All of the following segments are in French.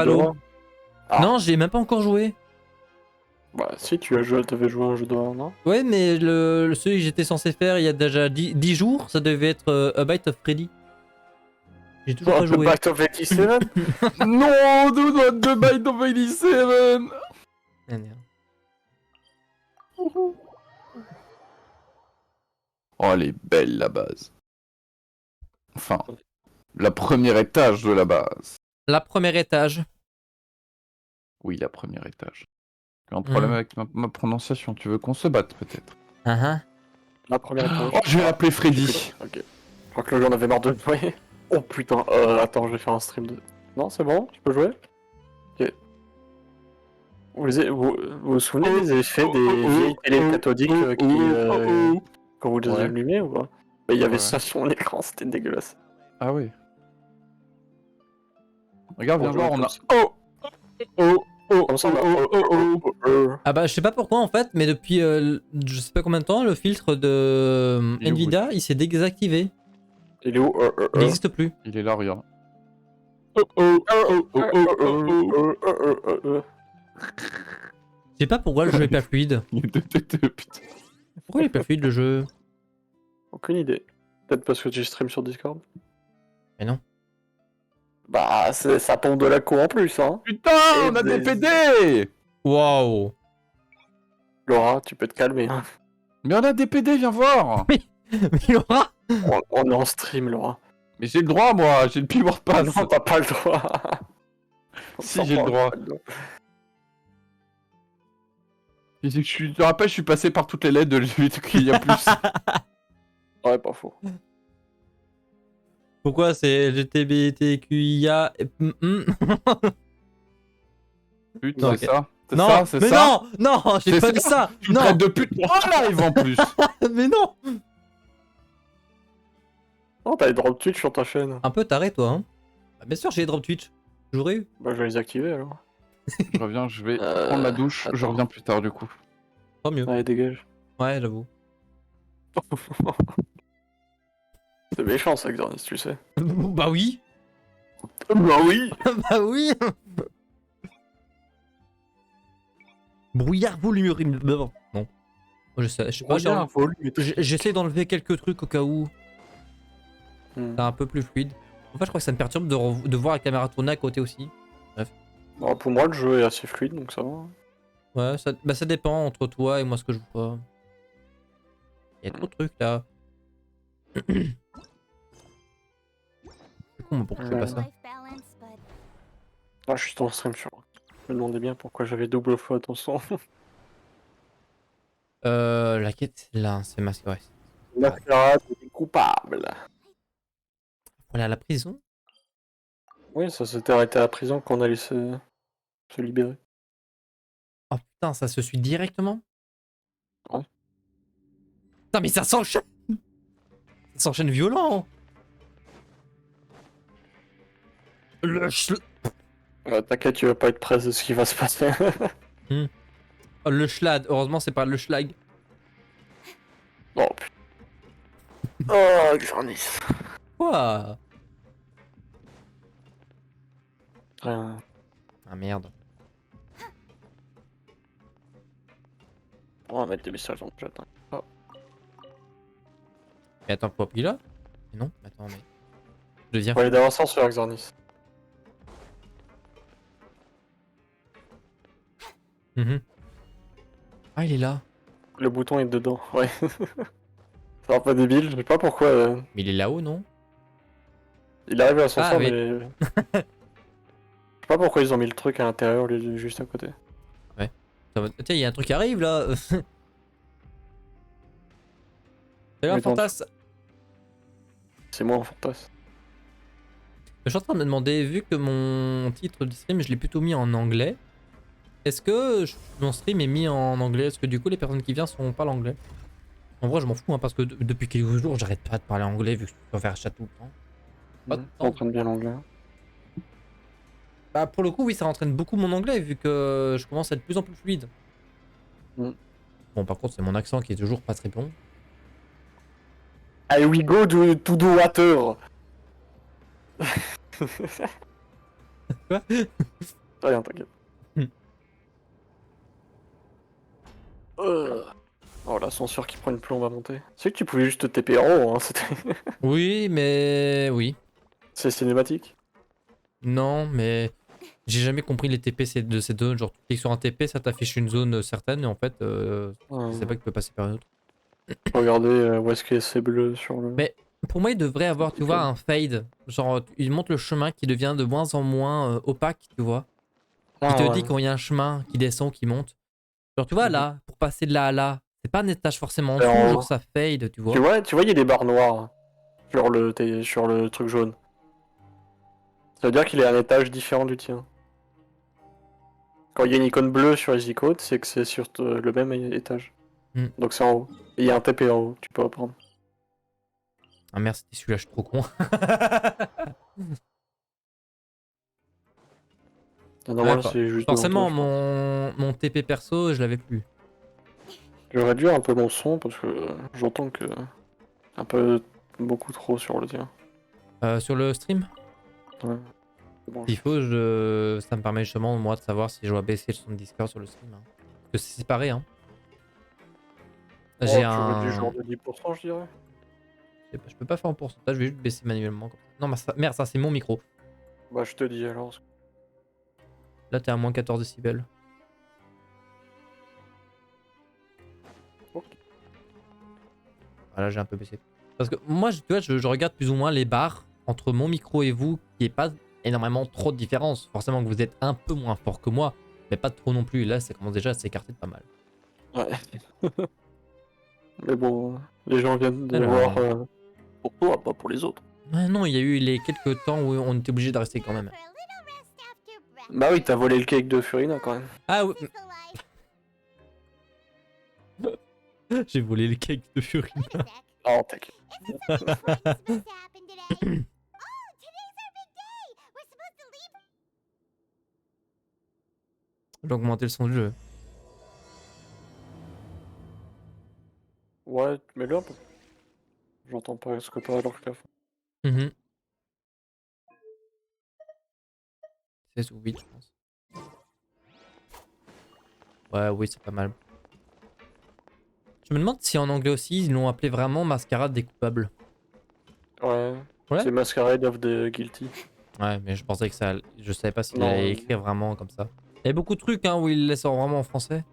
Halo. Ah. Non, j'ai même pas encore joué. Bah si, t'avais joué à un jeu d'horreur, non? Ouais, mais celui que j'étais censé faire il y a déjà 10 jours, ça devait être A Bite of Freddy. J'ai toujours pas The joué. Bite of 87? Non, do not the bite of 87. Ah, merde. Oh, elle est belle la base. Enfin, la première étage de la base. La premier étage. Oui, la première étage. J'ai un problème avec ma prononciation. Tu veux qu'on se batte peut-être? La première étage. Oh, je vais l'appeler Freddy. Ok. Je crois que le jeu en avait marre de jouer. Oh putain, attends, je vais faire un stream de... Non, c'est bon, je peux jouer? Ok. Vous vous souvenez des effets des vieilles télé cathodiques quand vous les Ouais. allumez ou pas? Bah, il y avait Ouais. ça sur l'écran, c'était dégueulasse. Ah oui. Regarde, viens On voir, joue on comme a... ça. Oh oh oh Comme ça, oh on a... oh oh oh. Ah bah je sais pas pourquoi en fait, mais depuis je sais pas combien de temps, le filtre de Il est où, Nvidia il s'est désactivé. Il est où? Il n'existe plus. Il est là, regarde. Oh oh oh oh oh oh oh. Je sais pas pourquoi le jeu est pas fluide. Putain. Pourquoi il est pas fluide le jeu? Aucune idée. Peut-être parce que tu stream sur Discord? Mais non. Bah, ça pompe de la co en plus, hein. Putain, on a des PD. Waouh. Laura, tu peux te calmer. Hein. Mais on a des PD, viens voir. Mais Laura. On est en stream, Laura. Mais j'ai le droit, moi, j'ai le P-Word Ah Pass. non, t'as pas le droit. Si, j'ai le droit. Je te rappelle, je suis passé par toutes les lettres de lutte qu'il y a plus. Ouais, pas faux. Pourquoi c'est LGTBTQIA? Putain, Ok. c'est ça. C'est Non, ça, c'est mais ça. non, non, j'ai C'est pas dit ça. ça. Tu me Non, traites de pute en live en plus. mais non. Oh, t'as les drops Twitch sur ta chaîne. Un peu taré toi, hein. Bah, bien sûr j'ai les drop Twitch. J'aurais eu. Bah, je vais les activer alors. Je reviens, je vais prendre ma douche. Je attends. reviens plus tard du coup. Tant mieux. Allez, dégage. Ouais, j'avoue. C'est méchant ça, Xornis, tu sais. Bah oui. Bah oui. Bah oui. Brouillard volume. Non. Moi, je sais pas. J'essaie d'enlever quelques trucs au cas où. C'est un peu plus fluide. En fait, je crois que ça me perturbe de voir la caméra tourner à côté aussi. Bon, pour moi, le jeu est assez fluide, donc ça va. Ouais, ça dépend entre toi et moi ce que je vois. Il y a trop de trucs là. C'est con, mais pourquoi c'est pas ça? Ah, je suis dans le stream, je me demandais bien pourquoi j'avais double fois attention. La quête, là, c'est Masquarade. Masquarade est coupable. On est à la prison? Oui, ça s'était arrêté à la prison quand on allait se libérer. Oh putain, ça se suit directement? Ouais. Putain, mais ça s'enchaîne! Ça s'enchaîne violent! T'inquiète, tu vas pas être près de ce qui va se passer. Oh, le schlad, heureusement c'est pas le schlag. Oh putain. Oh, Xornis. Quoi? Rien. Ah merde. On va mettre des messages dans le chat. Hein. Oh. Mais attends, faut appuyer là? Mais non, attends, mais. Je deviens. Faut aller d'avancer sur Xornis. Ah, il est là. Le bouton est dedans, ouais. C'est un peu débile, je sais pas pourquoi. Mais il est là-haut, non? Il arrive à l'ascenseur, Ah, oui. mais. Je sais pas pourquoi ils ont mis le truc à l'intérieur, juste à côté. Tiens, il y a un truc qui arrive là. C'est là un Mais fantasme. C'est moi en fantasme. Je suis en train de me demander, vu que mon titre de stream, je l'ai plutôt mis en anglais, est-ce que mon stream est mis en anglais? Est-ce que du coup les personnes qui viennent sont pas l'anglais? En vrai, je m'en fous, hein, parce que depuis quelques jours, j'arrête pas de parler anglais vu que je dois faire chat tout le temps. Pas de On temps. entraîne bien l'anglais. Bah, pour le coup, oui, ça entraîne beaucoup mon anglais vu que je commence à être de plus en plus fluide. Mm. Bon, par contre, c'est mon accent qui est toujours pas très bon. I we go to the water. Quoi? Rien, t'inquiète. Hmm. Oh, l'ascenseur qui prend une plombe à monter. C'est que tu pouvais juste te TP en haut, hein, c'était... Oui, mais... Oui. C'est cinématique. Non, mais... J'ai jamais compris les TP de ces zones. Genre, tu cliques sur un TP, ça t'affiche une zone certaine, et en fait, je sais pas que tu peux passer par une autre. Regardez où est-ce que c'est bleu sur le... Mais pour moi, il devrait avoir, tu vois, un fade. Genre, il montre le chemin qui devient de moins en moins opaque, tu vois. Qui te Ah dit ouais. quand il y a un chemin qui descend, qui monte. Genre, tu vois, Mhm. là, pour passer de là à là, c'est pas un étage forcément en Et dessous, en genre haut. ça fade, tu vois. Tu vois, il y a des barres noires sur le truc jaune. Ça veut dire qu'il est à un étage différent du tien. Quand il y a une icône bleue sur les icônes, c'est que c'est sur le même étage. Hmm. Donc c'est en haut. Et il y a un TP en haut, tu peux reprendre. Ah merde, c'était celui-là, je suis trop con. Ah, Ouais, normal, c'est juste devant toi, forcément, je pense. mon TP perso, je l'avais plus. Je vais réduire un peu mon son parce que j'entends que un peu beaucoup trop sur le tien. Sur le stream, Ouais. Bon, s'il faut, ça me permet justement, moi, de savoir si je dois baisser le son de Discord sur le stream. Hein. Parce que c'est séparé, hein. J'ai oh, tu réduis genre un... de 10%, je dirais. Je peux pas faire en pourcentage, je vais juste baisser manuellement. Comme ça. Non, mais merde, ça c'est mon micro. Bah, je te dis alors. Là, t'es à moins 14 décibels. Ok. Voilà, j'ai un peu baissé. Parce que moi, tu vois, je regarde plus ou moins les barres entre mon micro et vous, qui est pas énormément trop de différence. Forcément que vous êtes un peu moins fort que moi, mais pas trop non plus. Et là, ça commence déjà à s'écarter de pas mal. Ouais. Mais bon, les gens viennent de voir Alors... pour toi, pas pour les autres. Ah non, il y a eu les quelques temps où on était obligé de rester quand même. Bah oui, t'as volé le cake de Furina quand même. Ah oui, j'ai volé le cake de Furina. Oh, t'inquiète. J'ai augmenté le son du jeu. Ouais, mets-le un peu. J'entends pas ce que t'as alors que Mhm. 16 ou 8, je pense. Ouais, oui, c'est pas mal. Je me demande si en anglais aussi, ils l'ont appelé vraiment Masquarade des coupables. Ouais. Ouais. C'est Masquerade of the Guilty. Ouais, mais je pensais que ça... Je savais pas s'il Non, allait écrire vraiment comme ça. Il y a beaucoup de trucs hein, où il les sort vraiment en français.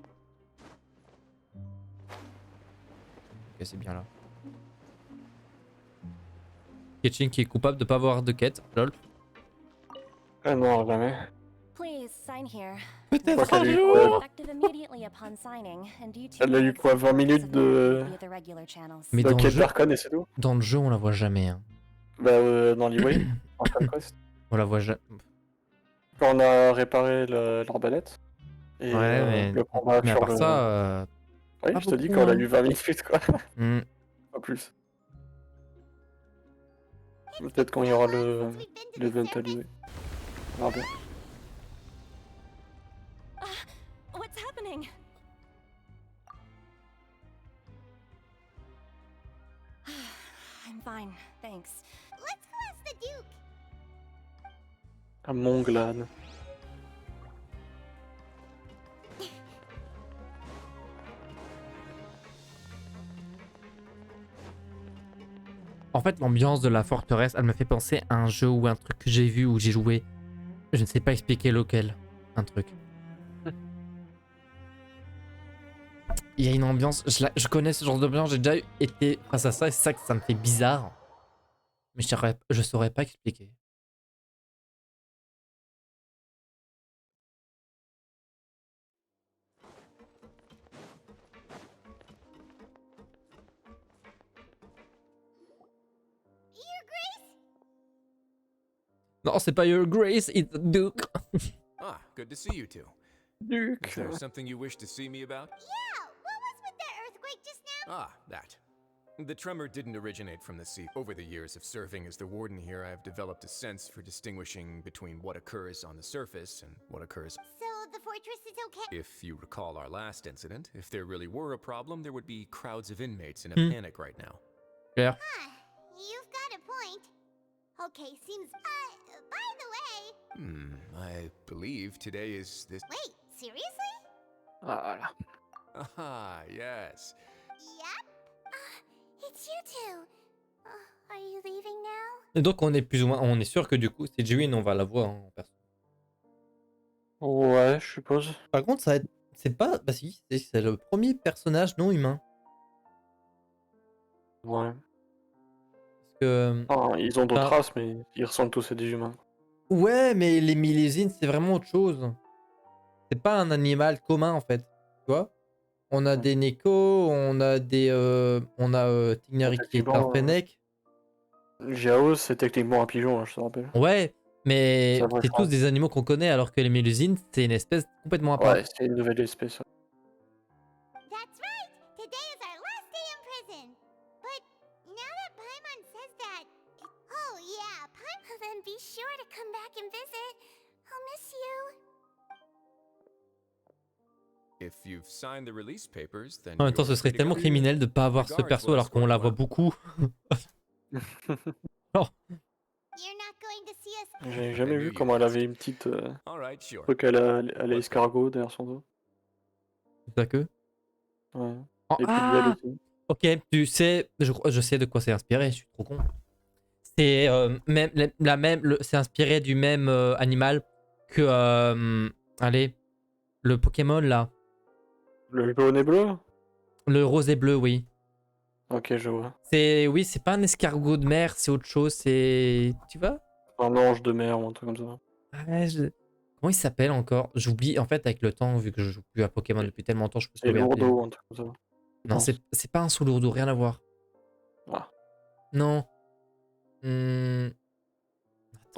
Ok, c'est bien là. Ketchin qui est coupable de pas avoir de quête. Lol. ah non, jamais. Please sign here. Je crois Peut-être qu'elle un a eu jour. Effective immediately upon signing, and due to Elle a eu quoi, 20 minutes via the regular channels. Mais de dans le quête jeu, d'Archon et c'est tout. dans le jeu, on la voit jamais. Hein. Bah, dans l'E-Way, Archon Quest. On la voit jamais. Quand on a réparé l'arbalète et Ouais, le combat mais à sur part le... ça, Oui, pas je te dis beaucoup. qu'on a Hein. eu 20 minutes, quoi. Hmm. Pas plus. Peut-être quand il y aura l'event à l'E-Way. On verra bien. What's happening? I'm fine, thanks. Let's go ask the Duke. À Monglane. En fait, l'ambiance de la forteresse, elle me fait penser à un jeu ou un truc que j'ai vu ou j'ai joué. Je ne sais pas expliquer lequel. Un truc. Il y a une ambiance, je connais ce genre d'ambiance, j'ai déjà été face à ça et c'est ça que ça me fait bizarre. Mais je saurais pas expliquer. Non, c'est pas Your Grace, it's the Duke. Ah, good to see you two. Duke. Is there something you wish to see me about? Yeah, what was with that earthquake just now? Ah, that. The tremor didn't originate from the sea. Over the years of serving as the warden here, I have developed a sense for distinguishing between what occurs on the surface and what occurs. So the fortress is okay? If you recall our last incident, if there really were a problem, there would be crowds of inmates in a Hmm. panic right now. Claire. Huh, you've got a point. Okay, seems. By the way. I believe today is this. Wait, seriously? Ah, voilà. Ah, yes. Yep. It's you two. Are you leaving now? Et donc on est plus ou moins, on est sûr que du coup c'est Jiwin, on va la voir en perso. Ouais, je suppose. Par contre ça va être, c'est pas, bah si, c'est le premier personnage non humain. Ouais. Parce que, Enfin, ils ont d'autres enfin, races, mais ils ressemblent tous à des humains. ouais, mais les millésines c'est vraiment autre chose. C'est pas un animal commun en fait, tu vois. On a des Neko, on a des, Tignari qui est un Effectivement, Fennec. Jao, c'est techniquement un pigeon, hein, je te rappelle. Ouais, mais Ça va, c'est je tous pense. des animaux qu'on connaît, alors que les Mélusines, c'est une espèce complètement à part. Ouais, c'est une nouvelle espèce. That's right! Today is our last day in prison! But now that Paimon says that. Oh, yeah, Paimon. Then be sure to come back and visit. I'll miss you. If you've signed the release papers, then En même temps, ce you're serait free to tellement go. criminel de pas avoir ce perso alors qu'on la voit beaucoup. Oh, You're not going to see us. J'ai I jamais knew vu you'd comment elle ask. avait une petite All right, sure. truc à la escargot derrière son dos. c'est ça que. Ouais. Oh, Les petites ailes ah, aussi. ok, tu sais, je sais de quoi c'est inspiré, je suis trop con. C'est même, c'est inspiré du même animal que, allez, le Pokémon là. Le jaune et bleu? Le rose et bleu, oui. Ok, je vois. Oui, c'est pas un escargot de mer, c'est autre chose, c'est. Tu vois? Un ange de mer ou un truc comme ça. Ouais, comment il s'appelle encore? J'oublie, en fait, avec le temps, vu que je joue plus à Pokémon depuis tellement longtemps, je me C'est souviens plus. lourdeau, un truc comme ça. Je Non, pense. c'est pas un sous-lourdeau, rien à voir. Ah. Non. Hmm, Non,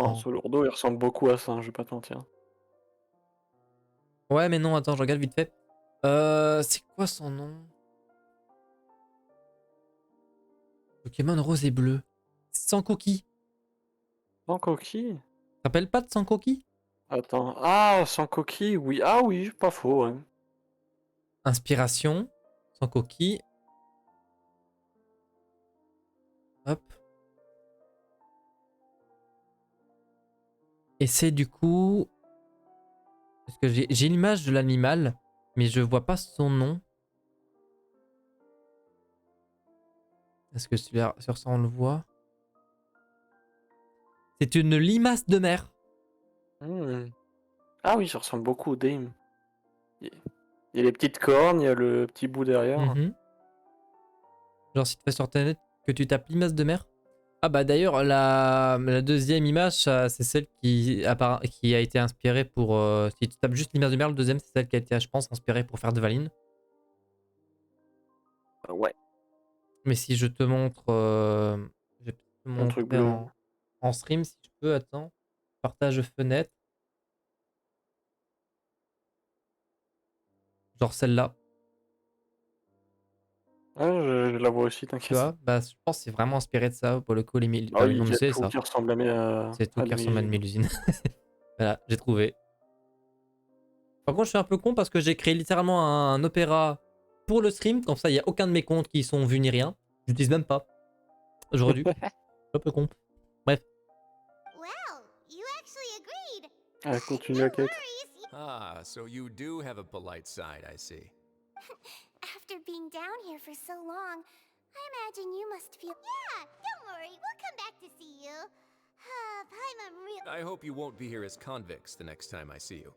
Attends. ce lourdeau, il ressemble beaucoup à ça, hein, je vais pas te mentir. Ouais, mais non, attends, je regarde vite fait. C'est quoi son nom? Pokémon rose et bleu. Sans coquille. Sans coquille? T'appelles pas de sans coquille? Attends. Ah, sans coquille, oui. Ah oui, pas faux, ouais. Inspiration. Sans coquille. Hop. Et c'est du coup. Parce que j'ai l'image de l'animal, mais je vois pas son nom. Est-ce que sur ça on le voit? C'est une limace de mer. Hmm. Ah oui, ça ressemble beaucoup au Dame. Il y a les petites cornes, il y a le petit bout derrière. Mhm. Genre si tu fais sur internet que tu tapes limace de mer. Ah bah d'ailleurs la deuxième image c'est celle qui a été inspirée pour si tu tapes juste limace de mer, le deuxième c'est celle qui a été je pense inspirée pour faire de Valine. Ouais, Mais si je te montre je vais te un truc montrer bleu. en stream si je peux, attends. Partage fenêtre. Genre celle-là, Ouais, je la vois aussi, tu t'inquiète. vois. Bah je pense que c'est vraiment inspiré de ça pour le coup les mille. Ah oui, Non il mais y a c'est tout ça. qui ressemble C'est tout à qui des ressemble à une Mélusines. mélusine. Voilà, j'ai trouvé. Par contre, je suis un peu con parce que j'ai créé littéralement un opéra pour le stream. Comme ça, il n'y a aucun de mes comptes qui sont vus ni rien. J'utilise même pas. J'aurais dû. Je suis un peu con. Bref. Well, you actually agreed. Ah, continue No la quête. worries. Ah, so you do have a polite side, I see. After being down here for so long, I imagine you must feel. Yeah, don't worry. We'll come back to see you. Paimon real. I hope you won't be here as convicts the next time I see you.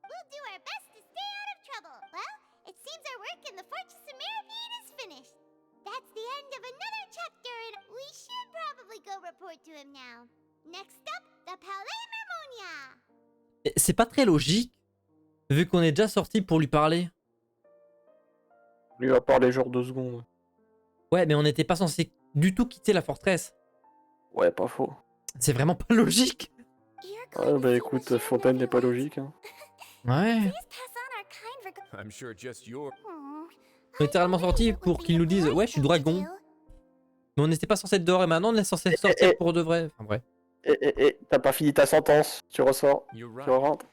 We'll do our best to stay out of trouble. Well, it seems our work in the Fortress of Mirabine is finished. That's the end of another chapter, and we should probably go report to him now. Next up, the Palais Mermonia. Et c'est pas très logique, vu qu'on est déjà sorti pour lui parler. Lui va parler genre 2 secondes. Ouais, mais on n'était pas censé du tout quitter la forteresse. Ouais, pas faux. C'est vraiment pas logique. You're Ouais, going to bah see écoute, Monsieur Fontaine n'est pas Nebula. logique. Hein. Ouais. Please pass on our kind regard. I'm sure just your. Hmm. On est littéralement sorti pour qu'ils nous disent ouais, je suis dragon. Mais on n'était pas censé être dehors et maintenant on est censé sortir pour de vrai. Enfin bref. T'as pas fini ta sentence. Tu ressors. You're Tu right. rentres.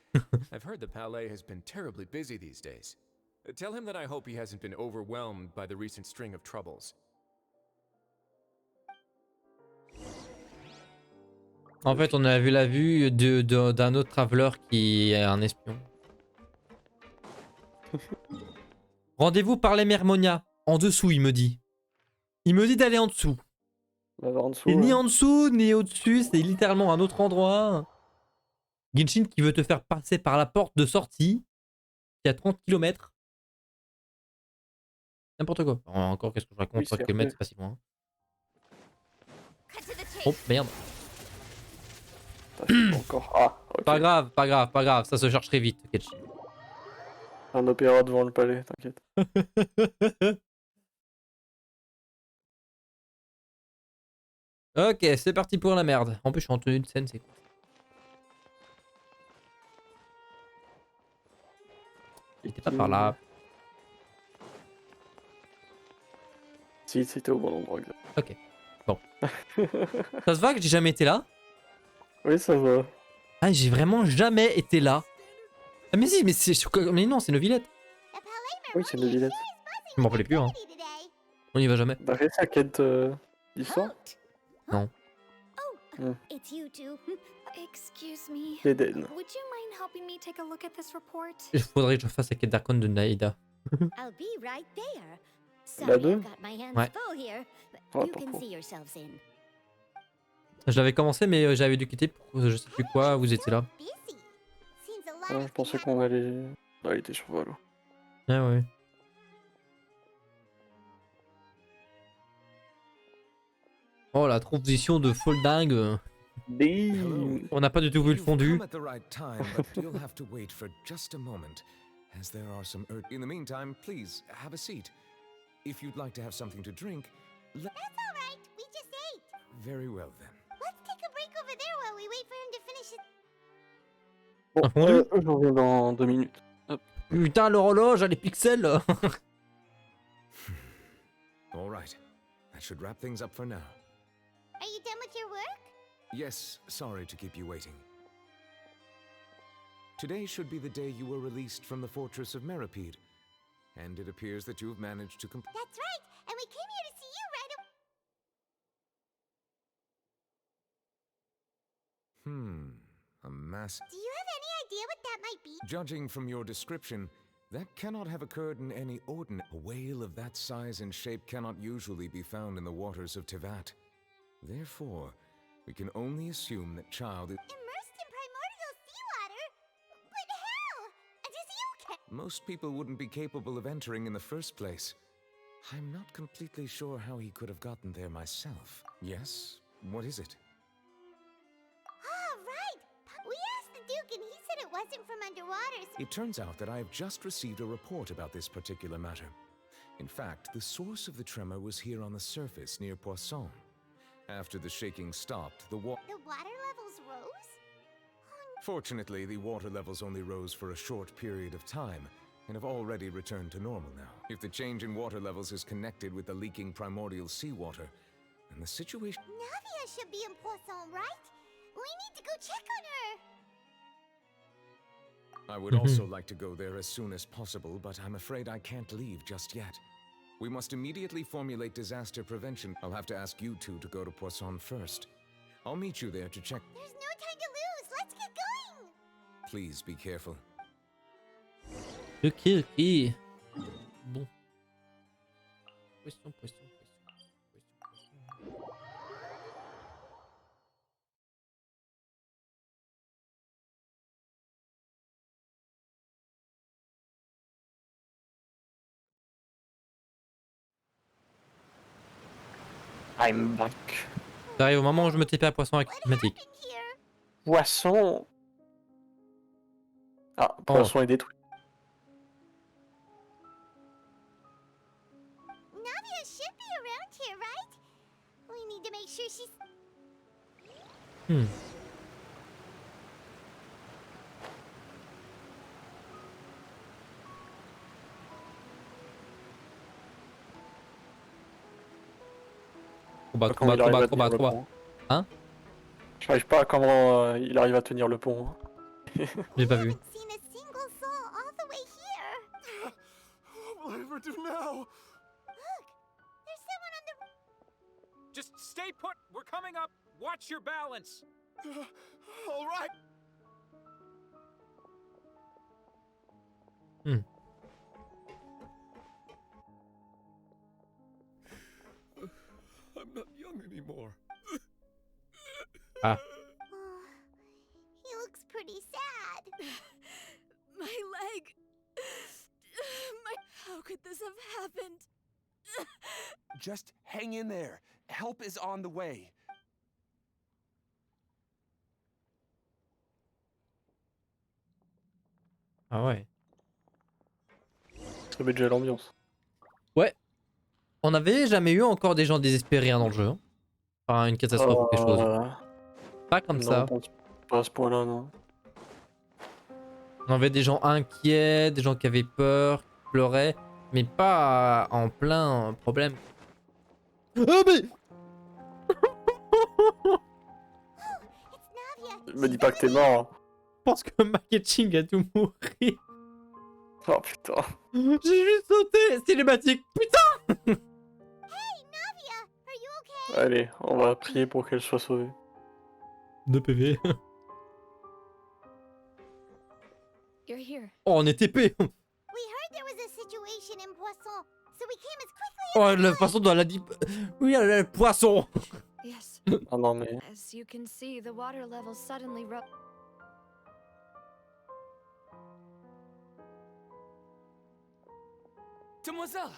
I've heard the palais has been terribly busy these days. Tell him that I hope he hasn't been overwhelmed by the recent string of troubles. En fait, on a vu la vue d'un autre traveler qui est un espion. Rendez-vous par les Mermonia. En dessous, il me dit. Il me dit d'aller en dessous. On va voir en dessous. Et ni ouais. en dessous, ni au-dessus, c'est littéralement un autre endroit. Genshin qui veut te faire passer par la porte de sortie, qui est à 30 km. N'importe quoi. Encore, qu'est-ce que je raconte? Oui, 3 c'est km, vrai. c'est pas si loin. Cut to the chase. Oh, merde. Putain, je peux encore. Ah, ok. Pas grave, pas grave, pas grave. Ça se cherche très vite, Genshin. Un opéra devant le palais, t'inquiète. Ok, c'est parti pour la merde. En plus, je suis en tenue de scène, c'est cool. J'étais pas par là. Si, c'était au bon endroit. Exact. Ok. Bon. Ça se voit que j'ai jamais été là? Oui, ça va. Ah, j'ai vraiment jamais été là. Ah, mais si, mais c'est. Mais non, c'est une villette. The Palais Oui, c'est une villette. Je m'en rappelais plus, hein. Mermaidy today. On y va jamais. T'as fait sa quête d'histoire? Hoot. Non. It's you two. Excuse me. L'Eden. Would you mind helping me take a look at this report? Il faudrait que je fasse la quête d'Archon de Naïda. I'll be right there. La Sorry, deux? I've got my hands Ouais. full here. Oh, You pas can trop. see yourselves in. Je l'avais commencé, mais j'avais dû quitter pour je sais plus quoi. Vous étiez là. Busy. Seems a lot Ouais, has je been pensais happening. qu'on allait. Ah, il était sur Valo. Ah ouais. Oh la transition de folle dingue. Bim. On n'a pas du tout vu le You've fondu. come at the right time, but you'll have to wait for just a moment, as there are some In the meantime, please have a seat. If you'd like to have something to drink, That's all right. We just ate. very well then. Let's take a break over there while we wait for him to finish it. Bon, Un fondu? je reviens dans 2 minutes. Putain, l'horloge, les pixels. All right, that should wrap things up for now. Are you done with your work? Yes, sorry to keep you waiting. Today should be the day you were released from the fortress of Meripede, and it appears that you've managed to complete. That's right. And we came here to see you right away. A mass. Do you have any idea what that might be? Judging from your description, that cannot have occurred in any ordinary. A whale of that size and shape cannot usually be found in the waters of Tivat. Therefore, we can only assume that child is. Immersed in primordial seawater? But how? Does you can? Most people wouldn't be capable of entering in the first place. I'm not completely sure how he could have gotten there myself. Yes? What is it? Ah, right. We asked the Duke and he said it wasn't from underwater. So It turns out that I have just received a report about this particular matter. In fact, the source of the tremor was here on the surface near Poisson. After the shaking stopped, the water levels rose? Fortunately, the water levels only rose for a short period of time, and have already returned to normal now. If the change in water levels is connected with the leaking primordial seawater, then the situation... Navia should be in Poisson, right? We need to go check on her. I would also like to go there as soon as possible, but I'm afraid I can't leave just yet. We must immediately formulate disaster prevention. I'll have to ask you two to go to Poisson first. I'll meet you there to check. There's no time to lose. Let's get going. Please be careful. Ok, ok. Bon. Poisson, poisson, poisson. I'm back. T'arrives au moment où je me TP à poisson avec What automatique. happened here? Poisson. Ah, poisson est détruit. Navia should be around here, right? We need to make sure she's... Combat, Comment combat, il arrive combat, à tenir combat, le combat. pont. Hein? J'arrive pas à comment il arrive à tenir le pont. J'ai pas vu. haven't seen a single soul all the way here. What will I ever do now? Look, there's someone on the... Just stay put. We're coming up. Watch your balance. All right. I'm not young anymore. Oh, he looks pretty sad. My leg. How could this have happened? Just hang in there. Help is on the way. Ah ouais. Ça met déjà l'ambiance. Ouais. On n'avait jamais eu encore des gens désespérés hein, dans le jeu. Hein. Enfin, une catastrophe ou quelque chose. Pas comme Non, ça. pas à ce point-là, non. On avait des gens inquiets, des gens qui avaient peur, qui pleuraient, mais pas en plein problème. Ah mais It's Navia. Me dis pas que t'es mort. Hein. je pense que Marketing a tout mourir. Oh putain. J'ai juste sauté, cinématique. Putain. Hey, Navia, are you okay? Allez, on va prier pour qu'elle soit sauvée. 2 PV. You're here. Oh, on est TP. We heard there was a situation in Poisson, so we came as quickly Oh, as we la could. façon dont elle a dit... Oui, elle a le poisson. Yes. Ah non mais... As you can see, the water level suddenly rose. Demoiselle,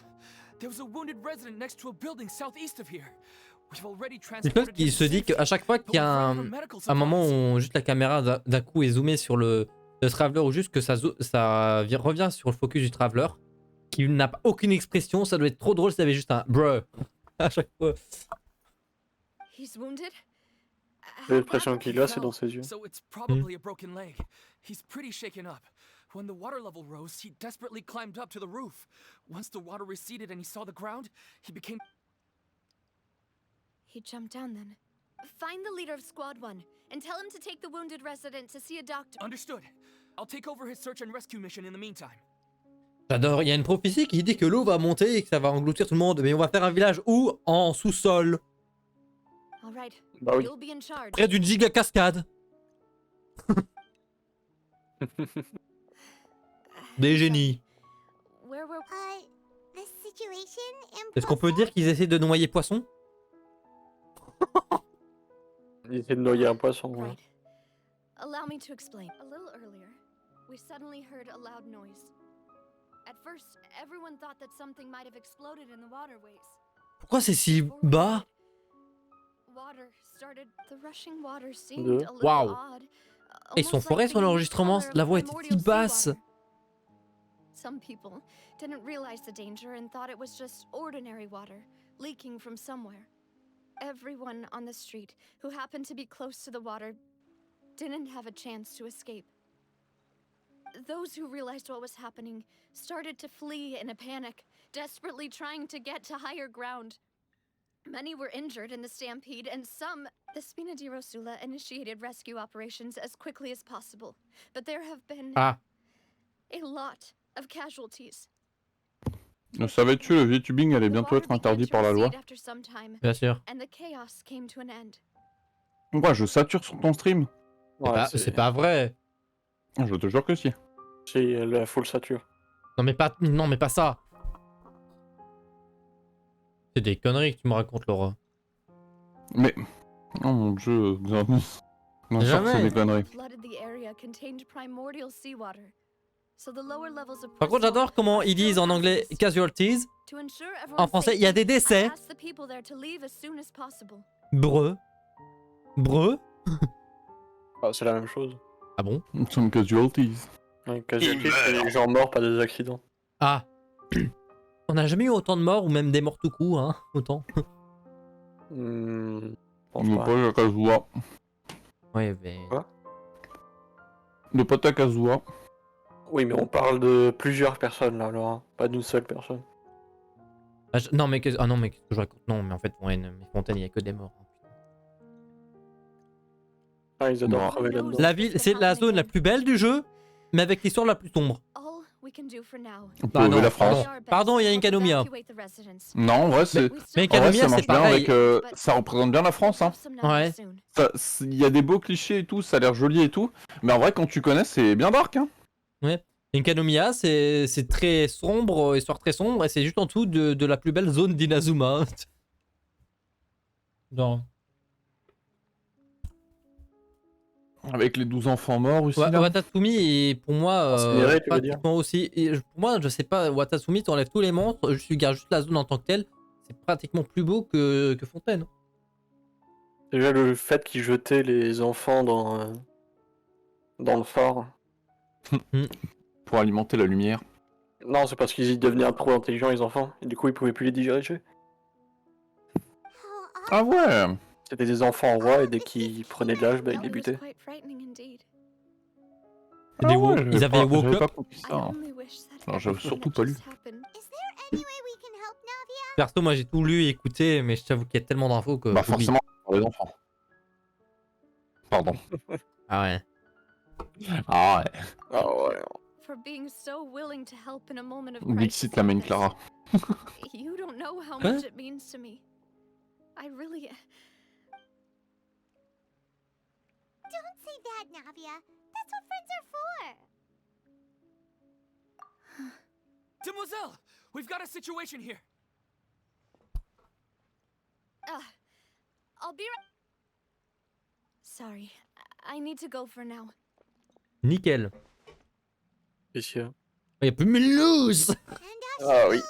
there was a wounded resident next to a building southeast of here. We've already C'est transported peut-être qu'il him se to dit safety, qu'à chaque fois but qu'il y a we're un, praying for medical un moment supplies. où juste la caméra d'un coup est zoomée sur le traveler ou juste que ça revient sur le focus du traveler, qui n'a pas aucune expression, ça doit être trop drôle s'il y avait juste un bruh à chaque fois. He's wounded? L'expression qu'il a, c'est dans ses yeux. So it's probably a broken leg. He's pretty shaken up. When the water level rose, he desperately climbed up to the roof. Once the water receded and he saw the ground, he became... He jumped down then. Find the leader of Squad 1 and tell him to take the wounded resident to see a doctor. Understood. I'll take over his search and rescue mission in the meantime. J'adore, il y a une prophétie qui dit que l'eau va monter et que ça va engloutir tout le monde, mais on va faire un village où? En sous-sol, All right. Bah oui. You'll be in charge. près d'une giga cascade. Des génies. Where were The situation in Est-ce qu'on peut dire qu'ils essaient de noyer poisson? Il essaie de noyer un poisson. Ouais. Right. Allow me to explain. A little earlier, we suddenly heard a loud noise. At first, everyone thought that something might have exploded in the waterways. Pourquoi c'est si Before we bas? knew it, water started. The rushing water seemed a little Wow. odd. Ils sont Almost forés like sur the l'enregistrement, color of la voix était primordial si basse. seawater. Some people didn't realize the danger and thought it was just ordinary water leaking from somewhere. Everyone on the street who happened to be close to the water didn't have a chance to escape. Those who realized what was happening started to flee in a panic, desperately trying to get to higher ground. Many were injured in the stampede, and some... The Spina di Rosula initiated rescue operations as quickly as possible, but there have been Ah, a lot of casualties. Savais-tu, le VTubing allait The bientôt water être interdit began par to la loi? recede after some time, bien sûr. and the chaos came to an end. Quoi, je sature sur ton stream? Ouais, C'est pas vrai. Je te jure que si. C'est la full sature. Non mais pas ça. C'est des conneries que tu me racontes, Laura. Mais... Oh mon dieu... Bien sûr que c'est des conneries. Flooded the area contained primordial seawater. So the lower levels of Par contre, j'adore comment ils disent en anglais casualties. To ensure En everyone's français, il y a des safety, I décès. asked the people there to leave as soon as possible. Breu. Breu. Ah, c'est la même chose. Ah bon? Some casualties. Ouais, casualty, c'est les gens morts, pas des accidents. Ah. On n'a jamais eu autant de morts ou même des morts tout court, hein. Autant. Je On pense n'est pas. pas à Kazuha. Ouais, mais... Le pote à Kazuha. Oui, mais on parle de plusieurs personnes là, Laura. Pas d'une seule personne. Ah, non, mais ah non, mais qu'est-ce que je raconte? Non, mais en fait, ouais, mais Fontaine, il y a que des morts. Ah, ils adorent Bon. crever là-dedans. La ville, c'est la zone la plus belle du jeu, mais avec l'histoire la plus sombre. All we we can do for now. On peut Bah ouvrir non, la France. Pardon, il y a une Kanomia. Non, en vrai, c'est... Mais En vrai, Kanomia, ça c'est marche bien pareil. avec... ça représente bien la France, hein. Ouais. Il y a des beaux clichés et tout, ça a l'air joli et tout. Mais en vrai, quand tu connais, c'est bien dark, hein. Ouais. Une Kanomiya, c'est très sombre, histoire très sombre, et c'est juste en dessous de la plus belle zone d'Inazuma. Genre. Avec les 12 enfants morts aussi, là. Watatsumi est pour moi Incinéré, tu veux dire? pratiquement aussi. Pour moi, je sais pas, Watatsumi, t'enlèves tous les monstres, tu gardes juste la zone en tant que telle. C'est pratiquement plus beau que Fontaine. Déjà, le fait qu'ils jetaient les enfants dans le phare. Pour alimenter la lumière. Non, c'est parce qu'ils y devenaient trop intelligents, les enfants. Et du coup, ils pouvaient plus les diriger. Ah ouais. C'était des enfants rois et dès qu'ils prenaient de l'âge, bah, ils les butaient. Ah ouais, Ils avaient woke j'avais up. pas compris ça. Hein. Alors, j'avais surtout pas lu. Is there any way we can help Navia? Perso, moi j'ai tout lu et écouté, mais je t'avoue qu'il y a tellement d'infos que. Bah j'oublie. forcément, pour les enfants. Pardon. Ah ouais. Ah ouais. Ah ouais. For being so willing to help in a moment of Dixit crisis la main like this. Clara. You don't know how Quoi? much it means to me. I really... Don't say that, Navia. That's what friends are for. Demoiselle, we've got a situation here. I'll be right... Sorry, I need to go for now. Nickel. Qu'est-ce qu'il y a? Il y a plus de Mulhouse. And Ah oui. knows.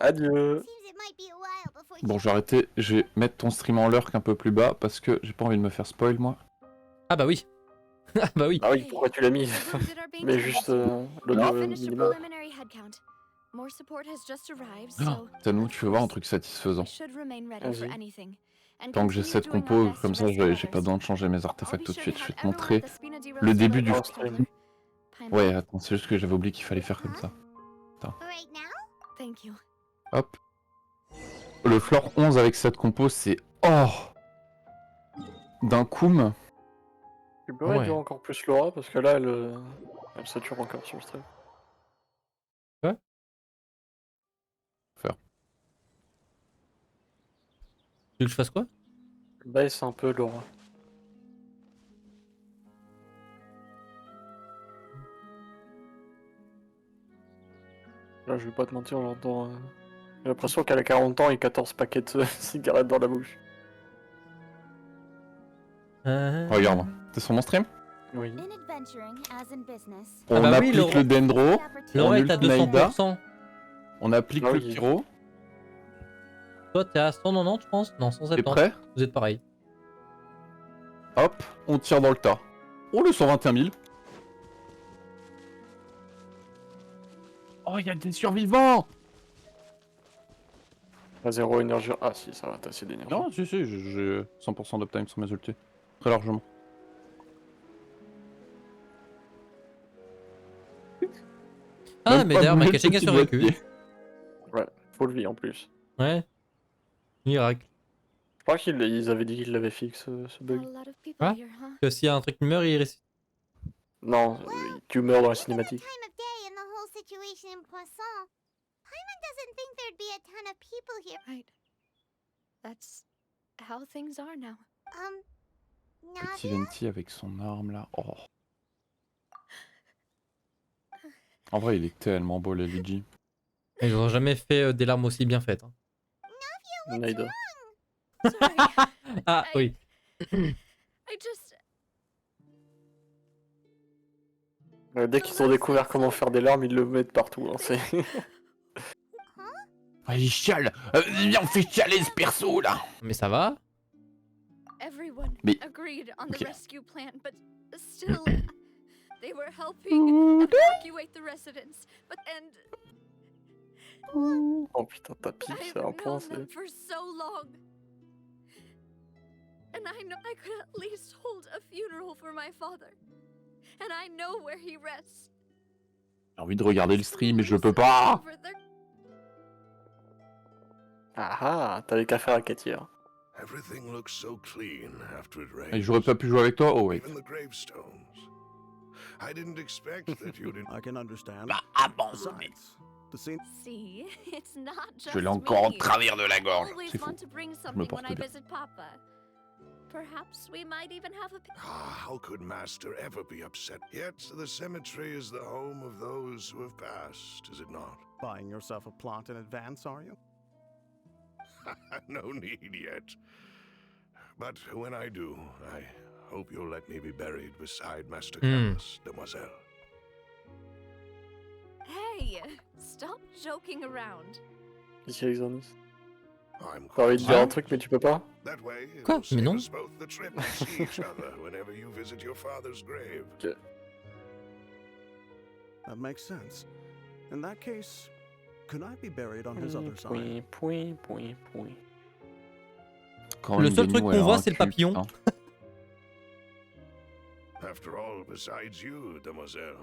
Adieu. Seems it might be a while before Bon, j'ai arrêté. Je vais mettre ton stream en lurk un peu plus bas parce que j'ai pas envie de me faire spoil, moi. Ah bah oui. Ah bah oui. Ah oui, pourquoi tu l'as mis? Everyone did our bank Mais count. juste We l'audio finished a minimum. preliminary head count. More support has just arrived, Oh, so... Tanou, of tu veux voir un course, truc satisfaisant. we should remain ready for Vas-y. anything. And Tant que j'ai continue 7 doing our compos, best comme to ça, rescue j'ai pas others. besoin de changer mes I'll artefacts be tout de sure suite. to Je vais have te montrer everyone at the Spina di le Rose début du Village stream. together. Pine- Ouais, attends, c'est juste que j'avais oublié qu'il fallait faire comme ça. Right now? Thank you. Hop. Le floor 11 avec 7 compos, c'est... Oh d'un coup. Tu peux Ouais. réduire encore plus Laura parce que là, elle sature encore sur le stream. Tu veux que je fasse quoi? Baisse un peu Laura. Là, je vais pas te mentir, j'entends. J'ai l'impression qu'elle a 40 ans et 14 paquets de cigarettes dans la bouche. Regarde, t'es sur mon stream? Oui. In adventuring, as in business. On bah oui, applique Laura. le Dendro, Laura on est à ult Naïda, 200%. on applique Ah le oui. pyro. Toi, t'es à 190, je pense? Non, T'es 170. prêt? Vous êtes pareil. Hop, on tire dans le tas. Oh, le 121 000. Oh, il y a des survivants! À 0 énergie. Ah si, ça va, t'as assez d'énergie. Non, si, j'ai 100% d'uptime sur mes ultis. Très largement. Ah, Même mais pas d'ailleurs, ma bouger le Kachinga a petit survécu. boîtier. Ouais, full vie en plus. Ouais. Miracle. Je crois qu'ils avaient dit qu'ils l'avaient fixé ce A bug. lot of people Hein? here, huh? Que s'il y a un truc qui meurt, il ressuscite. Non, tu meurs dans la Given the cinématique. time of day and the whole situation in Poisson, Paimon doesn't think there'd be a ton of people here. Right. That's how things are now. Petit Navia? Venti avec son arme là. Oh. En vrai, il est tellement beau, le Luigi. Ils ont jamais fait des larmes aussi bien faites. Hein. Naïda. Sorry. Ah, oui. I just... Dès qu'ils ont découvert comment faire des larmes, ils le mettent partout. Hein, c'est... Ah, il chiale. Viens, on fait chialer ce perso là. Mais ça va? Everyone Mais- agreed on the ok. rescue plan, but still, they were helping evacuate the residents. But and Oh putain, t'as pique, I've c'est un point, known c'est... them for so long, and I know I could at least hold a funeral for my father, and I know where he rests. J'ai envie de regarder le stream, mais je peux pas. Over there. Ah ah, t'avais qu'à faire à Katia. Everything looks so clean after it rains. Et j'aurais pas pu jouer avec toi? Oh, wait. Even the gravestones. I didn't expect that you'd. I can understand. Bah, abandonné. Besides, the scene. See, it's not just Je l'ai encore en me. travers de la gorge. Always C'est faux. want to bring me something porte when I bien. visit Papa. Perhaps we might even have a. Ah, how could Master ever be upset? Yet the cemetery is the home of those who have passed, is it not? Buying yourself a plot in advance, are you? No need yet. But when I do, I hope you'll let me be buried beside Master Campus, demoiselle. Hey, stop joking around. Qu'est-ce qu'il y a, Xernis? I'm J'ai envie de dire Ah. un truc, mais tu peux pas? That way, it'll Quoi? Mais save non. us both the trip to see each other whenever you visit your father's grave. That makes sense. In that case, could I be buried on his other side? Point, point, point, point. Quand Le une seul des truc nous, qu'on elle a voit, un c'est le cul, papillon. putain. After all, besides you, demoiselle,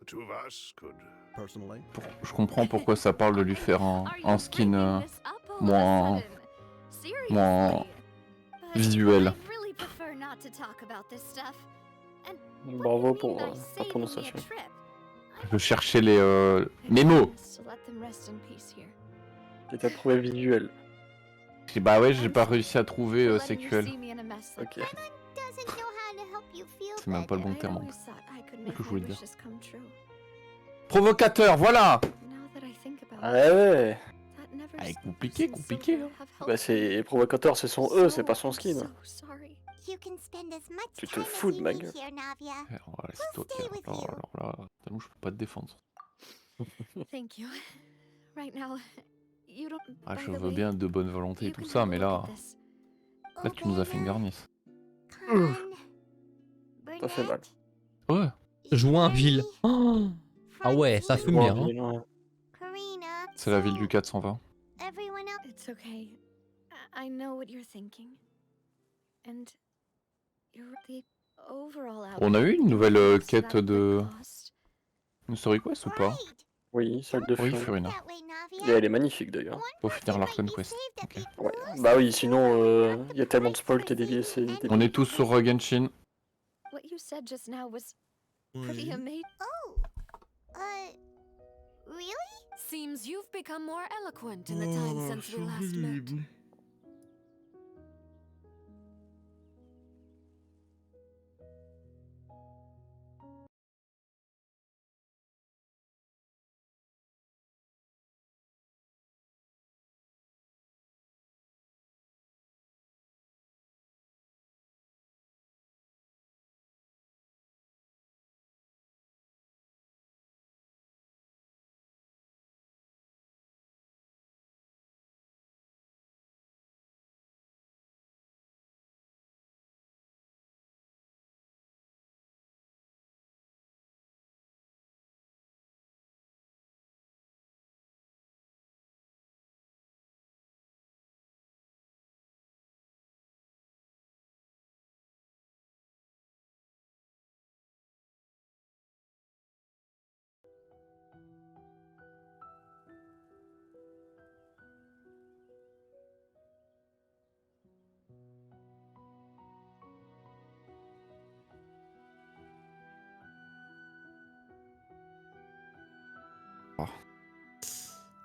the two of us could. Personally, Je comprends pourquoi ça parle de lui faire un skin moins moins visuel. Bravo pour la prononciation. Je cherchais les mots. Et t'as trouvé visuel. Bah ouais, j'ai pas réussi à trouver séquel. Ok. Doesn't know how to help you feel C'est même pas le bon better. terme. en plus. Que je voulais dire. Provocateur, voilà. Ouais. Ah, compliqué, compliqué. Hein. Bah c'est provocateur, c'est son E, c'est pas son skin. You can spend as much Tu te time as fous de you ma need gueule. here, Navia. Voilà, c'est toi qui stay with you. alors là, t'avoue, je peux pas te défendre. Thank you. Right now, you don't. Ah, by je the veux way, bien de bonne volonté et you tout can ça, have a mais look là, at this. là tu nous as fait une garnisse. Con, Ça fait mal. Ouais. Joinville. Oh. Ah ouais, ça fume bien. Hein. Joinville, ouais. Karina, C'est la ville so du 420. everyone else. It's okay. I know what you're thinking. And the overall On a eu une nouvelle quête de une story quest ou pas? Right. Oui, celle de Oui, Fury. Furina. That way, Et Navia. elle est magnifique d'ailleurs. Faut finir l'Archon Might be quest. saved at Ok. the Ouais. close Bah oui, of sinon the il y a tellement de spoil, t'es price délié, for c'est seeing On est tous sur Genshin. What you said just now was pretty Oui. amazing. Oh. Really? Seems you've become more eloquent in the time Oh, since c'est we last met. horrible.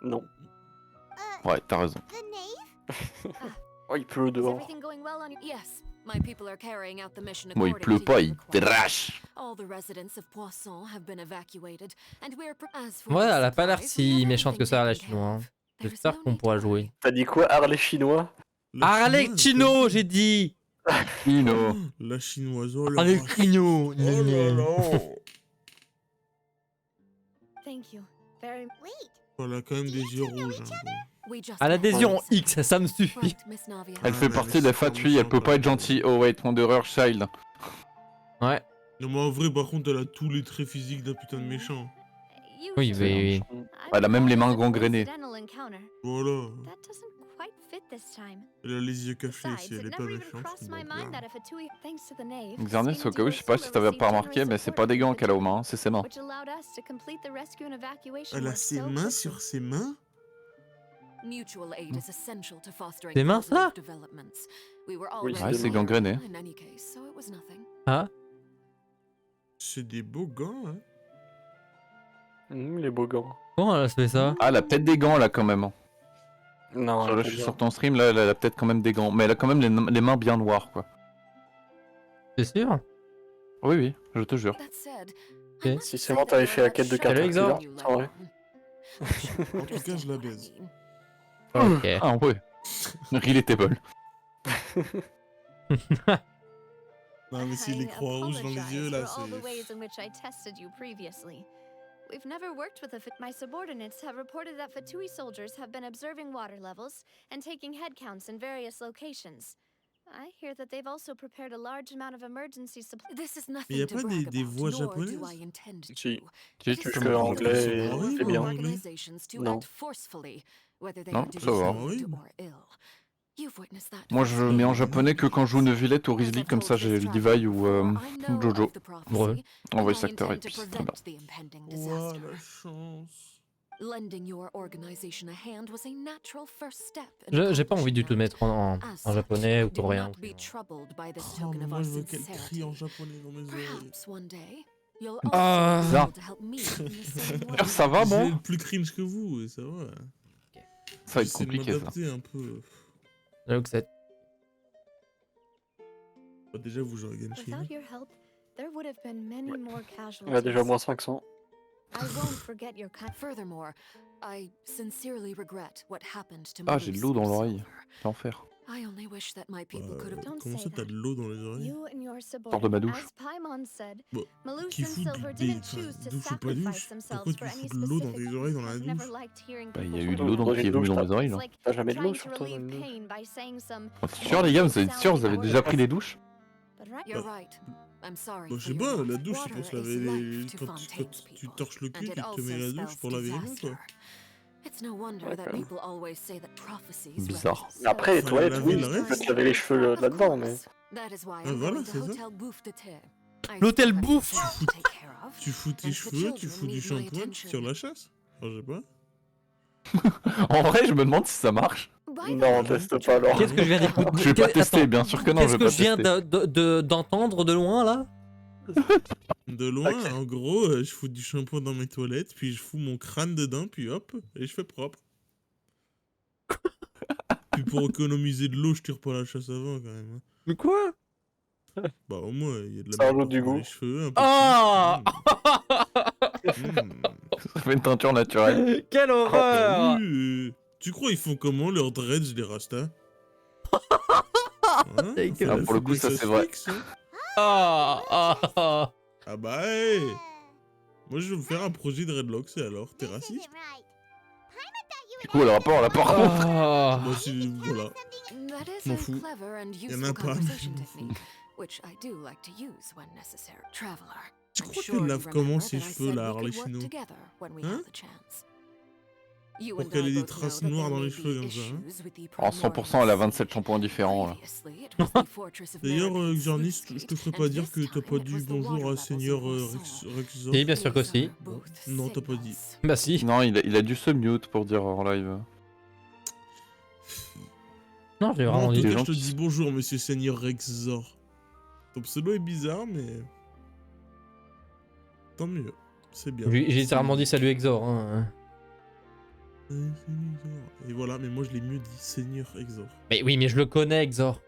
Non. Ouais, t'as raison. The knave? Oh, il pleut Is dehors. everything going well on your... Yes, my people are carrying out the mission Moi, il according pleut to pas, your il request. drache. All the residents of Poisson have been evacuated, and we're as for Ouais, the elle a pas l'air supplies, we si have méchante que everything ça, la taken care chinoise. of. There's J'espère no qu'on need to pourra worry. jouer. T'as dit quoi, Harley chinois? La Arlecchino, chinoise, j'ai dit. Ino. La chinoise, oh la Arlecchino. Oh là là. Thank you very Wait. Elle a quand même des yeux rouges. Hein, bon. We just À met. l'adhésion X, ça me suffit. Right, Miss Navia. Elle fait mais partie des c'est fat pas filles, elle peut méchant, pas être par gentille. Oh wait, Wanderer Child. Ouais. Non, mais en vrai, par contre, elle a tous les traits physiques d'un putain de méchant. Oui, oui, oui. Elle a même les mains gangrénées. Voilà. That doesn't quite fit this time. Elle a les yeux cachés Besides, si elle it est pas never even méchante. crossed je my comprends mind pas. that if a two thanks to the knave, Xernis, au cas où, je sais pas si t'avais pas remarqué, mais c'est pas des gants qu'elle a aux mains, c'est ses mains. which allowed us to complete the rescue and evacuation Elle a work ses so mains quickly. sur ses mains. Mutual aid is essential to fostering Des mains, positive ça? developments. We were Oui, already Ouais, c'est together gangréné. in any case, so it was nothing. Ah. C'est des beaux gants, hein. Les beaux gants. Comment elle a fait ça? Ah, elle a peut-être des gants là quand même. Non, Là, je suis sur ton stream, là, elle a peut-être quand même des gants. Mais elle a quand même les mains bien noires, quoi. C'est sûr? Oui, oui, je te jure. Ok. Si seulement t'avais fait la quête de Salut, Exor. Caterpillar, ça aurait. En tout cas, je la baise. Ok. Ah ouais. Relatable. Non, mais s'il les croix rouges dans les yeux, là, for all the ways c'est... in which I tested you previously. We've never worked with my subordinates have reported that Fatui soldiers have been observing water levels and taking head counts in various locations. I hear that they've also prepared a large amount of emergency supplies. This is Mais nothing y a to pas brag des about, voix nor do japonaises? I intend to. Si. Tu It is peux Que me anglais, horrible, c'est bien. anglais. organizations to Non. act forcefully, whether they Non, are doing ça va. good Horrible. or ill. You've witnessed that. Moi, je mets en japonais que quand je joue une Villette ou Rizli, comme ça j'ai Levi ou Jojo. Ouais. En voice actor, et puis c'est très bien. Ouah, la chance. Lending your organization a hand was a natural first step. J'ai pas envie du tout de mettre en japonais ou coréen. Be troubled by this Oh, token mais of moi, our je veux qu'elle crie sincerity. en japonais dans mes oreilles. Perhaps one day you'll Ah. also be able to help me in the same way. Ça va, J'ai bon? plus cringe que vous, et ça va. Ça va être J'essaie de compliqué, ça. m'adapter un peu. J'avoue que c'est... Bah, déjà, vous jouez à Genshin. Without your help, there would have been many more casualties. Il a déjà moins 500. I won't forget your kind. Furthermore, I sincerely regret what happened to Ah, j'ai de l'eau dans l'oreille. L'enfer. I only wish that my people could have Don't Comment say ça, t'as that. de l'eau dans les oreilles? You and your Sors de ma subordinate, douche. as Paimon said, Bon, Malus qui and fout Silver des... didn't Enfin, choose to douche ou pas sacrifice douche, themselves pourquoi tu for any fous de l'eau dans specific tes oreilles dans la I've douche? never liked hearing Bah, il y people a eu de talk l'eau about qui est it. venue dans mes oreilles, It's là. like T'as jamais de l'eau trying sur to toi relieve dans une douche. pain by saying some C'est sûr, les gars, vous êtes sûrs, vous avez déjà pris les douches? But right You're right. I'm sorry. Bah, je for sais your pas, loss. la douche, c'est pour Water se laver is les... life to Quand Fontaine's tu people, torches le and cul, it tu te also mets la douche spells pour laver les mains, disaster. quoi. It's no wonder that D'accord. people always say that prophecies Bizarre. represent Après, les Faut toilettes, laver oui, le tu peux reste. te laver les cheveux Of là-dedans, mais... course. That is why Ah, I'm voilà, going to c'est ça. Hotel Bouffe de Thé. I L'hôtel still have bouffe. things to take care of. Tu fous tes And the cheveux, tu children fous du need my shampoing, tu attention. tires la chasse. Enfin, je sais pas. En vrai, je me demande si ça marche. By the Non, way, teste pas alors. Qu'est-ce que je viens d'écouter? Je vais pas tester, Attends, bien sûr que non, qu'est-ce je vais que pas je viens tester. d'entendre de loin, là? De loin, Ok. en gros, je fous du shampoing dans mes toilettes, puis je fous mon crâne dedans, puis hop, et je fais propre. Puis pour économiser de l'eau, je tire pas la chasse avant, quand même. Hein. Mais quoi? Bah au moins, il y a de la Ça merde rajoute du partout dans goût. les cheveux, un peu Ah. de sucre. Ça fait une teinture naturelle. Quelle Bah horreur! oui, tu crois ils font comment leurs dreads, les rastas? Hein? Dégueulasse. Ah, pour le coup, ça, c'est vrai. Fixe, hein. Ah. Ah bah hey. Moi je vais me faire un projet de dreadlocks, et alors, t'es raciste? Du coup, le rapport, là, par contre. Ah. Moi c'est... voilà. that is M'en a fous. clever and Y en useful a pas, mais conversation je m'en fous. technique, which I do like to use when necessary. Traveler, Tu I'm crois sure qu'elle you lave remember comment that ses I cheveux, said là, we could work Arlecchino? together when we Hein? have the chance. You Pour and qu'elle I ait des both know traces that noires there dans may les be cheveux comme ça, hein. issues with the En 100%, elle a 27 shampoings différents, là. Previously, it was the fortress of D'ailleurs, Marathon's Xarnis, Sluice je te ferai Gate, pas and dire this que t'as time pas it dit was the bonjour water à levels Seigneur of Poisson. Rexor. Oui, bien sûr que si. Non, t'as pas dit. Bah si. Non, il a dû se mute pour dire en live. Non, j'ai Moi, vraiment en dit. tout Des cas, gens je te qui- dis bonjour, monsieur Seigneur Rexor. Ton pseudo est bizarre, mais... Tant mieux. C'est bien. J'ai littéralement dit salut Exor. Hein. Et voilà, mais moi je l'ai mieux dit, Seigneur Exor. Mais oui, mais je le connais, Exor.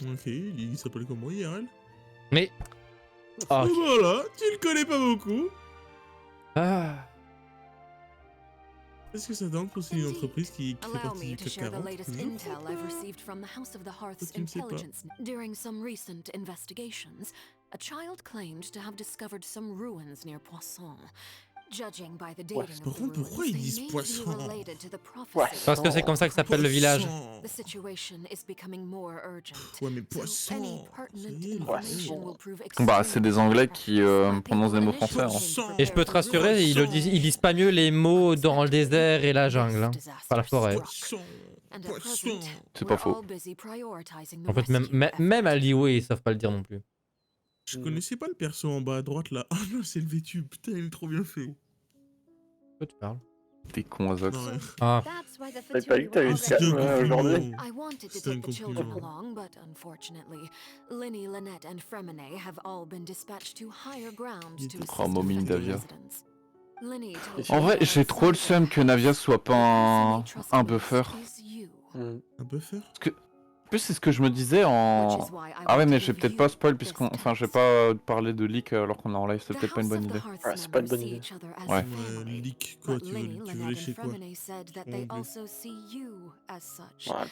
Ok, il s'appelle comment, IRL? Mais. Ah, Et voilà, tu le connais pas beaucoup. ah. Est-ce que ça tente pour une entreprise qui fait Allow partie me du to CAC share the 40? latest Non, intel I've received from the House of the Hearth's tu ne sais pas. intelligence. During some recent investigations, a child claimed to have discovered some ruins near Poisson. Judging by the dating Par of the contre, pourquoi ruins, ils disent they may be Poisson? related to the prophecy. Parce que c'est comme ça que s'appelle le village. Poisson. The situation is becoming more urgent. Ouais, mais So any poisson. pertinent Ça y est, information will prove Bah, c'est des Anglais qui prononcent des mots français. Hein. Et je peux te rassurer, ils disent pas mieux les mots dans le désert et la jungle. Hein. Pas la forêt. Poisson. Poisson. C'est pas faux. En fait, même à Liway, ils savent pas le dire non plus. Je connaissais pas le perso en bas à droite là. Ah non, c'est le vêtu. Putain, il est trop bien fait. De quoi tu parles? T'es con, Azox. Non, ouais. Ah. That's why the T'avais pas dit que t'avais eu C'était calme un aujourd'hui. compliment. I wanted to C'était un take the children compliment. along, but unfortunately, Linny, Lynette, and Fremine have all been dispatched to higher grounds to assist Oh, Momine affected Davia. residents. Linny told En me vrai, that j'ai trop le seum que Navia soit pas un buffer. Un buffer? En plus, c'est ce que je me disais en... Ah ouais, mais j'ai peut-être pas spoil puisqu'on... Enfin, j'ai pas parlé de leak alors qu'on est en live, c'est peut-être pas une bonne idée. Ouais, c'est pas une bonne idée. Ouais. Leak quoi, tu veux lécher quoi?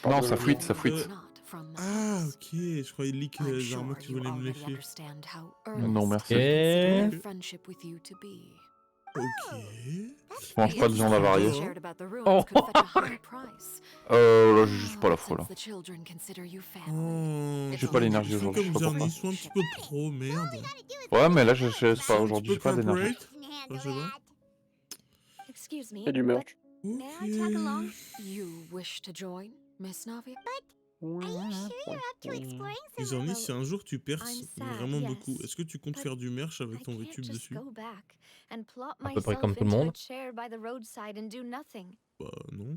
Non, ça fuite, ça fuite. Ah, ok, je croyais leak les armes, tu voulais me lécher. Non, merci. Ok. Je mange pas de viande avariée. Oh. Là, j'ai juste pas la foi, là. Oh, J'ai pas l'énergie je fais aujourd'hui, je comme sais pas pourquoi. ils sont un petit peu pro, merde. Ouais, mais là, je sais C'est pas, un aujourd'hui, petit j'ai peu pas d'énergie. corporate. Enfin, je sais pas. Excuse me. Et du merch. May I tag along? You wish to join, Miss Navia? Are you sure you're up to exploring Les some ornis, si un jour tu perces I'm sad, vraiment yes, beaucoup, est-ce que tu comptes but faire du merch I avec ton can't VTube just dessus? go back and plop À peu près myself comme tout le into a monde. chair by the roadside and do nothing. Bah non.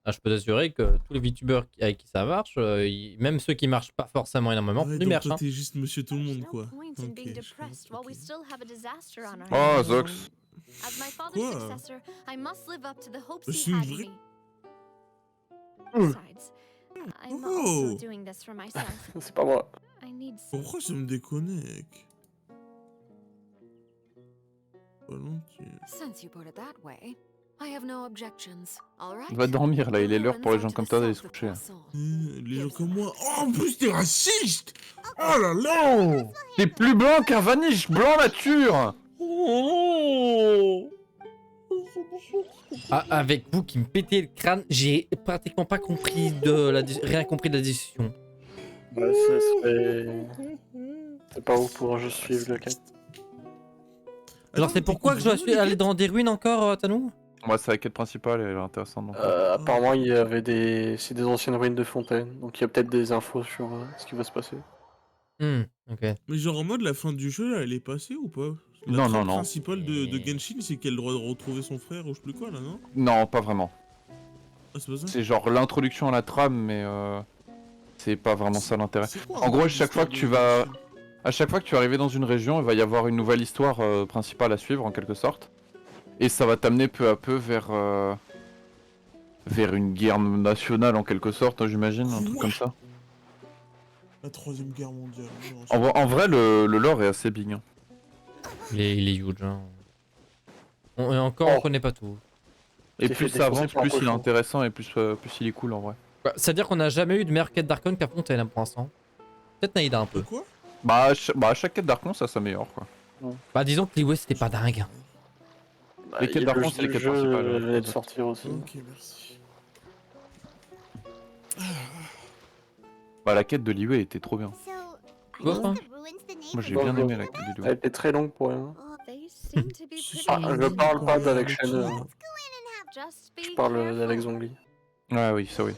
Ah, je peux t'assurer que tous les VTubers avec qui ça marche, même ceux qui marchent pas forcément énormément, Ouais, du donc merch. toi Hein. t'es juste monsieur tout le There's monde no quoi. point in Ok, being je depressed vois, while we ok. still have a disaster on our Oh, hands. Zox. As my father's Quoi? successor, I must live up to the hopes Bah, he c'est une had vraie- in me. Besides, I'm also Oh. doing this for myself. C'est pas moi. I need some. Pourquoi ça me déconnecte? Volontiers. Since you put it that way, I have no objections. All right? Va dormir, là, il est l'heure pour les gens comme toi d'aller se coucher. Les gens comme moi. Oh, en plus t'es raciste! Oh là là! T'es plus blanc qu'un vaniche, blanc nature! Oh! Ah, avec vous qui me pétez le crâne, j'ai pratiquement pas compris rien compris de la discussion. Ouais, c'est pas ouf pour un jeu suivre le quête. Alors c'est pourquoi que je dois aller dans des ruines encore, Tanou? Moi, c'est la quête principale, elle est intéressante. Donc. Apparemment, il y avait c'est des anciennes ruines de fontaines, donc il y a peut-être des infos sur ce qui va se passer. Ok. Mais genre en mode la fin du jeu là, elle est passée ou pas? La Non, trame non. principale de Genshin, c'est qu'elle doit retrouver son frère ou je sais plus quoi là, non? Non, pas vraiment. Ah, c'est pas ça? C'est genre l'introduction à la trame, mais c'est pas vraiment ça l'intérêt. En gros, à chaque fois que tu vas arriver dans une région, il va y avoir une nouvelle histoire principale à suivre en quelque sorte. Et ça va t'amener peu à peu vers une guerre nationale en quelque sorte, j'imagine, un truc comme ça. La troisième guerre mondiale. En vrai, le lore est assez big. Hein. Il est huge. Hein. On connaît pas tout. Et T'es plus fait ça avance, défoncer par un plus il est cochon. intéressant et plus il est cool en vrai. Bah, c'est-à-dire qu'on a jamais eu de meilleure quête d'Archon qu'à Fontaine pour l'instant. Peut-être Naïda un peu. Quoi? Bah, à chaque quête d'Archon, ça s'améliore quoi. Bah disons que Liway c'était pas dingue. Les quêtes d'Archon, c'est les quêtes principales. venait de sortir aussi. Ok, merci. Bah, la quête de Liway était trop bien. So, are Bof, these hein. the ruins the name Moi, j'ai Bof, bien bof. aimé la quête de Elle Liway. était très longue pour rien. They seem to be Si, pretty. si, Je parle pas d'avec Let's Shen, go. Just be je parle careful. d'avec Zongli. Ouais, oui, ça oui.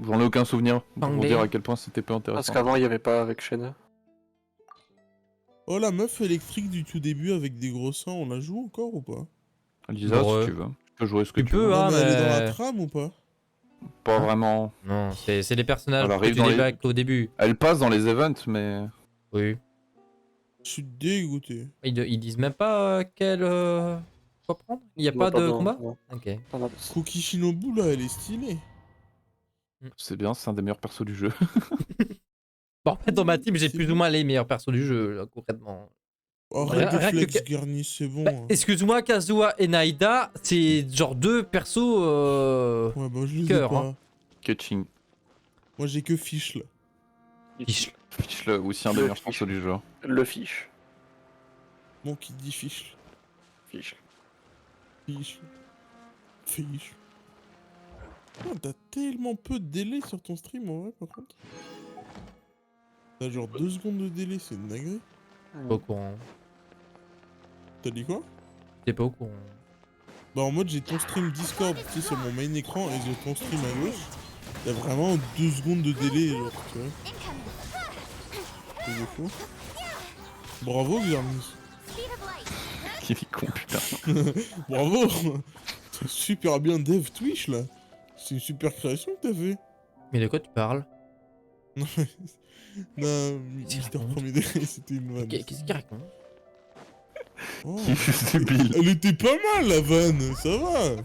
J'en ai aucun souvenir pour vous Bang, dire bang. à quel point c'était peu Parce intéressant. qu'avant, il y avait pas avec Shen. Oh, la meuf électrique du tout début avec des gros seins, on la joue encore ou pas? Lisa, Bon, si tu veux. Tu peux jouer ce que tu tu peux, veux. hein. Non, mais elle est dans mais- la trame ou pas? Pas Hein vraiment. Non, c'est les personnages Elle que arrive tu dans les- débloques au début. Elle passe dans les events, mais. Oui. Je suis dégoûté. Ils disent même pas quoi prendre. Il y a Non, pas de besoin, combat. non. Ok. Cookie Shinobu là, elle est stylée. C'est bien, c'est un des meilleurs persos du jeu. Bon, en fait, dans ma team, j'ai C'est plus ou moins les meilleurs persos du jeu, là, concrètement. Oh, Rien- arrête de rien que flex, que- Garni, c'est bon. Bah, hein. excuse-moi, Kazuha et Naïda, c'est genre deux persos. Ouais, bah je les ai cœur, pas. hein. Ketching. Moi j'ai que Fish là. Fiche. Fish, là, aussi un des Le meilleurs Fish. persos du jeu. Le fiche. Bon, qui dit Fish. Fiche. Fish. Fish. Oh, t'as tellement peu de délai sur ton stream en vrai par contre. T'as genre 2 secondes de délai, c'est une dinguerie. Pas au courant. T'as dit quoi? T'es pas au courant. Bah en mode j'ai ton stream Discord, tu sais, sur mon main écran et j'ai ton stream à gauche. Y'a vraiment 2 secondes de délai, genre, tu vois. C'est de fou. Bravo, Xernis. speed of light? Il est con, putain. Bravo. T'as super bien dev Twitch là. C'est une super création que t'as fait. Mais de quoi tu parles? Non, non, Mister Premier Degré, c'était une vanne. Qu'est-ce qu'il raconte? Oh. Il est juste débile. Elle était pas mal la vanne, ça va.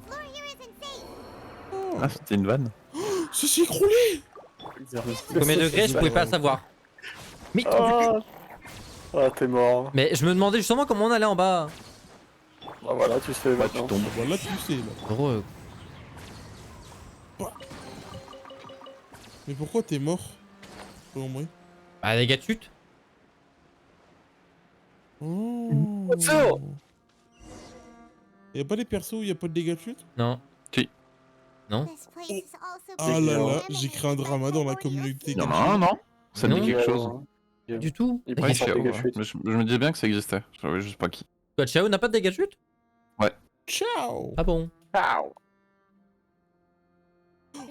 Ah, c'était une vanne. Ça s'est écroulé. Combien de degrés, je pouvais pas le savoir. Mais, Ah, t'es mort. mais je me demandais justement comment on allait en bas. Bah voilà, tu sais Bah, tu maintenant. tombes. Bah là tu sais là. Heureux. Mais pourquoi t'es mort? Pas compris. Bah, les gars de chute. Oh. Ça. Y'a pas les persos où y'a pas de dégâts de chute? Non. Si. Non. This place is also Ah là là, contaminated j'ai créé un drama dans la communauté. Il y en a un, non? Ça me dit Non. quelque chose. Pas du tout. Il Ouais, prend Xiao, des ouais. gâchettes. Mais je me disais bien que ça existait. Je savais juste pas qui. Toi, Chao n'a pas de dégâts de chute? Ciao. Ah bon?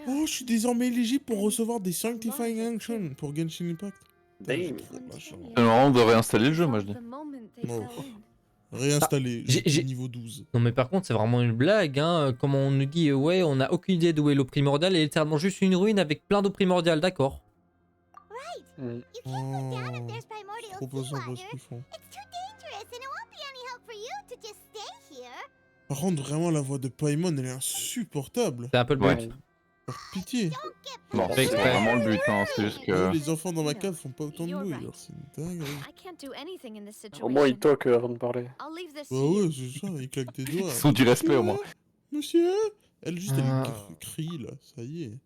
Oh, je suis désormais éligible pour recevoir des Sanctifying Action pour Genshin Impact. Damn. C'est marrant de réinstaller le jeu, moi je dis. Non. Réinstaller, j'ai- j'ai j'ai- niveau 12. Non mais par contre c'est vraiment une blague, hein. Comme on nous dit, ouais on a aucune idée d'où est l'eau primordiale et littéralement juste une ruine avec plein d'eau primordiale, d'accord. Mm. You can't go down if there's primordial Trop pas sympa ce seawater. qu'ils font. It's too dangerous and it won't be any help for you to just stay here. Par contre, vraiment, la voix de Paimon, elle est insupportable. C'est un peu le but. Ouais. Par pitié. Non, Fait c'est exprès. vraiment le but, hein. C'est juste Même que. les enfants dans ma cave font pas autant de You're bruit, right. alors c'est une dinguerie. I can't do anything in this Au moins, il situation. toque avant de parler. I'll leave this Bah here. ouais, c'est ça, il claque des doigts. Ils sont du respect au moins. Monsieur. Elle juste, elle Ah. crie là, ça y est.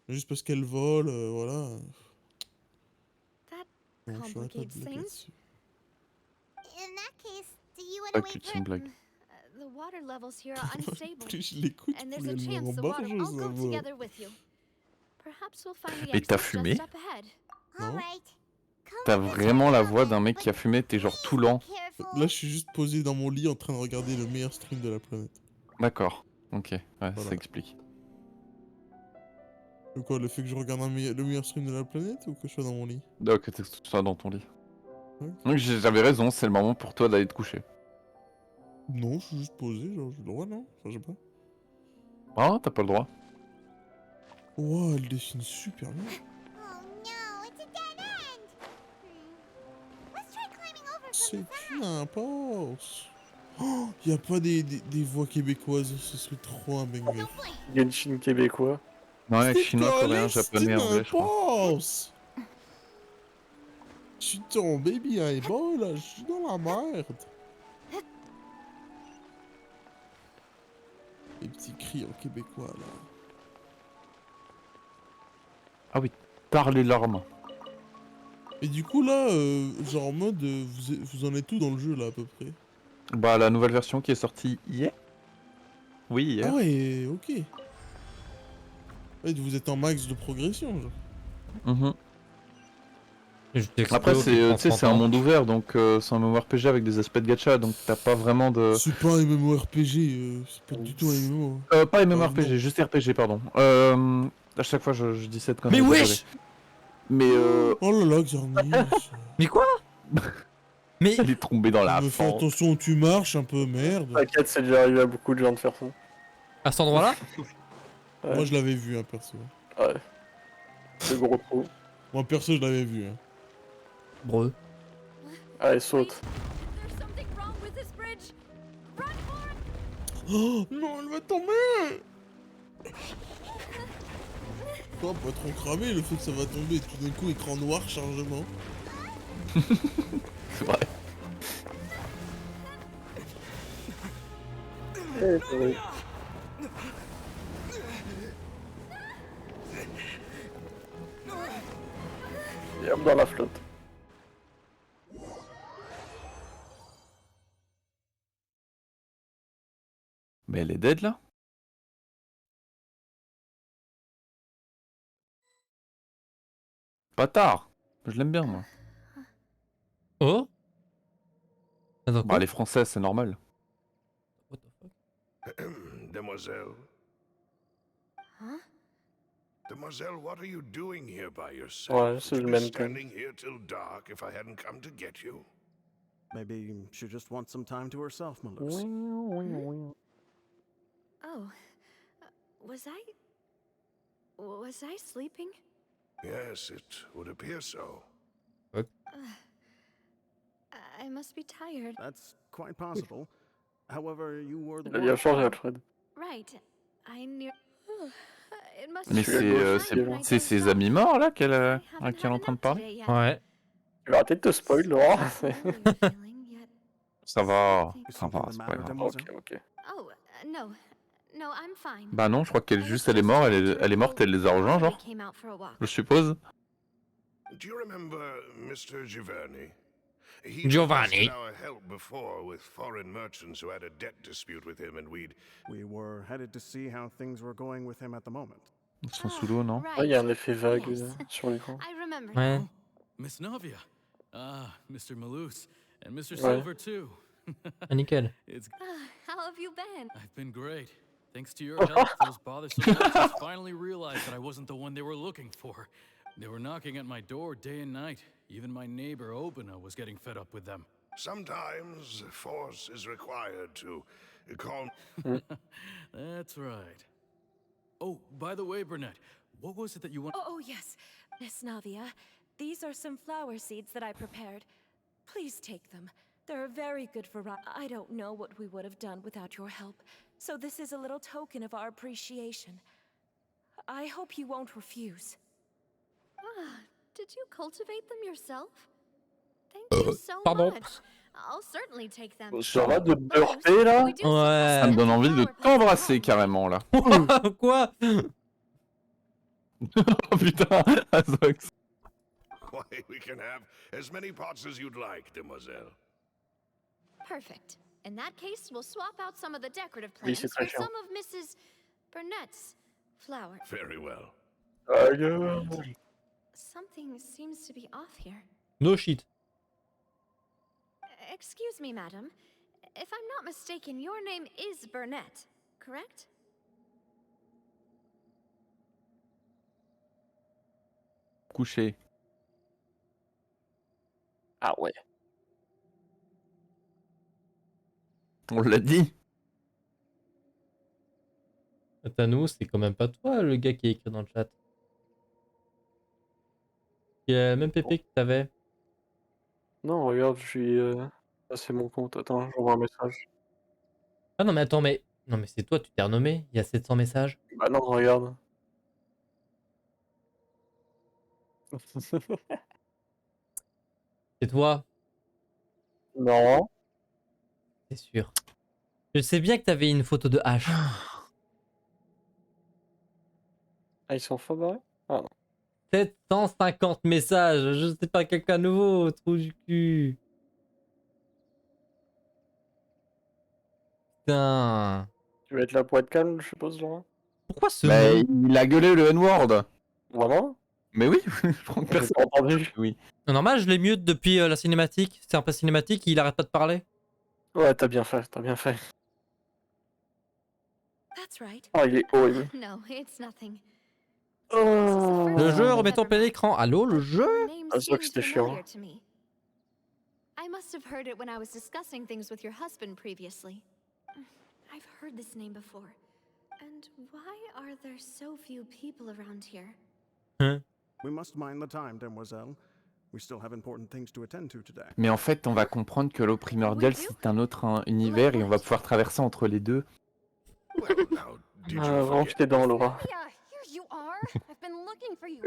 Juste parce qu'elle vole, voilà. That Non, je ferai pas de complicates blague things. là-dessus. In that case, do you want Pas to que wait c'est for une blague. The water levels here are unstable. Plus je l'écoute, And plus there's a elle me chance rend the water. bargeuse, I'll la go voix. together with you. Perhaps we'll find the Mais t'as exit fumé? just up ahead. Non. Alright. T'as vraiment la voix d'un mec qui a fumé, t'es genre tout lent. Là, je suis juste posé dans mon lit en train de regarder le meilleur stream de la planète. D'accord. Ok, ouais, Voilà. ça explique. Le quoi, le fait que je regarde le meilleur stream de la planète ou que je sois dans mon lit? Donc, t'es tout ça dans ton lit. Ouais. Donc, j'avais raison, c'est le moment pour toi d'aller te coucher. Non, je suis juste posé, genre, j'ai le droit, non? Enfin, je sais pas. Ah, t'as pas le droit. Ouah, elle dessine super bien. Oh no, it's a dead end. Let's try climbing over from C'est the side. n'importe. Oh, y a pas des voix québécoises, ce serait trop un banger. Genshin québécois. Non, avec C'est chinois, coréen, japonais, anglais, je crois. n'importe. Je suis tombé bien bas, là, je suis dans la merde. Les petits cris en québécois, là. Ah oui, tard les larmes. Et du coup, là, genre en mode, vous en êtes où dans le jeu, là, à peu près? Bah, la nouvelle version qui est sortie hier. Oui, hier. Ah ouais, ok. Ouais, vous êtes en max de progression, genre. Mhm. Juste expo Après, qui c'est prend tu sais, 30 c'est un ans. monde ouvert, donc c'est un MMORPG avec des aspects de gacha, donc t'as pas vraiment de... C'est pas un MMORPG, c'est pas du tout un MMO. pas non. MMORPG, juste RPG, pardon. À chaque fois, je dis cette connerie. Mais désolé. wesh! Mais Oh là là, Xerneas. Mais quoi? Mais elle est tombée dans la Mais fais fente. attention où tu marches, un peu, merde. T'inquiète, c'est déjà arrivé à beaucoup de gens de faire ça. à cet endroit-là? Ouais. Moi, je l'avais vu, hein, perso. Ouais. C'est gros trou. Moi, perso, je l'avais vu, hein. Breu. Allez, saute. There's something wrong with this bridge. Run for it. Oh non, elle va tomber. Quoi, pas trop cramé le fait que ça va tomber. Tout d'un coup, écran noir, chargement. C'est vrai. Et hop, dans la flotte. Mais elle est dead, là? Pas tard. Je l'aime bien, moi. Oh? Attends, Bah, quoi? elle est française, c'est normal. What the fuck? Demoiselle. Huh? Demoiselle, what are you doing here by yourself? Ouais, Would c'est you le be même thing. standing here till dark if I hadn't come to get you? Maybe she just wants some time to herself, Malus. Oh, was I sleeping? Yes, it would appear so. I must be tired. That's quite possible. However, you were the Il a bien one. changé, Alfred. Right. I knew. It must Mais be Celui à c'est gauche, I c'est dozed ses off. amis morts là I haven't à qui elle est had en train de enough parler. today yet. Ouais. Tu vas arrêter de te spoil, Laurent. Familiar feeling, yet Ça va, something- Is ça something va, the c'est pas matter, grave. Demoiselle? Ok. Oh, no. No, I'm fine. Bah non, je crois qu'elle I was juste elle est just morte, trying to elle est morte, elle les a recall rejoints why we genre, came out for a walk. je suppose. Do you remember Mr. Giverny? He Giovanni. requested our help before with foreign merchants who had a debt dispute with him, and we were headed to see how things were going with him at the moment. Ils sont sous l'eau, non? Ouais, il y a un Right. effet vague Yes. sur l'écran. I remember Ouais. now. Miss Navia. Ah, Mr. Malus. And Mr. Ouais. Silver, too. Ah, nickel. It's How have you been? I've been great. Thanks to your help, those bothersome merchants finally realized that I wasn't the one they were looking for. They were knocking at my door day and night. Even my neighbor Obina was getting fed up with them. sometimes force is required to calm. That's right. Oh, by the way, Burnett, what was it that you want? Oh, yes. Miss Navia, these are some flower seeds that I prepared. Please take them. They're a very good variety. I don't know what we would have done without your help, so this is a little token of our appreciation. I hope you won't refuse. Ah, did you cultivate them yourself? Thank you so pardon. much. I'll certainly take them. Ça va de Of course, burper là? we do Ouais. supply Ça me donne empty envie de flower pots t'embrasser at home. carrément là. Quoi? Oh putain, Azox. Why, we can have as many pots as you'd like, demoiselle. Perfect. In that case, we'll swap out some of the decorative Oui, plants c'est for très chiant. some of Mrs. Burnett's flowers. Very well. Something seems to be off here. No shit. Excuse me, madam. If I'm not mistaken, your name is Burnett, correct? Couché. Ah ouais. On l'a dit. Thanos, c'est quand même pas toi le gars qui est écrit dans le chat. Il y a le même pépé que t'avais. Non, regarde, je suis. Ah, c'est mon compte. Attends, j'envoie un message. Ah non mais attends, mais... Non mais c'est toi, tu t'es renommé. Il y a 700 messages. Bah non, regarde. C'est toi. Non. C'est sûr. Je sais bien que t'avais une photo de H. Ah, ils sont enfin barrés? Ah non. 750 messages. Je sais pas, quelqu'un nouveau. Trou du cul. Putain. Tu vas être là pour être calme, je suppose, Laurent? Pourquoi ce Mais mot? il a gueulé le N-word. Vraiment? Mais oui, je crois que J'ai personne. pas entendu. Oui. Normal, je l'ai mute depuis la cinématique. C'est un peu cinématique, il arrête pas de parler. Ouais, t'as bien fait, t'as bien fait. That's right. Oh, il est horrible. No, it's nothing. Oh. Le jeu, remets-toi en plein écran. Allô, le jeu? Your name Ah, c'est vrai que seems c'était chiant. familiar to me. I must have heard it when I was discussing things with your husband previously. I've heard this name before. And why are there so few people around here? Hein? We must mind the time, demoiselle. We still have important things to attend to today. Mais en fait, on va comprendre que l'eau primordiale, c'est un autre univers et on va pouvoir traverser entre les deux. Well, now, did you Range forget? tes dents, Laura. Yeah, here you are. I've been looking for you.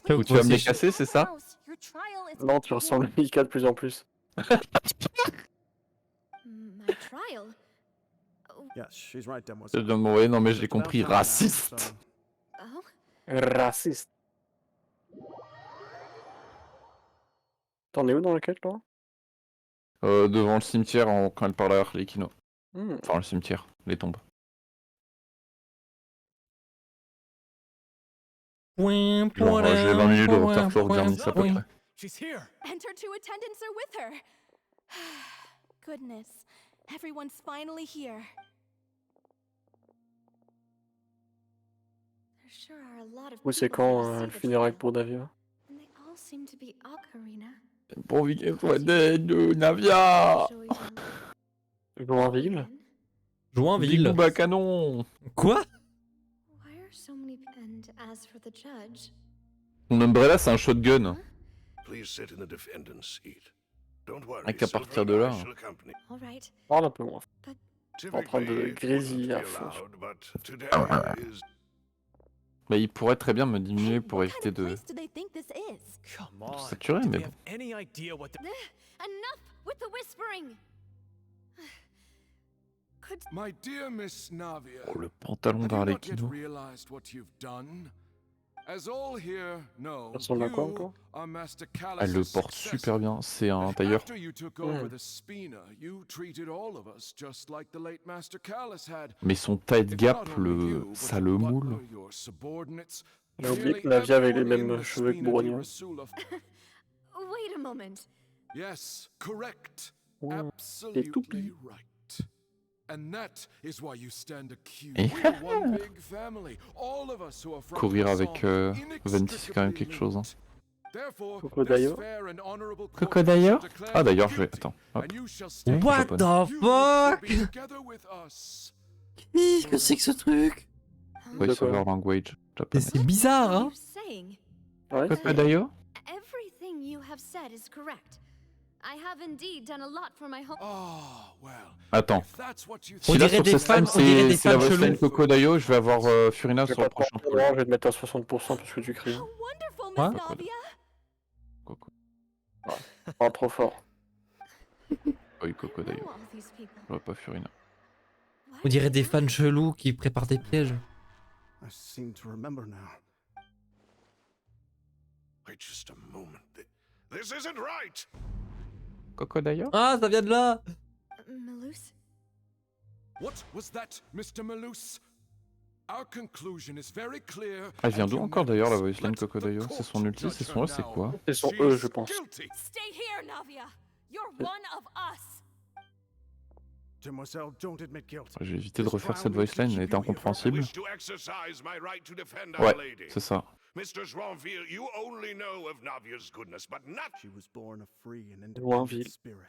Ou tu vas me les casser, c'est ça? Your trial is Non, tu ressembles à Mika de plus en plus. My trial? Yes, she's right, demoiselle. Ouais, non mais j'ai It's about compris, time now, raciste. so- Oh? Raciste. T'en es où dans le quête, Laura? Devant le cimetière quand elle parle à Arlecchino. Hmm. Enfin, le cimetière, les tombes. Genre, j'ai 20 minutes de retard sur Journey, à peu près. She's here. And her two attendants are with her. Goodness, everyone's finally here. There sure are a lot of Oui, c'est people here quand to see le the funérailles trial. pour Davia? And they all seem to be Ocarina. Pour envie qu'elle soit dead, Navia. Shall we jump Joinville. in? Joinville. Bigou bas canon. Quoi? Why are so many and as for the judge? Mon umbrella, c'est un shotgun. Please sit in the defendant's seat. Don't worry. Et qu'à Silver partir and de I là. shall accompany. All right. Parle un peu moins. Typically, train de it grésiller wouldn't à be fond. allowed, but today is Bah, il pourrait très bien me diminuer pour éviter de do they think this is? Come on. saturer, Do mais they bon. have any idea what the... Enough with the whispering. Could My dear Miss Navia, Oh, le pantalon have you not yet d'Arlequino. realized what you've done? As all here know, Ça ressemble à quoi you encore? are Master Elle le Callus's porte successor. super bien. C'est un tailleur. After you took over the Spina, you treated all of us just like the late Master Callus had. Mais son tight If gap, not only you, but ça your le butler, moule. your subordinates, J'ai oublié nearly que Navia avait les everyone mêmes in the cheveux que Spina di Brognard. Rasula. wait a moment. Yes, correct. Ouais, Absolutely toupie. right. And that is why you stand accused. Et- We're one big family. All of us who are from Courir Poisson, avec Venti, c'est quand même quelque chose. Hein. Therefore, Crocodile. this fair and honorable court Crocodile shall declare Ah d'ailleurs, you je vais... guilty, Attends. Hop. and you shall stay What here. the You will fuck? be together with us. Qu'est-ce que c'est que ce truc? Voiceover language Mais japonais. c'est bizarre, What are hein? you saying? Ouais, Crocodile Everything you have said is correct. I have indeed done a lot for my home. Ah, well. Attends. If that's what you On Si là dirait sur des cette fans- stream on dirait c'est des c'est la fans voicemail chelous. Crocodile, je vais avoir Furina je vais sur le pas te prochain mentir, call. je vais te mettre à 60% parce que tu cries. How wonderful, What? Miss Navia! Coco. Pas trop fort. Oui, Crocodile. Know all these people. Je vois pas Furina. Why On dirait do des they fans lie? chelous qui préparent des pièges. I seem to remember now. Wait just a moment. This isn't right. Crocodile Ah, ça vient de là! Malus? What was that, Mr. Malus? Our conclusion is very clear. Ah, elle vient and d'où you encore never d'ailleurs la let voiceline the Crocodile? court C'est son ulti, c'est judge son E, her c'est now. quoi? C'est son She E, is je pense. guilty. Stay here, Navia! You're one of us! Demoiselle, don't admit guilt. J'ai évité de This refaire trial cette needs to voiceline, keep elle était you here. I incompréhensible. wish to exercise my right to defend Ouais, our lady. c'est ça. Mr. Joinville, you only know of Navia's goodness, but not... She was born a free and Joinville. independent spirit.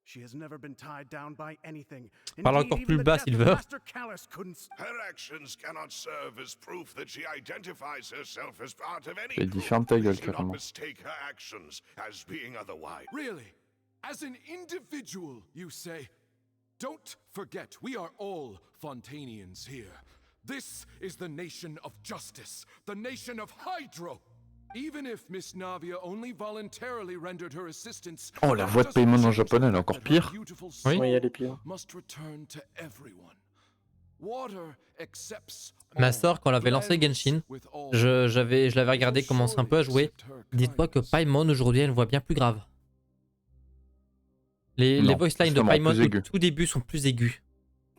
She has never been tied down by anything. Parle Indeed, encore even plus the bas, death of Silver. Master Callus couldn't. Her actions cannot serve as proof that she identifies herself as part of any Elle dit group. ferme ta gueule Please do not carrément. mistake her actions as being otherwise. Really? As an individual, you say? Don't forget, we are all Fontanians here. This is the nation of justice, the nation of Hydro. Even if Miss Navia only voluntarily rendered her assistance, Oh, la that voix de doesn't paiement en change japonais, elle est the encore fact that her pire. beautiful Oui. soul Oui, elle est pire. must return to everyone. Water accepts Ma all, sœur, quand elle avait lancé blends Genshin, with all. je l'avais regardé commencer un peu à jouer. Dites-toi que Paimon aujourd'hui a une voix bien plus grave. Les Non, voice lines de justement, Paimon plus au aiguës. tout début sont plus aigus.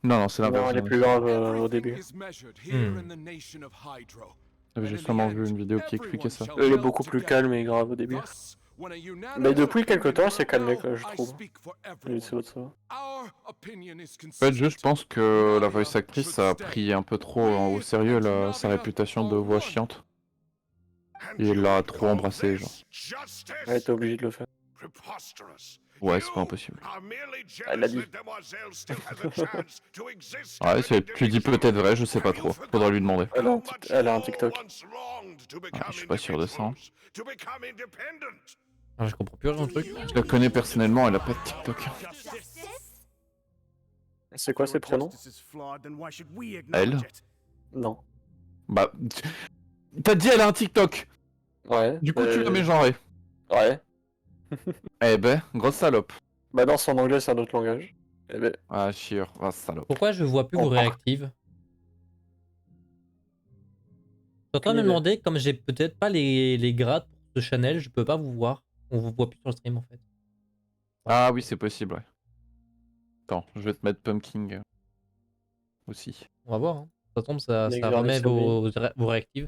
Non, non, c'est Non, l'inverse. elle est plus grave au Everything début. is measured here Hmm. in the nation of Hydro. J'avais And in justement the vu end, une vidéo qui expliquait everyone ça. shall Elle est melt beaucoup plus together. calme et grave au début. Thus, when a unanimous Mais depuis quelques opinion temps, c'est calmé, prevails, quoi, je I trouve. speak for Oui, everyone. c'est autre ça. Our opinion is En fait, je consistent. pense que la voice actrice a pris un peu trop au sérieux sa réputation de voix chiante. And Et il you l'a would trop call embrassé, this genre. justice? Elle était obligée de le faire. Preposterous. Ouais, c'est pas You impossible. are merely Elle l'a jealous dit. that Demoiselle still has a chance to exist Ouais, as an c'est tu dis individual. peut-être vrai, je sais pas Have trop. you Faudra lui demander. Elle a un how tic- much elle a un more TikTok. once longed to become je suis pas sûr de ça, hein. individuals, to become independent? Ah, je comprends plus rien au truc. Je la connais personnellement, elle a pas de TikTok. C'est quoi ses pronoms? Justice is flawed, then why should we Elle. acknowledge it? Non. Bah, t'as dit elle a un TikTok. Ouais. Du coup, tu l'as mégenré. Ouais. Eh ben, grosse salope. Bah non, c'est en anglais, c'est un autre langage. Eh ben, Ah, chier, ah, salope. Pourquoi je vois plus vos Oh. réactives? Je suis en train de me Aucune idée. demander, comme j'ai peut-être pas les grades pour ce channel, je peux pas vous voir. On vous voit plus sur le stream en fait. Ah oui, c'est possible, ouais. Attends, je vais te mettre Pumpkin aussi. On va voir. Hein. Ça tombe, ça Nick remet Vernet, vos réactives.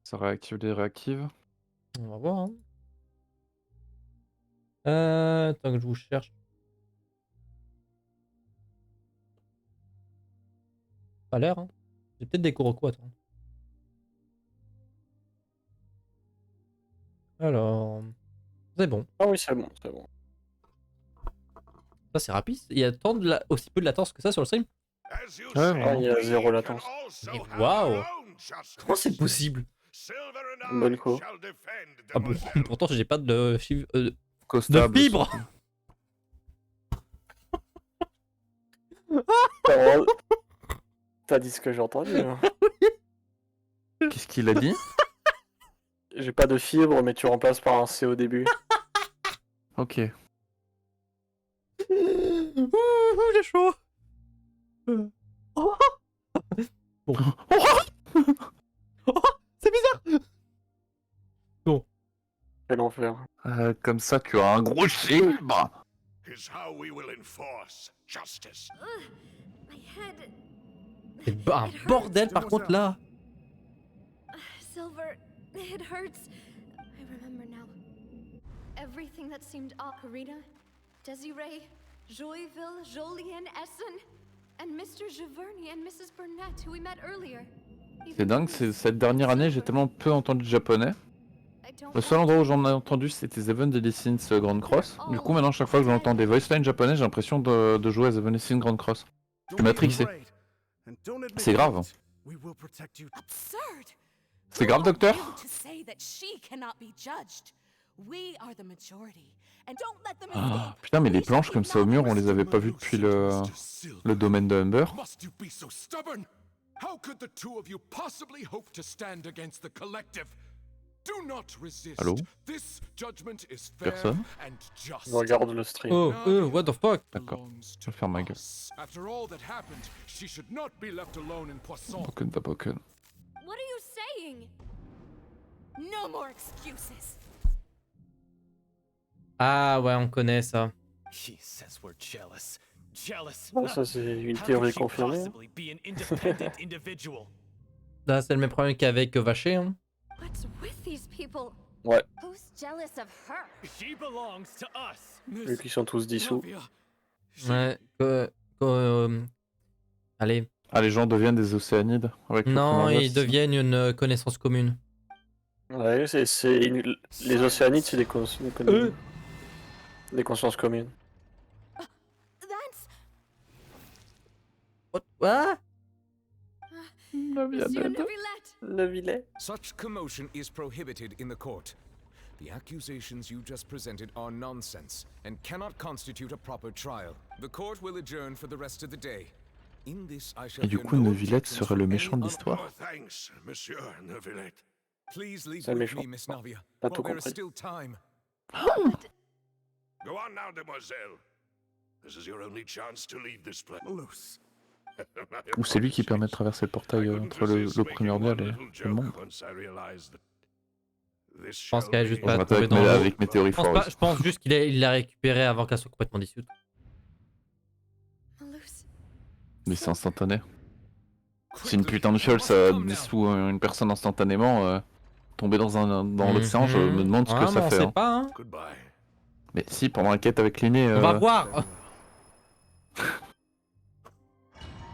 Ça réactive les réactives. On va voir. Hein. Tant que je vous cherche. Pas l'air. Hein. J'ai peut-être des Kuroko, attends. Alors... C'est bon. Ah oui, c'est bon, c'est bon. Ça, c'est rapide. Il y a tant de aussi peu de latence que ça sur le stream? As you Ouais, say, Ah, vraiment. il y a we 0 can latence. also Mais have waouh! our own justice. Comment c'est possible? Silver and Bonne I co. shall defend Ah bon, demoiselle. pourtant j'ai pas de, de Costable. fibre. T'as t'as dit ce que j'ai entendu. Hein. Qu'est-ce qu'il a dit? J'ai pas de fibre, mais tu remplaces par un C au début. Ok. J'ai chaud. Oh. Bon. Oh, c'est bizarre. Bon. Quel enfer. Comme ça, tu as un gros chibre. Is how we will enforce justice. My head. C'est un bordel par contre là. Silver, it hurts. I remember now. Everything that seemed Ocarina, Desiree, Joyville, Jolien, Essen, and Mr. Giverny and Mrs. Burnett, who we met earlier. C'est dingue, cette dernière année, j'ai tellement peu entendu de japonais. Le seul endroit où j'en ai entendu, c'était The Evanescence Grand Cross. Du coup, maintenant, chaque fois que j'entends des voice lines japonais, j'ai l'impression de jouer à The Evanescence Grand Cross. Je suis matrixé. C'est grave. Absurd! C'est grave, docteur? To say that she cannot be judged. We are the majority, and don't let them Ah, escape. putain, mais les planches comme ça au mur, on les avait pas vues depuis le domaine de Humber. Must you be so stubborn? How could the two of you possibly hope to stand against the collective? Do not resist. Allô? This judgment is fair Personne? and just. Je regarde le stream. Oh, what the fuck? D'accord, je vais faire ma gueule. After all that happened, she should not be left alone in Poisson. Pokken, pas Pokken. What are you saying? No more excuses. Ah ouais, on connaît ça. He says we're jealous. Jealous. Bon, ça c'est une How théorie could she confirmée. possibly be an independent individual? Là, c'est le même problème qu'avec Vaché. Hein. What's with these people? Ouais, Who's jealous of her? She belongs to us. vu qu'ils sont tous dissous. Ouais. Allez. Ah, les gens deviennent des océanides avec le Non, premier ils deviennent une connaissance commune. Ouais, les océanides, c'est des consciences communes. That's What? Monsieur Neuvillette! Le vilet. Such commotion is prohibited in the court. The accusations you just presented are nonsense and cannot constitute a proper trial. The court will adjourn for the rest of the day. In this, I shall Et du hear coup, no Neuvillette objections serait le from méchant de any l'histoire. Oh, thanks, Monsieur Neuvillette. Please leave C'est with méchant. me, Miss Navia, T'as while tout there is compris. still time. Go on now, demoiselle. This is your only chance to leave this place. Loose. Ou c'est lui qui permet de traverser le portail entre le primordial et le monde. Je pense qu'elle a juste Je pas m'attends trouvé avec, dans l'eau. avec mes théories foireuses. Je pense juste qu'il l'a récupéré avant qu'elle soit complètement dissoute. Mais c'est instantané. Si une putain de fiole ça dissout une personne instantanément, tomber dans l'océan, je me demande ce que ça on fait. sait Hein. pas, hein. Mais si, pendant la quête avec Linné. On va voir.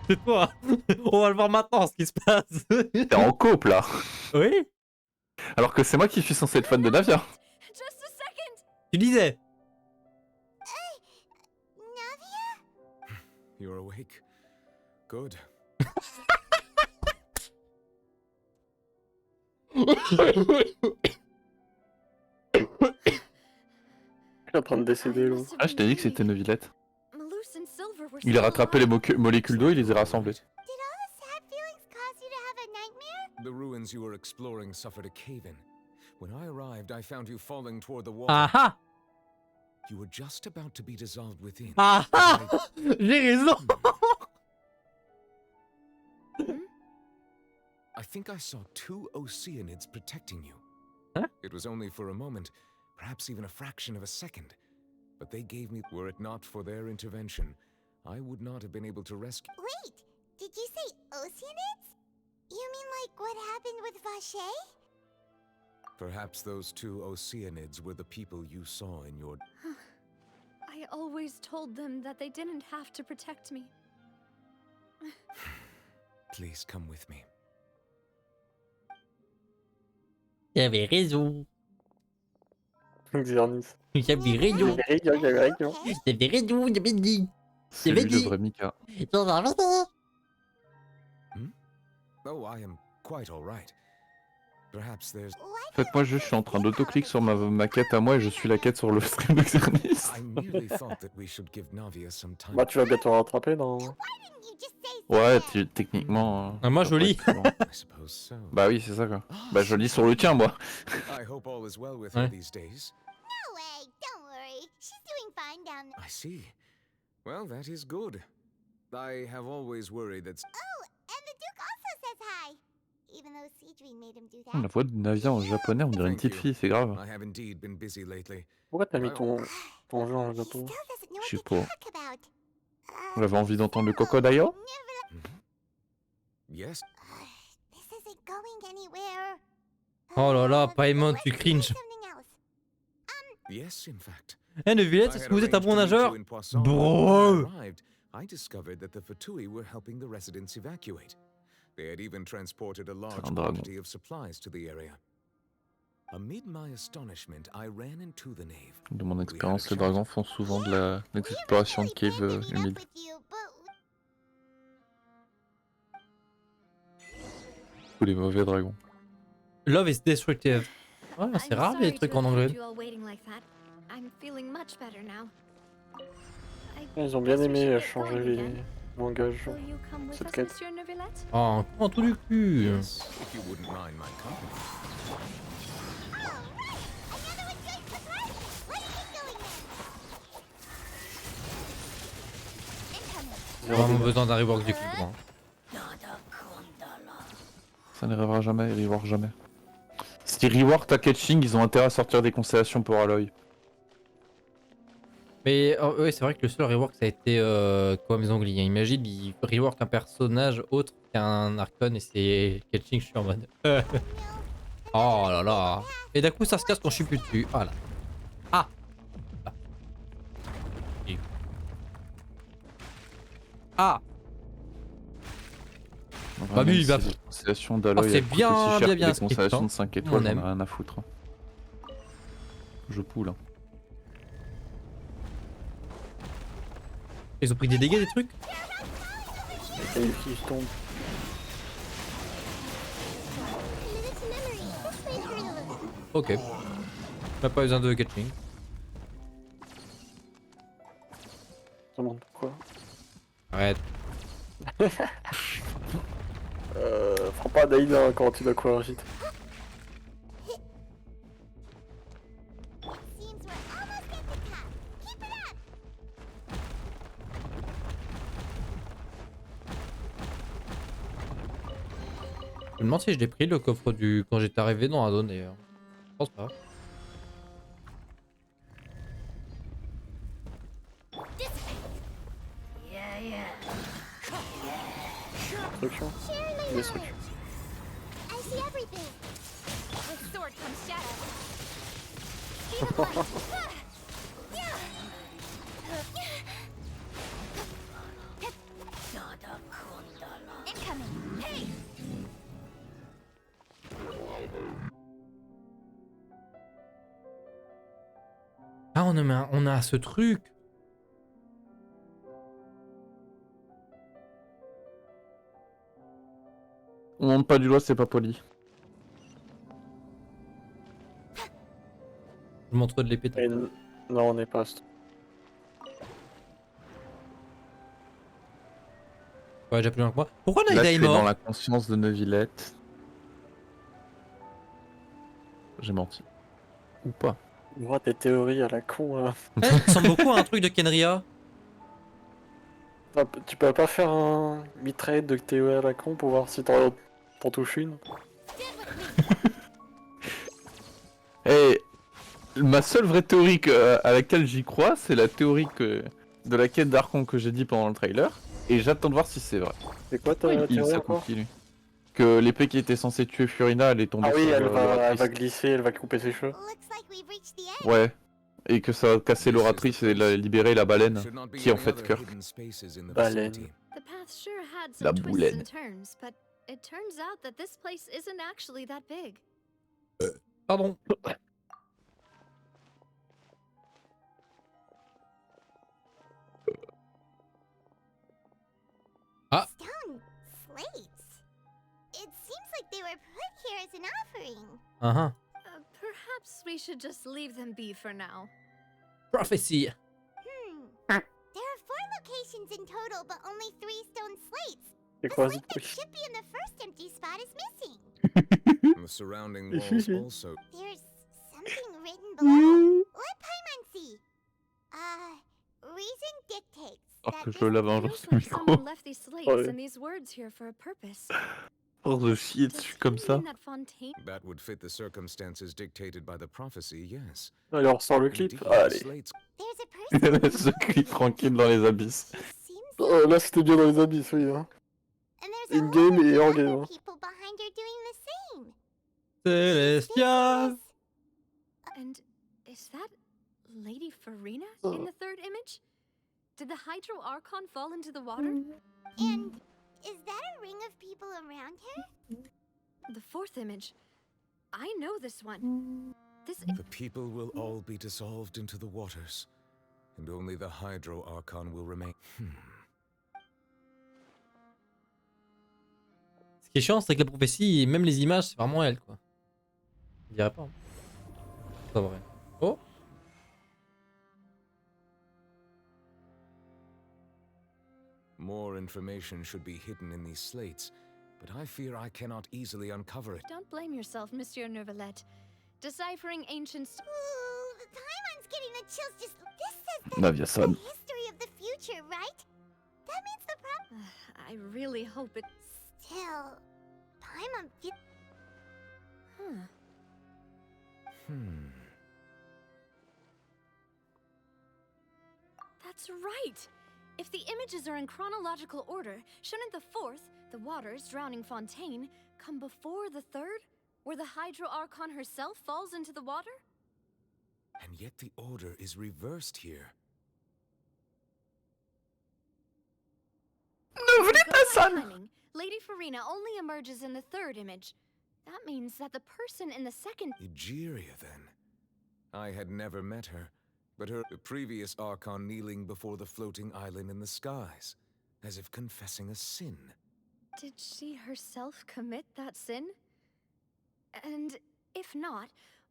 C'est toi. On va le voir maintenant ce qui se passe. T'es en couple là. Oui. Alors que c'est moi qui suis censé être fan de Navia. Tu disais. You're awake. Good. Il est en train de décéder, là. Ah, je t'ai dit que c'était Neuvillette. Malus and Silver were Il a so rattrapé les alive. molécules d'eau, il les a rassemblées. Did all the sad feelings cause you to have a nightmare? The ruins you were exploring suffered a cave-in. When I arrived, I found you falling toward the water. Ah You were just about to be dissolved within. ah. J'ai raison. I think I saw two Oceanids protecting you. Huh? It was only for a moment, perhaps even a fraction of a second. But they gave me... Were it not for their intervention, I would not have been able to rescue... Wait, did you say Oceanids? You mean like what happened with Vache? Perhaps those two Oceanids were the people you saw in your... I always told them that they didn't have to protect me. Please come with me. Il avait raison. Xernis. Il y avait raison. Il y avait raison. Il y avait raison, il y avait dit. C'est lui le vrai Mika. Oh, I am quite all right. Perhaps there's. En fait, moi, je suis en train d'autoclic sur ma quête à moi et je suis la quête sur le stream de Xernis. I merely thought that we should give Navia some time. Bah tu vas bientôt rattraper dans... Ouais, techniquement... moi, je lis. I suppose so. Bah oui, c'est ça, quoi. Bah, je lis sur le tien, moi. I hope all is well with her Ouais. these days. No way, don't worry. She's doing fine down there. I see. Well, that is good. I have always worried that. Oh, and the Duke also says hi. Even though Seedream made him do La that. voix de Navia en japonais, on dirait une petite fille, c'est grave. I have indeed been busy lately. Pourquoi t'as mis ton jeu en Japon? Je sais pas. J'avais envie d'entendre le crocodile. Yes. This isn't going anywhere. Oh là là, Paimon, tu cringe. Yes, in fact. Eh, Neuvillette, est-ce que vous êtes un bon nageur? Bro. I discovered that the Fatui were helping the residents evacuate. They had even transported a large un dragon. quantity of supplies to the area. Amid my astonishment, I ran into the nave. De mon expérience, les dragons font souvent de l'exploration de cave humide. Ou les mauvais dragons. Love is destructive. Ouais, c'est rare les trucs en anglais. Ils ont bien aimé changer les langages. Cette quête. Oh, un tout du cul. If you wouldn't mind my company. J'ai vraiment besoin d'un rework du clip. Ça n'arrivera jamais, ils rework jamais. Si ils rework ta catching, ils ont intérêt à sortir des constellations pour Aloy. Mais oui, c'est vrai que le seul rework ça a été quoi mes ongles. Imagine, il rework un personnage autre qu'un Archon et c'est catching, je suis en mode. Oh là là. Et d'un coup ça se casse quand je suis plus dessus. Voilà. Ah. Ah. Vraiment, Bah lui il va. Les constellations d'Aloy, c'est elles coûtent bien, aussi cher bien, que bien les script, constellations hein. de 5 On étoiles, aime. j'en ai rien à foutre. Je poule. Hein. Ils ont pris des dégâts des trucs. Et qui tombe. Ok. On a pas besoin de catching. Je me demande pourquoi. Arrête. Prends pas Daïna quand tu dois courir vite. Je me demande si je l'ai pris le coffre du quand j'étais arrivé dans la zone d'ailleurs. Je pense pas. Destruction. Destruction. I see everything. With sword comes shadow. Incoming. Hey! Ah on a ce truc. On monte pas du doigt, c'est pas poli. Je montre de l'épée. Et non, on n'est pas. Ouais, j'ai plus loin que moi. Pourquoi Là, Naïda tu est es dans mort? la conscience de Neuvillette. J'ai menti. Ou pas. Moi, tes théories à la con. Ça ressemble beaucoup à un truc de Kenria. Ah, tu peux pas faire un bitrate de théorie à la con pour voir si t'en touches une? Et ma seule vraie théorie à laquelle j'y crois, c'est la théorie de la quête d'Archon que j'ai dit pendant le trailer. Et j'attends de voir si c'est vrai. C'est quoi ta Il théorie encore? s'accomplit, lui. Que l'épée qui était censée tuer Furina, elle est tombée Ah oui, sur elle va l'oratrice. glisser, elle va couper ses cheveux. Ouais. Et que ça va casser l'oratrice et libérer la baleine, qui est en fait Kirk. Baleine. The path sure had La some twists boulaine. and turns, but it turns out that this place isn't actually that big. Pardon. slates. It seems like they were put here as an offering. Perhaps we should just leave them be for now. Prophecy. There are 4 locations in total, but only 3 stone slates. C'est The quoi slate ce that bruit? should be in the first empty spot is missing. The surrounding walls also. There's something written below. Let Paimon see. Reason dictates Alors that que je this le lave un jour Feels ce like micro. someone left these slates Ouais. and these words here for a purpose. Force de chier Does dessus he comme ça. mean that Fontaine? That would fit the circumstances dictated by the prophecy, yes. Allez, on ressort le clip. Indeed, the Allez. slates there's a person Laisse ce cri tranquille dans les abysses. She seems Oh, là, c'était bien dans les abysses, oui. Hein. and there's a In-game whole et bunch of hors-game. other Hein. people behind her doing the same. Célestia. And is that Lady Farina Oh. in the third image? Did the Hydro Archon fall into the water? And is that a ring of people around her? The fourth image. I know this one. This The people will all be dissolved into the waters, and only the Hydro Archon will remain. Ce qui est chiant, c'est que la prophétie, même les images, c'est vraiment elle, quoi. Je dirais pas. Hein. C'est pas vrai. Oh. More information should be hidden in these slates, but I fear I cannot easily uncover it. Don't blame yourself, Monsieur Neuvillette. Deciphering ancient Ooh, Paimon's getting the chills just. This says that Navia it's san. the history of the future, right? That means the problem. I really hope it. Still, Paimon feels. Huh. That's right! If the images are in chronological order, shouldn't the fourth, the waters drowning Fontaine, come before the third, where the Hydro Archon herself falls into the water? And yet the order is reversed here. Timing, Lady Farina only emerges in the third image. That means that the person in the second. Egeria, then. I had never met her, but her previous Archon kneeling before the floating island in the skies, as if confessing a sin. Did she herself commit that sin? And if not,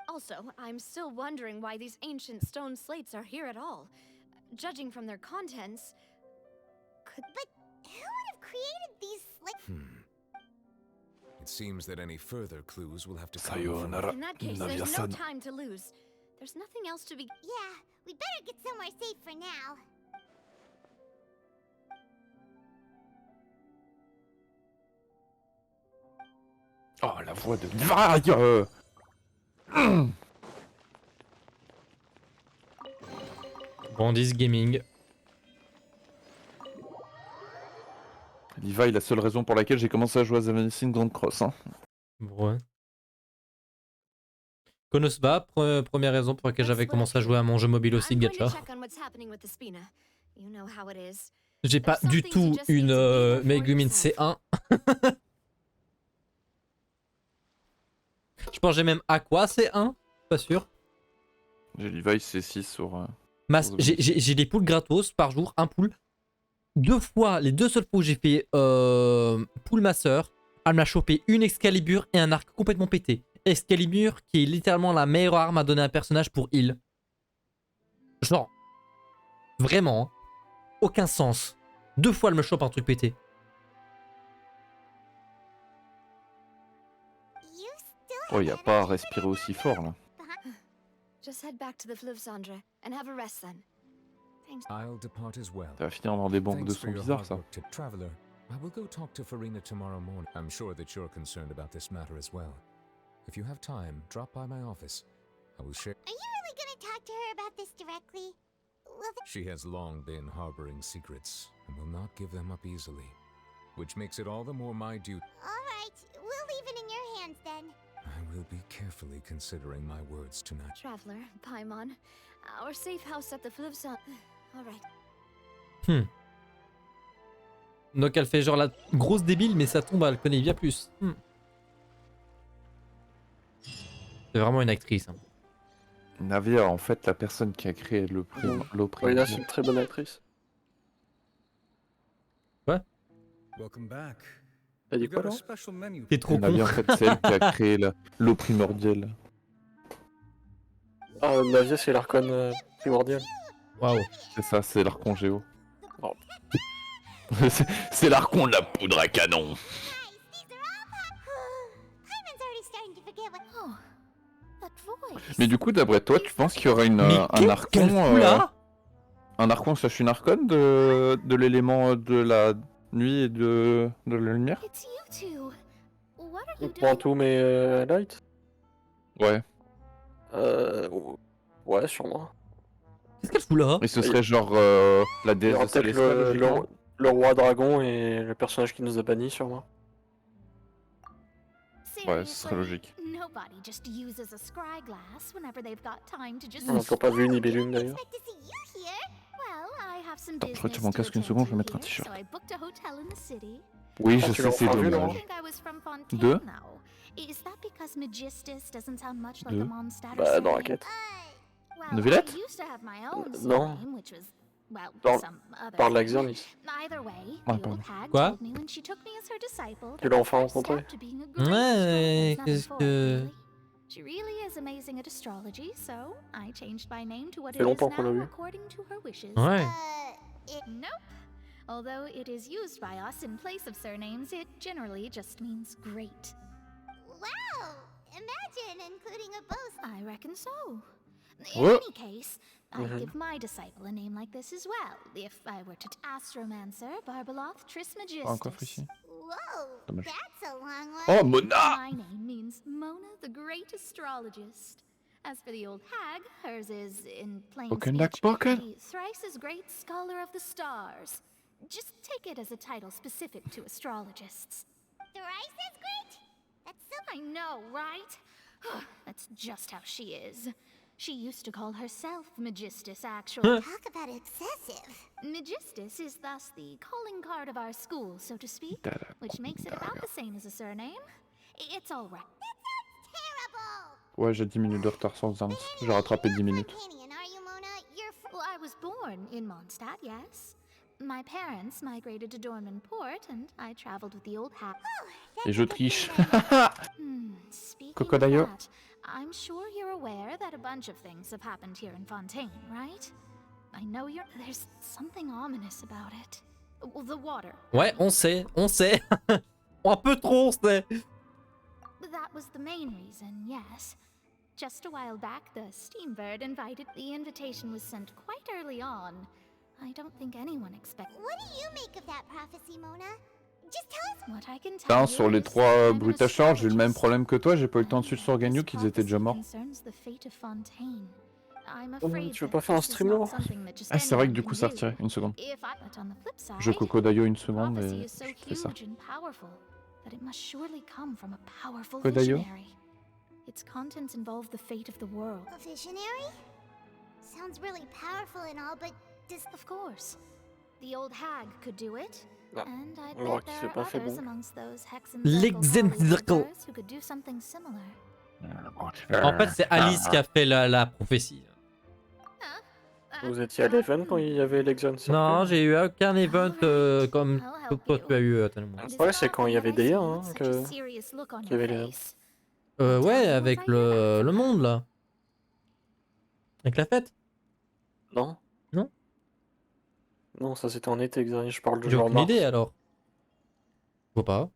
also, I'm still wondering why these ancient stone slates are here at all. Judging from their contents, could. But who would have created these slates? It seems that any further clues will have to come Sayonara. from... In that case, Navia there's no san. time to lose. There's nothing else to be. Yeah, we better get somewhere safe for now. Oh, la voix de Vaille. Bandis Gaming. Levi, la seule raison pour laquelle j'ai commencé à jouer à The Menacing Grand Cross. Hein. Ouais. Konosba, première raison pour laquelle j'avais commencé à jouer à mon jeu mobile aussi, I'm going to Gacha. check on what's happening with the Spina. You know how it is. J'ai pas du tout une Megumin C1. Je pense que j'ai même Aqua C1, pas sûr. J'ai Levi C6 sur... J'ai des poules gratos par jour, un pool. Deux fois, les deux seules fois où j'ai fait pool ma soeur, elle m'a chopé une Excalibur et un arc complètement pété. Excalibur qui est littéralement la meilleure arme à donner à un personnage pour heal. Genre, vraiment, hein. Aucun sens. Deux fois elle me chope un truc pété. Oh, y a pas à respirer aussi fort là. Just head back to the Fleuve Cendre and have a rest then. Thanks. I'll depart as well. Ça va finir dans des banques de Thanks for sons your bizarres hard ça. work, Traveler, I will go talk to Farina tomorrow morning. I'm sure that you're concerned about this matter as well. If you have time, drop by my office. I will share. Are you really gonna talk to her about this directly? Well, She has long been harboring secrets and will not give them up easily, which makes it all the more my duty. alright, we'll leave it in your hands then. I will be carefully considering my words tonight. Traveler, Paimon, our safe house at the Fleuve Cendre. All right. Donc elle fait genre la grosse débile, mais ça tombe, elle connaît bien plus. C'est vraiment une actrice. Hein. Navia, en fait, la personne qui a créé l'opprimé. Oui, là, c'est une très bonne actrice. Ouais. Welcome back. T'as dit We've quoi got a là? special menu. T'es trop Navia, en con. fait, c'est elle qui a créé l'eau primordiale. Ah, Navia, c'est l'arcon primordial. Waouh. C'est ça, c'est l'archon géo. Oh. C'est l'archon de la poudre à canon. Paimon's already starting to forget what. Oh, that voice. Mais du coup, d'après toi, tu penses qu'il y aura Mais un qu'est-ce qu'elle archon... fout là? un archon slash une archonne de l'élément de la nuit et de la lumière? It's you two. What are you doing? Quantum et Light? Ouais. Ouais, sûrement. Qu'est-ce qu'elle fout là? Et ce serait genre la Il y déesse aura de peut-être Célestia, logiquement. le roi dragon et le personnage qui nous a bannis, sûrement. Ouais, ce serait logique. Nobody just uses a scry glass whenever they've got time to just. On n'a toujours pas vu Nibelune d'ailleurs. Expect to see you here. Well, I have some Attends, je business retire mon to casque une attend seconde, je vais to mettre un here, t-shirt. so I booked a hotel in the city. Oui, Ah, je tu sais, l'as c'est enfin vu, I dommage. think I was from Fontaine Deux. now. Is that because Magistus doesn't sound much like Deux. a Mondstadt Bah, dans la surname? quête. Well, De Villette? I used to have my own Non. surname, which was, well, Par- some other Par thing. l'Axernis. Either way, Ah, the pardon. old hag Quoi? told me when she took me as her disciple Tu that l'as the enfin first rencontré? step to being a great Ouais, astrologer is nothing qu'est-ce for it, que... really. She really is amazing at astrology, so I changed my name to what Ça it fait is longtemps qu'on l'a now vu. according to her wishes. Ouais. Nope. Although it is used by us in place of surnames, it generally just means great. Wow! Imagine including a boast. I reckon so. In What? any case, I'd give my disciple a name like this as well, if I were to Astromancer, Barbaloth, Trismegistus. Pas un coffre ici. Whoa! Dommage. That's a long one. Oh, Mona! My name means Mona the Great Astrologist. As for the old hag, hers is, in plain Spoken speech, like spoken. the thrice as great scholar of the stars. Just take it as a title specific to astrologists. Thrice as great? That's so. I know, right? That's just how she is. She used to call herself Magistus, actually. Talk about excessive. Magistus is thus the calling card of our school, so to speak, which makes it about the same as a surname. It's all right. Terrible! Ouais, j'ai 10 minutes de retard sans Zams. J'ai rattrapé 10 minutes. Fontanian, are you, Mona? You're Well, I was born in Mondstadt, yes. My parents migrated to Dornmanport, and I traveled with the old hag. Et je triche. Speaking Crocodile. of that, I'm sure you're aware that a bunch of things have happened here in Fontaine, right? I know you're. There's something ominous about it. Well, the water. Ouais, on sait, on sait. Un peu trop, on sait. That was the main reason, yes. Just a while back, the Steambird invited. The invitation was sent quite early on. I don't think anyone expected. What do you make of that prophecy, Mona? Just tell us. What I can tell Putain, you sur les is 3 I'm an brutachars, j'ai eu le même astrologist. problème que toi, j'ai pas eu le temps de suivre sur This Ganyu qu'ils étaient déjà morts. prophecy concerns the fate of Fontaine. I'm Oh, afraid tu veux that pas faire un this is stream not lourd? something that just Ah, c'est vrai que anyone du coup can ça do. retirait, une seconde. But on the flip side, Je Kokodayo une seconde prophecy et is so je fais ça. huge and powerful that it must surely come from a powerful Kodayo? visionary. Its contents involve the fate of the world. A visionary? Sounds really powerful and all, but does. Of course. The old hag could do it. Ah, And I on voit bet qu'il there s'est are pas fait others bon. amongst those Hexen L'exemple. who could do something similar. En fait, c'est Alice qui a fait la prophétie. Vous étiez à l'event quand il y avait Lexion Circle? Non, j'ai eu aucun event comme toi tu as eu tellement. Ouais, c'est quand il y avait DA hein, qu'il y avait les... Ouais, avec le monde là. Avec la fête. Non? Non? Non, ça c'était en été, Xavier, je parle du J'ai jeu en aucune mars. idée alors. Je vois pas.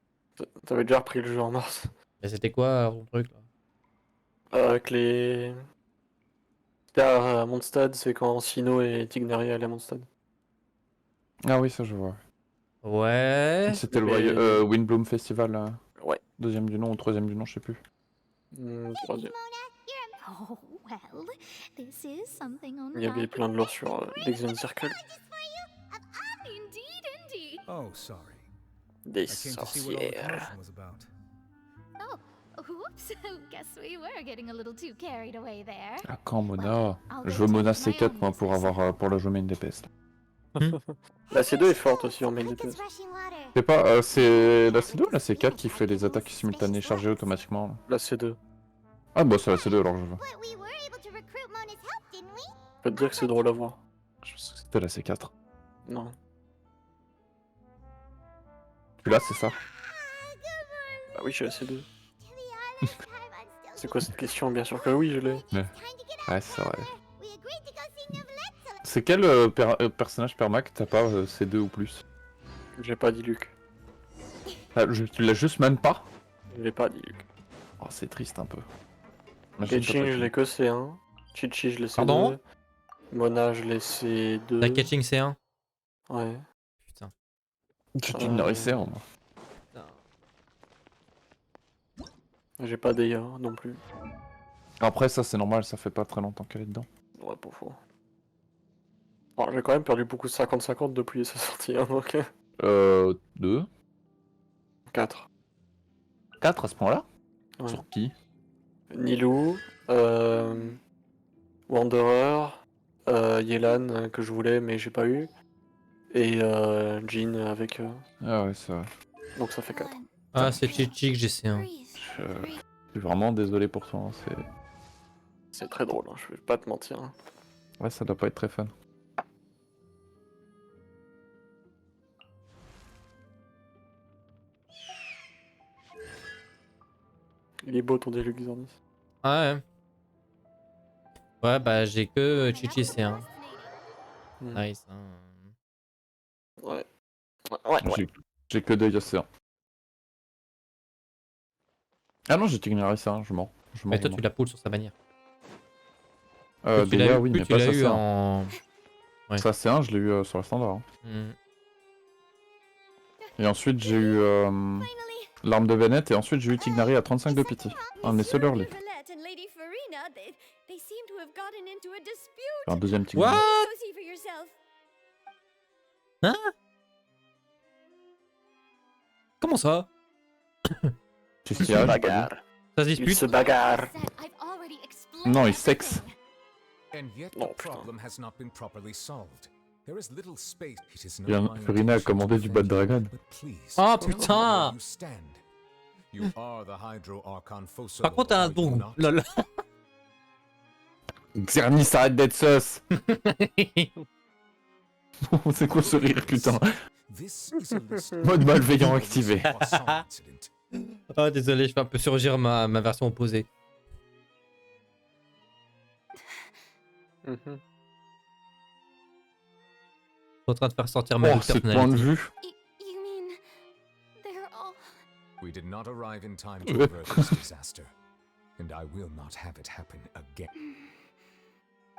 T'avais déjà repris le jeu en mars. Mais c'était quoi ton truc là? Avec les... C'était à Mondstadt, c'est quand Sino et Tigneria allaient à Mondstadt. Ah oui, ça je vois. Ouais. C'était le Mais- Windbloom Festival. Ouais. Deuxième du nom ou troisième du nom, je sais plus. Troisième. Oh, well, this is something Il y avait plein de lore sur Lexion Circle. Indeed, indeed. Oh, sorry. Des I came to see what all the sorcières. commotion was about. Oh, whoops. Guess we were getting a little too carried away there. Ah quand Mona? I'll Je go veux Mona take my C4 own moi pour business. avoir pour la jouer main DPS. La C2 est forte aussi en main Like DPS. it's rushing water. C'est pas c'est la C2 ou la C4 qui fait les attaques simultanées chargées automatiquement là? La C2. Ah bah c'est la C2 alors je veux. But we were able to recruit Mona's help, didn't we? Je peux te dire que c'est drôle à voir. Je pense que c'était la C4. Non. Celui-là c'est ça. Bah oui, j'ai assez 2. C'est quoi cette question? Bien sûr que oui, je l'ai. Ouais, c'est vrai. C'est quel personnage perma que t'as pas C2 ou plus? J'ai pas dit Luc. Ah, tu l'as juste même pas? Je l'ai pas dit Luc. Oh, c'est triste un peu. Imagine, t'as Ketching, pas je dit. l'ai que C1. Chichi, je l'ai C2. Pardon? Mona, je l'ai C2. La catching C1? Ouais. Putain. Tu n'as réussi moi. J'ai pas d'EA non plus. Après, ça c'est normal, ça fait pas très longtemps qu'elle est dedans. Ouais, pas faux. Bon, j'ai quand même perdu beaucoup de 50-50 depuis sa sortie, hein, donc... 2. 4. 4 à ce point-là? Ouais. Sur qui? Nilou, Wanderer, Yelan que je voulais mais j'ai pas eu, et Jean avec... Ah ouais, c'est vrai. Donc ça fait 4. Ah, c'est Chichi que j'ai C1. Je suis vraiment désolé pour toi, hein, C'est très drôle, hein, je vais pas te mentir. Hein. Ouais, ça doit pas être très fun. Il est beau ton Deluxe Xornis. Ah ouais. Ouais, bah j'ai que Chichi C1. Nice. Hein. Ouais. Ouais. J'ai que 2 Yacéens. Ah non, j'ai ignoré ça, je mens. Mais toi, tu l'as pull sur sa bannière. Tu l'as eu, oui, mais tu pas l'as ça, eu c'est en. Ouais. Ça, c'est un, je l'ai eu sur le standard. Hein. Mm. Et ensuite, j'ai eu l'arme de Bennett, et ensuite, j'ai eu Tignari à 35 de pity. On est seul early. Un deuxième Tignari. Hein? Comment ça? Tu se tires, j'ai pas dit. Ça se dispute? Il se bagarre. Non, il sexe. And yet the problem has not been properly solved. There is little space. It is Il y a not my Furina a intention commandé to du Bad offend you, Dragon. but please, Oh tell me putain! where you stand. You are the Hydro Archon Fosso, Par contre, t'as un are you bon. not? Lol. Xernis, arrête d'être sus. C'est quoi ce rire, putain? This is a list Mode malveillant activé. Oh, désolé, je fais un peu surgir ma version opposée. Mhm. En train de faire sortir ma Oh, c'est point de vue. You mean they're all... We did not arrive in time to avert this disaster, and I will not have it happen again.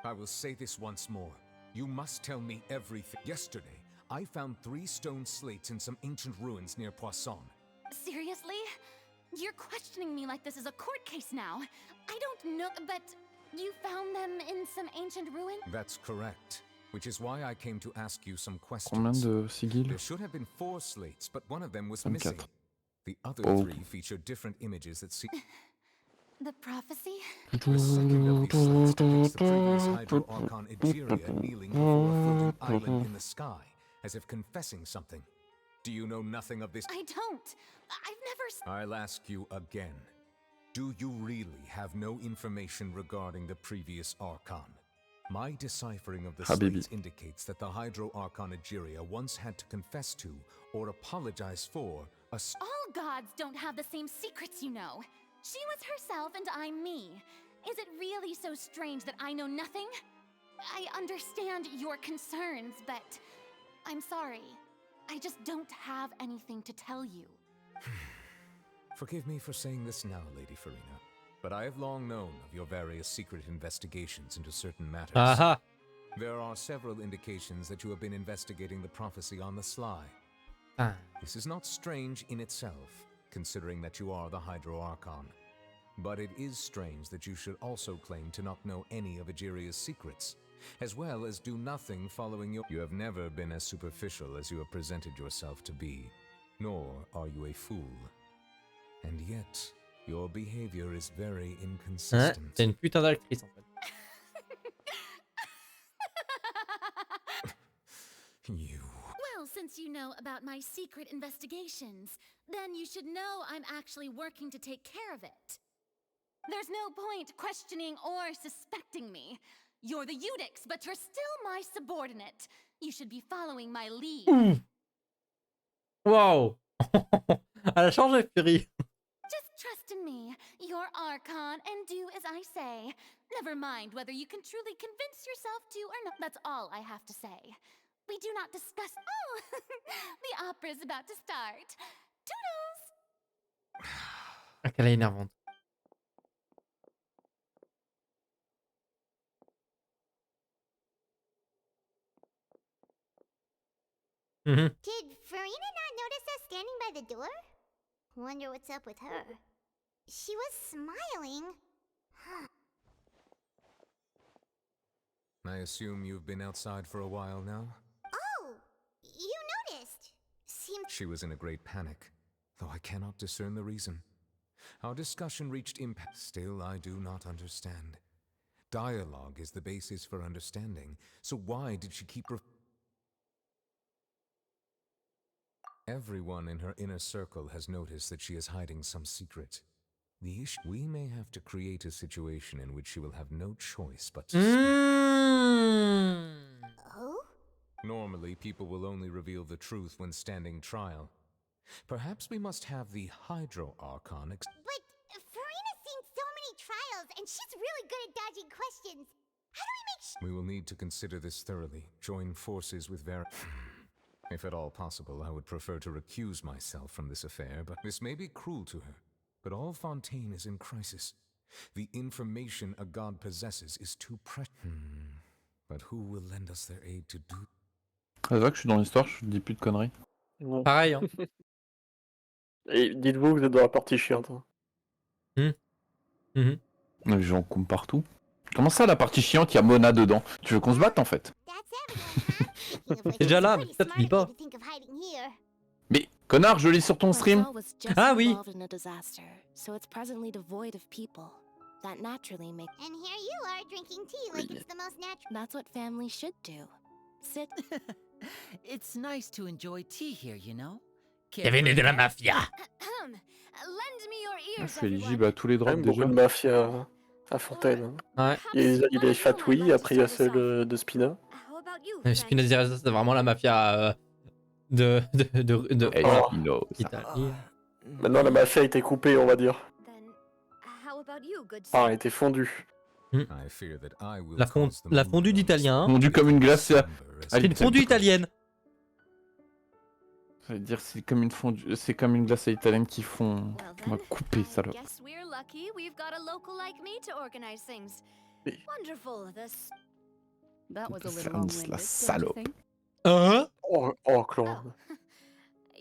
I will say this once more. You must tell me everything. Yesterday, I found 3 stone slates in some ancient ruins near Poisson. Seriously? You're questioning me like this is a court case now. I don't know, but you found them in some ancient ruin? That's correct. Which is why I came to ask you some Combien questions. de sigils? There should have been 4 slates, but one of them was 24. missing. The other Oh. 3 feature different images that see. The prophecy? The second of these slates depicts the previous Hydro Archon Egeria kneeling before a floating island in the sky, as if confessing something. Do you know nothing of this? I don't. I've never... I'll ask you again. Do you really have no information regarding the previous Archon? My deciphering of the Habibi. slates indicates that the Hydro Archon Egeria once had to confess to, or apologize for, a All gods don't have the same secrets, you know. She was herself and I'm me. Is it really so strange that I know nothing? I understand your concerns, but I'm sorry. I just don't have anything to tell you. Forgive me for saying this now, Lady Farina, but I have long known of your various secret investigations into certain matters. Aha! There are several indications that you have been investigating the prophecy on the sly. Ah. This is not strange in itself, considering that you are the Hydro Archon. But it is strange that you should also claim to not know any of Egeria's secrets, as well as do nothing following your... You have never been as superficial as you have presented yourself to be, nor are you a fool. And yet, your behavior is very Hein? inconsistent. C'est une putain d'actrice en fait. You... Well, since you know about my secret investigations, then you should know I'm actually working to take care of it. There's no point questioning or suspecting me. You're the Eudix, but you're still my subordinate. You should be following my lead. Waouh! Elle a changé, Fury. me, your Archon, and do as I say. Never mind whether you can truly convince yourself to or not. That's all I have to say. We do not discuss. Oh, the opera's about to start. Toodles! Ah, qu'elle est énervante. Mhm. Did Farina not notice us standing by the door? Wonder what's up with her. She was smiling. Huh. I assume you've been outside for a while now? Oh, you noticed. Seems She was in a great panic, though I cannot discern the reason. Our discussion reached impasse. Still, I do not understand. Dialogue is the basis for understanding, so why did she keep Everyone in her inner circle has noticed that she is hiding some secret. The issue... We may have to create a situation in which she will have no choice but to speak. Oh? Normally, people will only reveal the truth when standing trial. Perhaps we must have the Hydro Archon But Farina's seen so many trials, and she's really good at dodging questions. How do we make We will need to consider this thoroughly. Join forces with If at all possible, I would prefer to recuse myself from this affair, but this may be cruel to her. But all Fontaine is in crisis. The information a god possesses is too precious. But who will lend us their aid to do? C'est vrai que je suis dans l'histoire, je dis plus de conneries. Ouais. Pareil, hein. Et dites-vous que vous êtes dans la partie chiante. Hein. Les gens coupent partout. Comment ça, la partie chiante, il y a Mona dedans? Tu veux qu'on se batte en fait? T'es déjà là, mais putain, tu lis pas. Mais connard, je lis sur ton stream. Ah oui. So it's presently devoid of people. That naturally makes. And here you are drinking tea like it's the most natural. That's what family should do. Sit. It's nice to enjoy tea here, you know. Kevin est de la mafia. Lend me your Je ears, suis éligible everyone. à tous les Quand drops même beaucoup déjà. de mafia à Fontaine. Hein. Ouais. Il y a Fatui, après il y a celle de Spina. How about you, Mais Spina Diresa, c'est vraiment la mafia de Hey, Oh. he knows. Italie. Maintenant la mafia a été coupée, on va dire. Then, how about you, good Ah, sir? elle a été fondue. I fear that I will La cause the fondue mood d'italien. Hein. Fondu comme une glace. C'est une fondue italienne. Ça veut dire c'est comme une fondue, c'est comme une glace à italienne qui fond. Well On va then, couper ça là. guess we're lucky we've got a local like me to organize things. Oui. Wonderful, this. That was a little Ferns, long-winded, la don't you salope. think? Hein? Oh, Claude.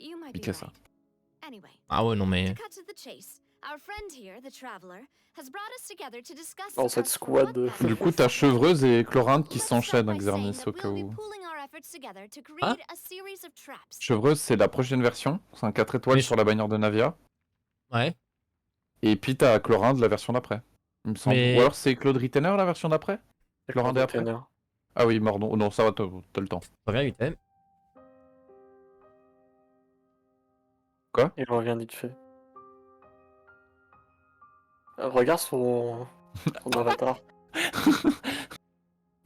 You might Il be casse ça. right. Anyway, Ah ouais, non mais. to cut to the chase, our friend here, the traveler, has brought us together to discuss Oh, cette as for squad. what that Du coup, t'as Chevreuse et Chlorinde qui Let's start s'enchaînent by avec saying Xernis that au cas we'll be où. pooling our efforts together to create Hein? a series of traps. Chevreuse, c'est la prochaine version. C'est un 4 étoiles Mais sur la bannière de Navia. Ouais. Et puis t'as Chlorinde, la version d'après. Il me semble. Mais- Ou alors c'est Claude Rittener, la version d'après? Chlorinde est après? Container. Ah oui, mort, non, ça va, t'as le temps. Reviens vite, hein. Il revient vite fait. Regarde son avatar.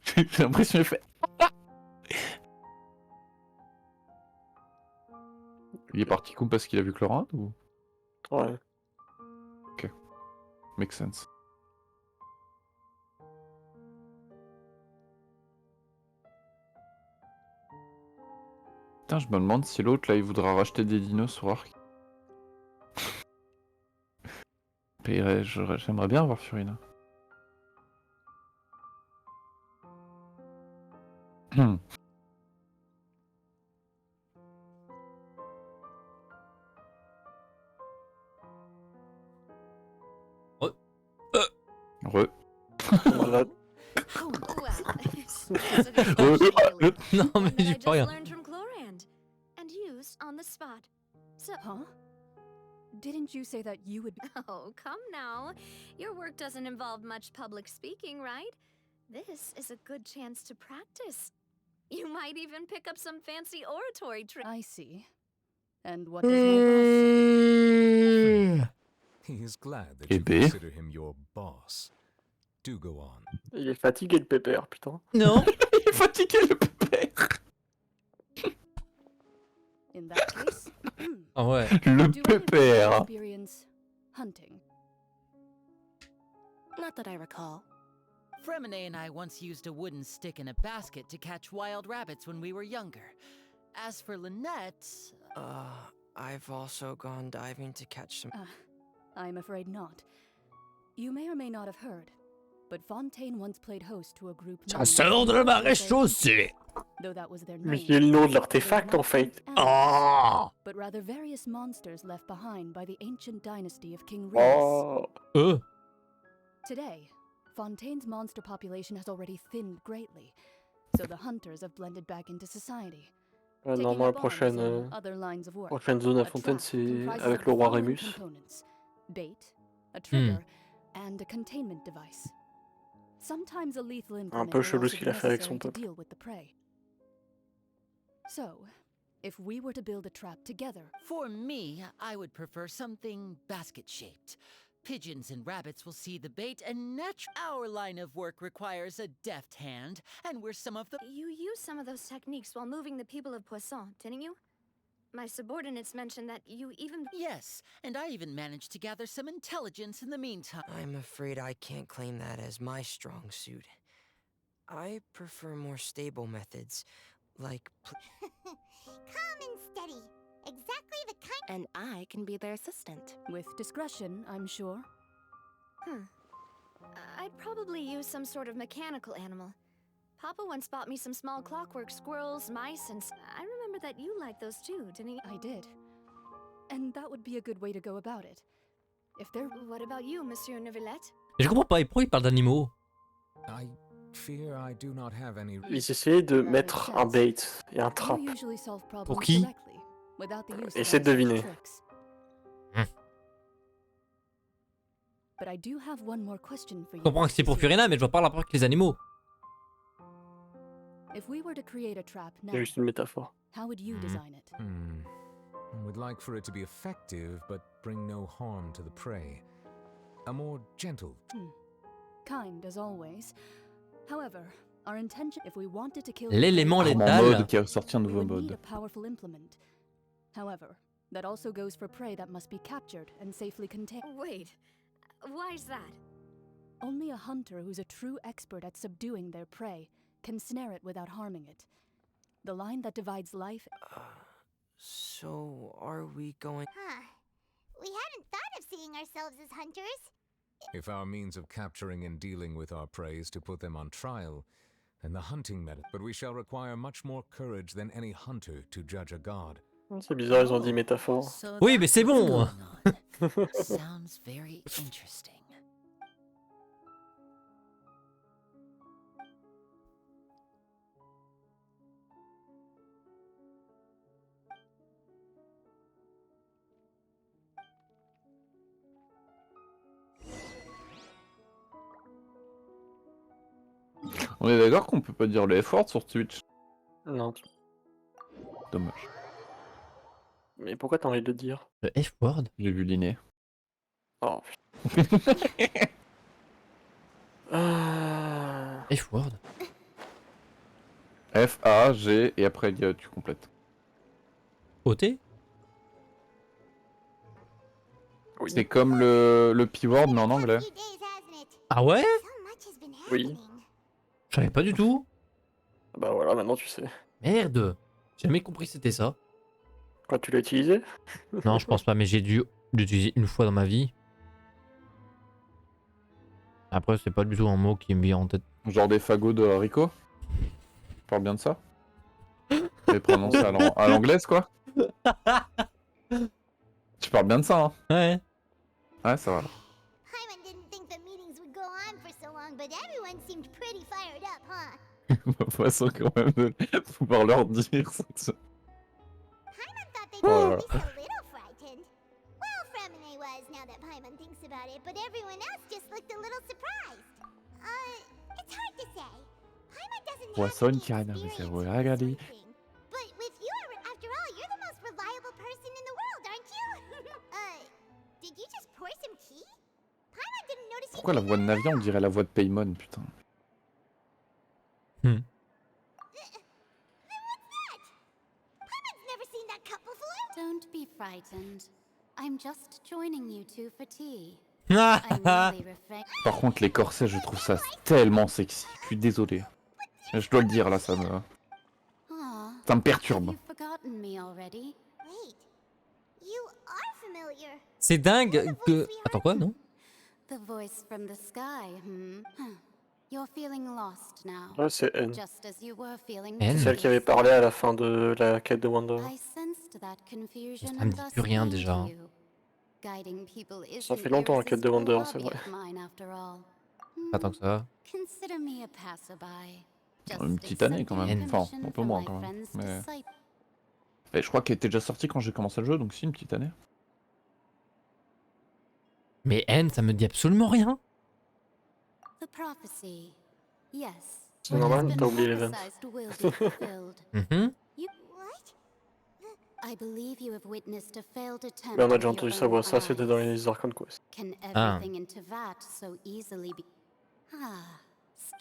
J'ai l'impression qu'il fait. Il est parti coup parce qu'il a vu Chlorinde ou? Ouais. Make sense. Putain, je me demande si l'autre là il voudra racheter des dinos sur Arc. J'aimerais bien avoir Furina. Re. Voilà. Oh, well, it's a good really. Non mais One that I j'ai just pas rien. learned from Chlorand and used on the spot. So, Huh? Didn't you say that you would be... oh, come now. Your work doesn't involve much public speaking, right? This is a good chance to practice. You might even pick up some fancy oratory tricks. I see. And what does my boss say? He is glad that Eh you ben. consider him your boss. Do go on. Il est fatigué le pépère, putain. Non. Il est fatigué le pépère. In that case, Ah ouais. Le do I have any pépère. experience hunting? Not that I recall. Fremine and I once used a wooden stick in a basket to catch wild rabbits when we were younger. As for Lynette... I've also gone diving to catch some... I'm afraid not. You may or may not have heard, but Fontaine once played host to a group Chasseur de la maréchaussée. Though that was their Mais name. c'est le nom de l'artefact en fait. But rather various monsters left behind by the ancient dynasty of King Oh. Rhys. Today, Fontaine's monster population has already thinned greatly, so the hunters have blended back into society. Normalement, la prochaine zone à Fontaine, c'est avec le roi Rémus. Bait, a trigger, and a containment device. Sometimes a lethal Un peu implement chelou will ce also qu'il be a fait avec necessary son to peuple. deal with the prey. So, if we were to build a trap together... For me, I would prefer something basket-shaped. Pigeons and rabbits will see the bait, and our line of work requires a deft hand, and we're some of the... You used some of those techniques while moving the people of Poisson, didn't you? My subordinates mentioned that you even... Yes, and I even managed to gather some intelligence in the meantime. I'm afraid I can't claim that as my strong suit. I prefer more stable methods, like... Calm and steady. Exactly the kind... And I can be their assistant. With discretion, I'm sure. I'd probably use some sort of mechanical animal. Papa once bought me some small clockwork squirrels, mice, and... I remember that you liked those too, didn't you? I did. And that would be a good way to go about it. If they're... What about you, Monsieur Neuvillette? Je comprends pas, pourquoi il parle d'animaux? I fear I do not have any... Ils essayaient de mettre un bait et un trap. Pour qui? Essaie de deviner. But I do have one more question for Je you. comprends que c'est pour Furina, mais je vois pas le rapport avec les animaux. If we were to create a trap now, C'est juste une métaphore. how would you design it? I would like for it to be effective, but bring no harm to the prey. A more gentle... Kind as always. However, our intention, if we wanted to kill... L'élément létal. Mode qui a sorti un we nouveau would need mode. a powerful implement. However, that also goes for prey that must be captured and safely contained. Wait, why is that? Only a hunter who's a true expert at subduing their prey can snare it without harming it. The line that divides life... So, are we going... Huh. We hadn't thought of seeing ourselves as hunters. If our means of capturing and dealing with our prey is to put them on trial, then the hunting method... But we shall require much more courage than any hunter to judge a god. C'est bizarre, ils ont dit métaphore. Oui, mais c'est bon. Sounds very interesting. On est d'accord qu'on peut pas dire le F-word sur Twitch? Non. Dommage. Mais pourquoi t'as envie de le dire? Le F-word? J'ai vu l'inné. Oh. F-word? F-A-G et après tu complètes. O-T? C'est comme le P-word mais en anglais. Ah ouais? Oui. Je savais pas du tout. Bah voilà, maintenant tu sais. Merde. J'ai jamais compris que c'était ça. Quoi, tu l'as utilisé? Non, je pense pas, mais j'ai dû l'utiliser une fois dans ma vie. Après, c'est pas du tout un mot qui me vient en tête. Genre des fagots de haricots? Tu parles bien de ça? C'est prononcé à l'anglaise quoi? Tu parles bien de ça hein? Ouais. Ouais, ça va. Paimon didn't think the meetings would go on for so long, but everyone seemed pretty fired up, huh? Ma façon quand même de pouvoir leur dire ça. Paimon thought they'd Oh là be là. at least a little frightened. Well, Fremine was, now that Paimon thinks about it, but everyone else just looked a little surprised. It's hard to say. Paimon doesn't Poisson chiana, mais c'est vrai, regardez. But with you, after all, you're the most reliable person in the world, aren't you? Did you just pour some tea? Paimon didn't notice you. Pourquoi la voix de Navi on dirait la voix de Paimon, putain? Then what's that? Paimon's never seen that cup before. Don't be frightened. I'm just joining you two for tea. Par contre, les corsets, je trouve ça tellement sexy. Je suis désolé. Je dois le dire là, ça me perturbe. C'est dingue que... Attends quoi, non? The voice from the sky, You're feeling lost now. Ouais, c'est N. Just as you were feeling C'est celle qui avait parlé à la fin de la quête de Wanda. I sensed that confusion Ça me dit plus rien déjà. Guiding people is Ça fait longtemps la quête de Wanda, c'est vrai. Pas tant que ça. Consider me a passerby. Une petite année quand même. Enfin, un peu moins quand même. Mais je crois qu'elle était déjà sortie quand j'ai commencé le jeu, donc si, une petite année. Mais N, ça me dit absolument rien. The prophecy. Yes. C'est normal, t'as oublié l'event. I believe you have witnessed a failed attempt. Mais on a déjà entendu ça, ouais, ça c'était dans les Archon Quest. Can everything into that so easily be...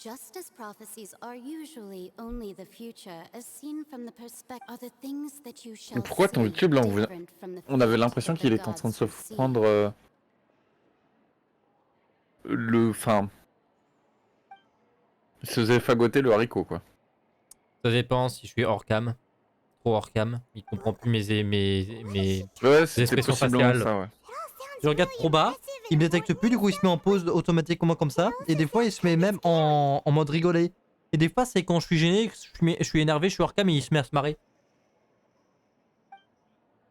Just as prophecies are usually only the future, as seen from the perspective are the things that you shall. Pourquoi ton YouTube là, on avait l'impression qu'il était en train de se prendre il se faisait fagoter le haricot quoi. Ça dépend si je suis hors cam. Trop hors cam. Il comprend plus mes expressions faciales. Ça, ouais. Je regarde trop bas, il me détecte plus, du coup il se met en pause automatiquement comme ça. Et des fois il se met même en mode rigoler. Et des fois c'est quand je suis gêné, je suis énervé, je suis hors cam et il se met à se marrer.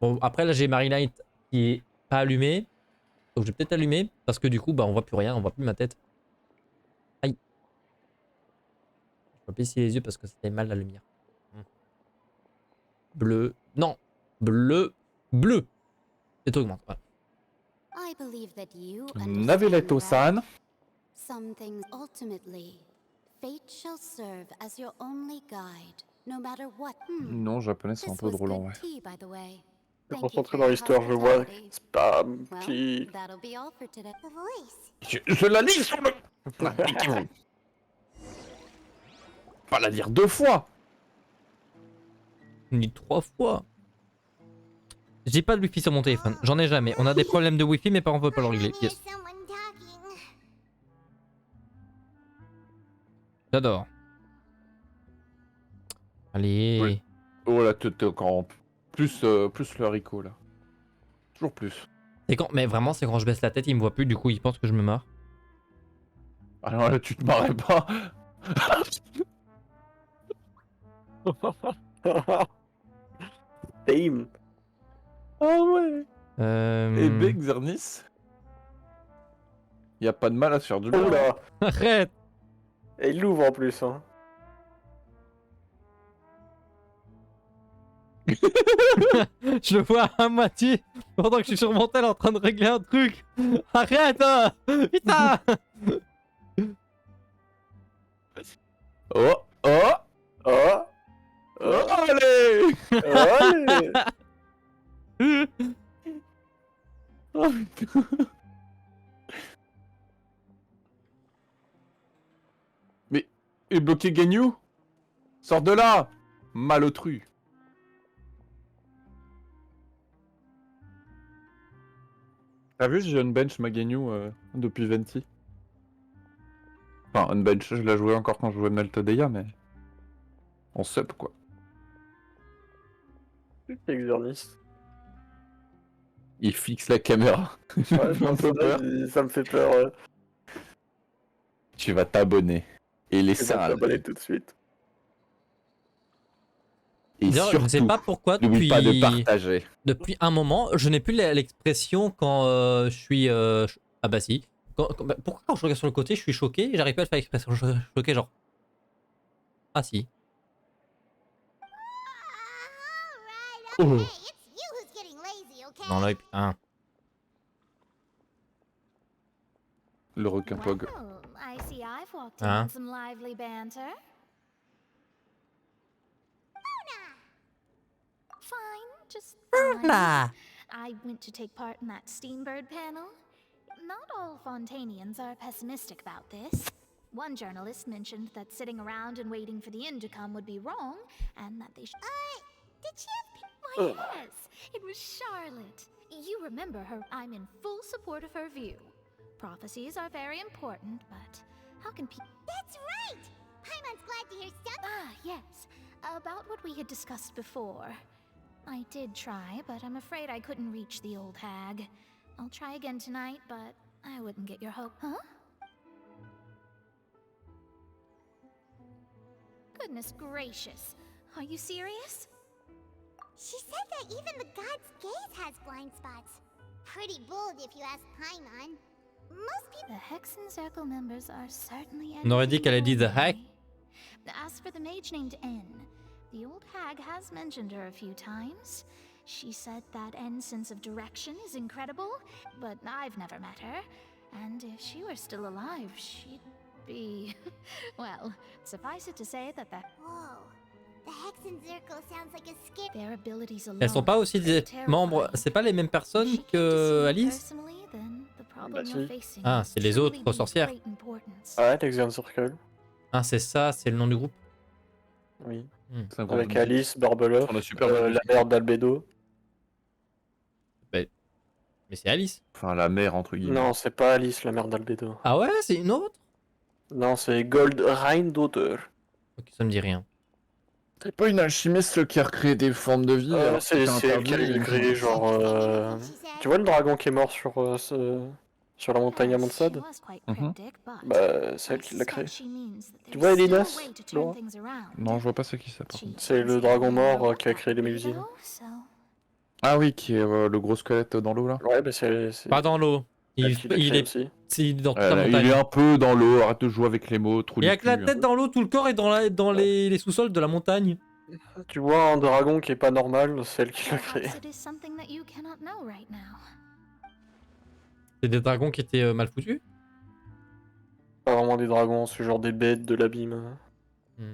Bon après là j'ai Marinite qui est pas allumé. Donc je vais peut-être allumer parce que du coup bah on voit plus rien, on voit plus ma tête. Aïe. Je vais baisser les yeux parce que ça fait mal la lumière. Bleu. Non. Bleu. Bleu. Et augmente. Voilà. Navileto-san. Some things ultimately, fate shall serve as your only guide, no matter what. Non, japonais c'est un peu drôle en vrai. Je suis concentré dans l'histoire, je vois spam, clic. Je la lis sur le... Pas la lire 2 fois. Ni 3 fois. J'ai pas de wifi sur mon téléphone, j'en ai jamais. On a des problèmes de wifi, mes parents veulent pas le régler. Yes. J'adore. Allez. Oui. Oh là, t'es encore plus le haricot là. Toujours plus. Et quand, mais vraiment, c'est quand je baisse la tête, il me voit plus, du coup il pense que je me marre. Ah non, là tu te marrais pas. Bam. Ah ouais. Et Big Zernis. Y a pas de mal à se faire du bien. Oula. Arrête. Et il l'ouvre en plus, hein. Je le vois à moitié pendant que je suis sur mon tel en train de régler un truc. Arrête, putain. Oh, oh, oh, oh, allez, allez. Oh putain. Mais, est bloqué Ganyu? Sors de là, malotru. T'as vu, j'ai unbench ma Ganyu depuis Venti. Enfin, unbench, je l'ai joué encore quand je jouais Meltodeia, mais... En sub, quoi. C'est exorniste. Il fixe la caméra. Ouais, ça me fait peur. Tu vas t'abonner. Et laisser un like. Tout de suite. Et d'ailleurs, surtout, je sais pas pourquoi n'oublie pas de partager. Depuis un moment, je n'ai plus l'expression quand je suis... Ah bah si. Pourquoi quand je regarde sur le côté, je suis choqué et j'arrive pas à le faire expression choqué genre... Ah si. Oh. Dans l'œil, putain. Le requin Pog. I see I've walked Hein? in some lively banter. Fine, just fine. I went to take part in that Steambird panel. Not all Fontanians are pessimistic about this. One journalist mentioned that sitting around and waiting for the end to come would be wrong, and that they should... did she have... Why, yes, it was Charlotte. You remember her. I'm in full support of her view. Prophecies are very important, but how can people... That's right! Paimon's glad to hear stuff. Ah, yes. About what we had discussed before. I did try, but I'm afraid I couldn't reach the old hag. I'll try again tonight, but I wouldn't get your hope. Huh? Goodness gracious. Are you serious? She said that even the god's gaze has blind spots. Pretty bold if you ask Paimon. Most people... The Hexen Circle members are certainly... On aurait dit qu'elle a dit The Hack. As for the mage named N, the old hag has mentioned her a few times. She said that N's sense of direction is incredible, but I've never met her. And if she were still alive, she'd be... well, suffice it to say that the... Whoa. The Hexen Circle sounds like a scare. Their abilities alone Elles sont pas aussi des membres, c'est pas les mêmes personnes que Alice? Bah si. Ah, c'est les autres sorcières. Ouais, l'Hexen Circle. Ah, c'est ça, c'est le nom du groupe. Oui. Hmm. Avec Alice, Barbeloff, la mère d'Albedo. Mais c'est Alice. Enfin, la mère, entre guillemets. Non, c'est pas Alice, la mère d'Albedo. Ah ouais, c'est une autre? Non, c'est Gold Daughter. Ok, ça me dit rien. C'est pas une alchimiste qui a recréé des formes de vie c'est elle qui a créé, genre... Tu vois le dragon qui est mort sur la montagne à Monsad? Bah, c'est elle qui l'a créé. Tu vois Elinas, Laura? Non, je vois pas c'est qui ça, par contre. C'est le dragon mort qui a créé les Mélusines. Ah oui, qui est le gros squelette dans l'eau, là? Ouais, bah c'est... Pas dans l'eau. Il est dans toute la montagne. Il est un peu dans l'eau, arrête de jouer avec les mots, trop Il y a que la tête dans l'eau, tout le corps est dans les sous-sols de la montagne. Tu vois un dragon qui est pas normal, c'est elle qui l'a créé. C'est des dragons qui étaient mal foutus? Pas vraiment des dragons, c'est genre des bêtes de l'abîme. Ouais,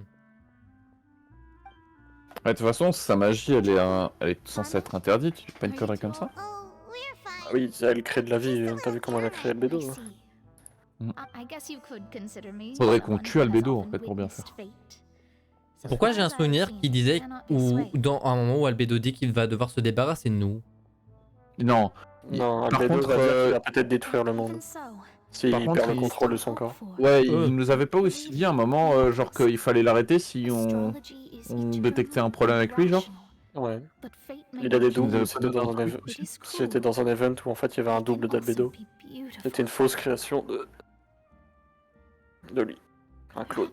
de toute façon, sa magie, elle est censée être interdite, pas une connerie comme ça. Ah oui, elle crée de la vie, t'as vu comment elle a créé Albedo? Faudrait qu'on tue Albedo, en fait, pour bien faire. Pourquoi j'ai un souvenir qui disait, ou dans un moment où Albedo dit qu'il va devoir se débarrasser de nous? Non. Non, Par Albedo contre, va dire qu'il va peut-être détruire le monde. Si il perd le contrôle de son corps. Ouais, il nous avait pas aussi dit à un moment, genre qu'il fallait l'arrêter si on détectait un problème avec lui, genre? Ouais. Il a des doubles, c'était dans un event où en fait il y avait un double d'Albedo. C'était une fausse création de lui. Un clone.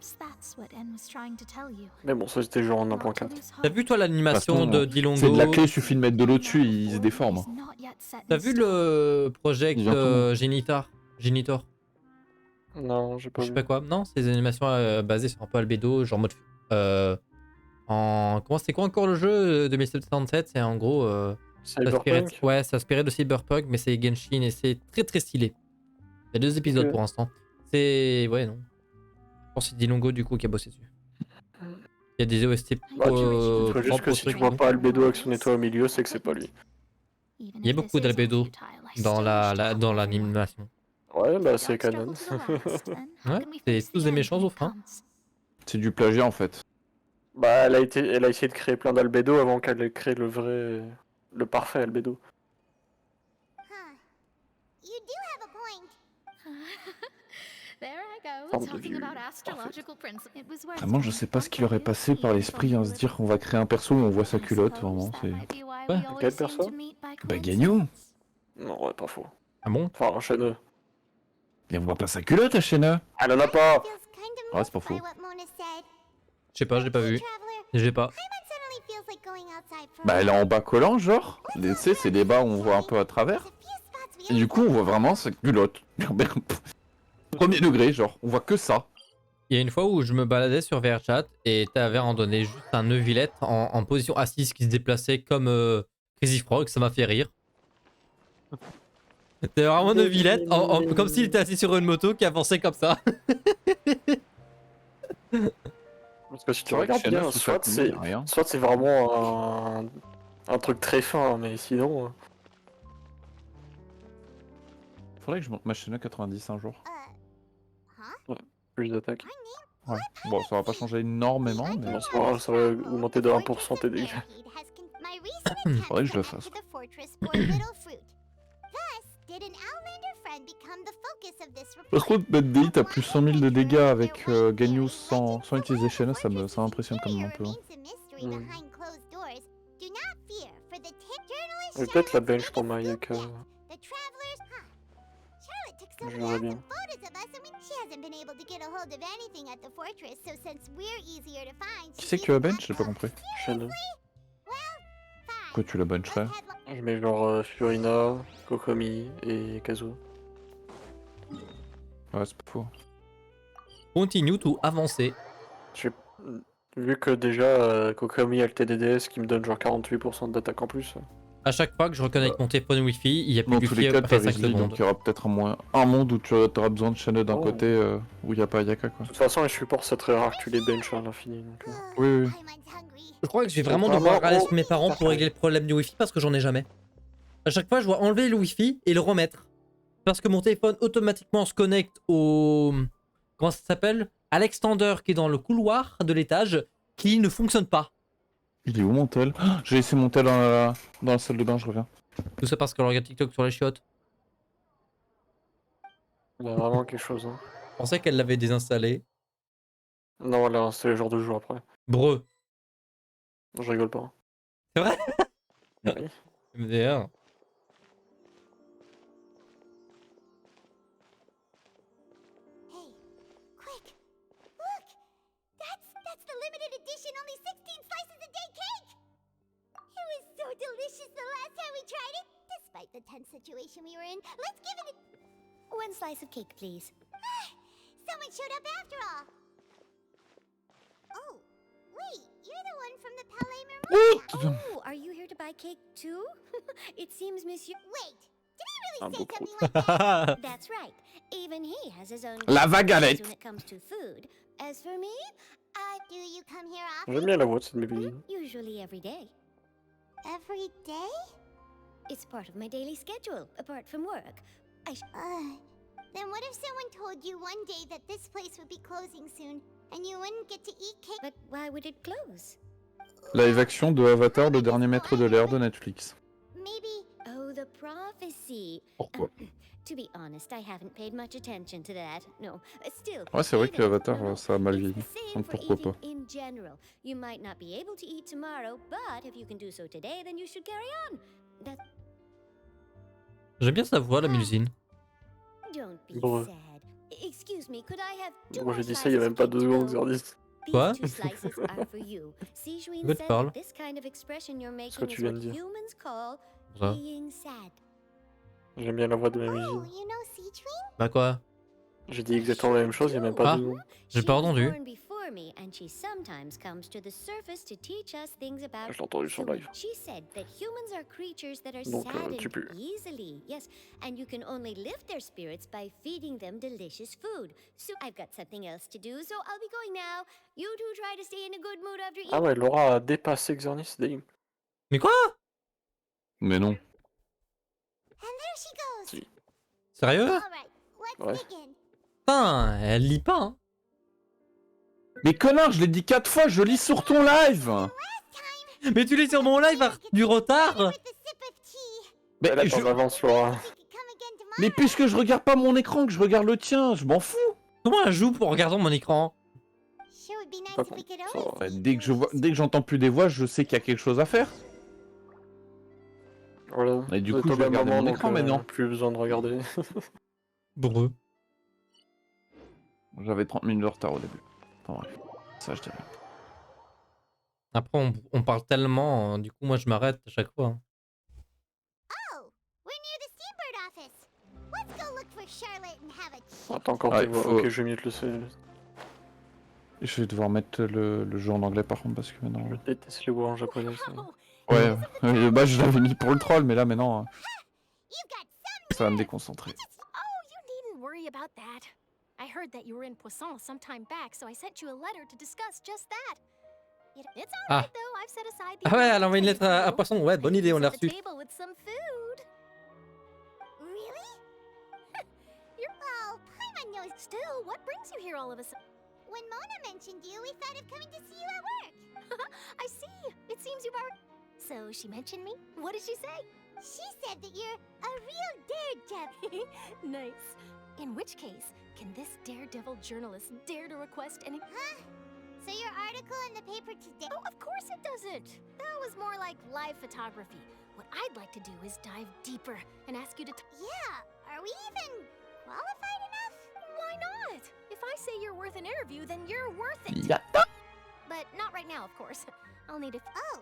Mais bon, ça c'était genre en 1.4. T'as vu toi l'animation de Dilongo? C'est de la clé, il suffit de mettre de l'eau dessus, il se déforme. T'as vu le project Genitor? Non, j'ai pas vu. Je sais pas quoi. Non, c'est des animations basées sur un peu Albedo, genre mode... c'est quoi encore le jeu de 1777? C'est en gros... Cyberpunk? Ouais, c'est inspiré de Cyberpunk, mais c'est Genshin et c'est très très stylé. Il y a 2 épisodes pour l'instant. C'est... Ouais, non. Je pense que c'est Dilongo du coup qui a bossé dessus. Il y a des OST Bah, tu vois juste que si tu vois pas Albedo avec son étoile au milieu, c'est que c'est pas lui. Il y a beaucoup d'Albedo dans l'animation. Ouais, bah c'est canon. Ouais, c'est tous des méchants sauf un. C'est du plagiat en fait. Bah elle a essayé de créer plein d'Albedo avant qu'elle ait créé le parfait Albedo. Vraiment, je sais pas ce qui leur est passé par l'esprit, se dire qu'on va créer un perso où on voit sa culotte, vraiment, c'est... Ouais, quel perso? Bah Gagnon. Non, ouais, pas faux. Ah bon? Enfin, Shenhe. Et on voit pas sa culotte à Shenhe. Elle en a pas. Ouais, c'est pas faux. Je sais pas, je l'ai pas vu. Je l'ai pas. Bah elle est en bas collant, genre. Tu sais, c'est des bas où on voit un peu à travers. Et du coup, on voit vraiment sa culotte. Premier degré, genre, on voit que ça. Il y a une fois où je me baladais sur VRChat et t'avais randonné juste un Neuvillette en position assise qui se déplaçait comme Crazy Frog, ça m'a fait rire. C'était vraiment Neuvillette, comme s'il était assis sur une moto qui avançait comme ça. Parce que si tu regardes bien, soit c'est vraiment un truc très fin, mais sinon... Faudrait que je monte ma chaîne à 90 un jour. Ouais, plus d'attaque. Ouais, bon, ça va pas changer énormément, mais... Non, ça va augmenter de 1% tes dégâts. Faudrait que je le fasse. did an Outlander friend become the focus of this report? Par contre, Bad Day, t'as plus 100 000 de dégâts avec Ganyus sans utiliser Shanna, ça m'impressionne quand même un peu. Hein. Behind closed doors. Do not fear, for the journalist J'ai peut-être la bench pour Mayaka. the travelers. Charlotte took some J'aimerais bien. photos of us. I mean, she hasn't been able to get a hold of anything at the fortress, so since we're easier to find. Qui c'est que tu as bench? J'ai pas compris. Shanna. Pourquoi tu la bencherais? Je mets genre Furina, Kokomi et Kazuo. Ouais, c'est pas faux. Continue to avancer. Vu que déjà Kokomi a le TDDS qui me donne genre 48% d'attaque en plus. À chaque fois que je reconnecte mon téléphone Wi-Fi, il y a plus Dans de tous les Wi-Fi cas, après t'as 5 Rizli, donc secondes. il y aura peut-être un monde où tu auras besoin de Shanna d'un côté où il n'y a pas Ayaka quoi. De toute façon, les supports c'est très rare que tu les benches à l'infini. Donc, Oui, oui. Je crois que je vais vraiment devoir aller chez mes parents pour régler le problème du Wi-Fi parce que j'en ai jamais. À chaque fois, je dois enlever le Wi-Fi et le remettre. Parce que mon téléphone automatiquement se connecte au... Comment ça s'appelle? À l'extender qui est dans le couloir de l'étage qui ne fonctionne pas. Il est où mon tel? J'ai laissé mon tel dans la salle de bain, je reviens. Tout ça parce qu'elle regarde TikTok sur les chiottes. il y a vraiment quelque chose. Hein. Je pensais qu'elle l'avait désinstallé. Non, là, c'est le genre de jour après. Breu. Je rigole pas. C'est vrai? Oui. MDR. Quick! Look! That's the limited edition only 16 slices a day cake! It was so delicious the last time we tried it, despite the tense situation we were in. Let's give it a... One slice of cake, please. Someone showed up after all. Oh, wait, you're the one from the Palais Mermonia. Oh, are you here to buy cake too? It seems Monsieur... Wait, did I really Un say beau trou. something like that? That's right. Even he has his own La vagalette. when it comes to food. As for me, Do you come here often? J'aime bien la voix de cette bébé. usually every day. Every day? It's part of my daily schedule, apart from work. Then what if someone told you one day that this place would be closing soon, and you wouldn't get to eat cake? But why would it close? Live action de Avatar, le dernier maître de l'air de Netflix. Maybe... Oh, the prophecy. Pourquoi? To be honest, I haven't paid much attention to that. No, still. Ouais, c'est vrai que even- Avatar, no, no, ça a mal vieilli. it's the same Donc for pourquoi eating pas? in general. You might not be able to eat tomorrow, but if you can do so today, then you should carry on. That J'aime bien sa voix, la Mélusine. don't be Bon. sad. Excuse me, could I have two Moi more j'ai dit ça il y a slices même of pas cake 2 to secondes, go? 010. Quoi? These two slices are for you. Sijuin Good said parle. that this kind of expression you're Ce que making tu is viens what de dire. humans call Ça. being sad. J'aime bien la voix de ma Oh, musique. you know Sichuan? Bah quoi? J'ai dit exactement la même chose il y a même pas Ah. 2 secondes. J'ai She pas was entendu. born before me, and she sometimes comes to the surface to teach us things about Je l'ai entendu sur humans. live. She said that humans are creatures that are Donc, tu saddened peux. easily. Yes, and you can only lift their spirits by feeding them delicious food. So I've got something else to do, so I'll be going now. You two try to stay in a good mood after eating. Ah ouais, Laura a dépassé Xernis, damn. Mais quoi? Mais non. And there she goes. Si. Sérieux? All right, let's Ouais. begin. Putain, elle lit pas, hein. Mais connard, je l'ai dit 4 fois, je lis sur ton live. Mais tu lis sur mon live à du retard. With the sip of tea. Mais, Elle est en avance, Laura. You could come again tomorrow. mais puisque je regarde pas mon écran, que je regarde le tien, je m'en fous. Comment elle joue pour regarder mon écran? Sure would be nice Pas if we con. could Ça always va. Ouais, dès que j'entends plus des voix, je sais qu'il y a quelque chose à faire. Voilà. Et du Vous coup, êtes je vais au même regarder moment, mon donc, écran maintenant. Plus besoin de regarder. Breu. J'avais 30 minutes de retard au début. Enfin bref, ça je dirais. Après, on parle tellement, du coup, moi je m'arrête à chaque fois. Hein. Oh, we're near the Steambird office. Let's go look for Charlotte and have a chat. Attends encore Ouais, tes voix. faut- Ok, je vais mute le CV. Je vais devoir mettre le jeu en anglais par contre parce que maintenant. Je déteste les voix en japonais. ça. Ouais, bah je l'avais mis pour le troll, mais là maintenant, You've got ça va me déconcentrer. Oh, you needn't worry about that. I heard that you were in Poisson some time back, so I sent you a letter to discuss just that. It's all Ah. right though. I've set aside the Ah ouais, elle a envoyé une amount lettre à for Poisson. you. Ouais, bonne And idée, you on l'a can set the reçue. table with some food. Really? Well, Paimon knows. Still, what brings you here all of a sudden? When Mona mentioned you, we thought of coming to see you at work. I see. It seems you've already... So she mentioned me? What did she say? She said that you're a real daredevil. Nice. In which case, can this daredevil journalist dare to request any— Huh? So your article in the paper today— Oh, of course it doesn't. That was more like live photography. What I'd like to do is dive deeper and ask you to— Yeah, are we even qualified enough? Why not? If I say you're worth an interview, then you're worth it. Yeah. But not right now, of course. I'll need a— Oh,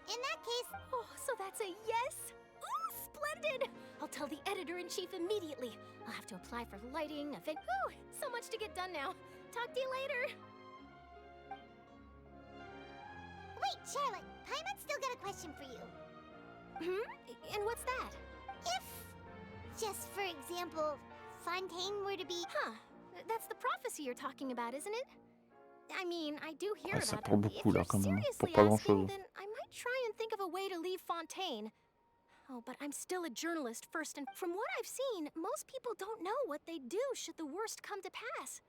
in that case— Oh, so that's a yes? Ooh, splendid! I'll tell the editor-in-chief immediately. I'll have to apply for lighting, event— Ooh, so much to get done now. Talk to you later. Wait, Charlotte, Paimon's still got a question for you. And what's that? If, just for example, Fontaine were to be— Huh. That's the prophecy you're talking about, isn't it? I mean, I do hear Ouais, ça about prend it. beaucoup If là you're quand même, pour seriously pas grand asking, chose. then I might try and think of a way to leave Fontaine. Oh, but I'm still a journalist first, and from what I've seen, most people don't know what they'd do should the worst come to pass.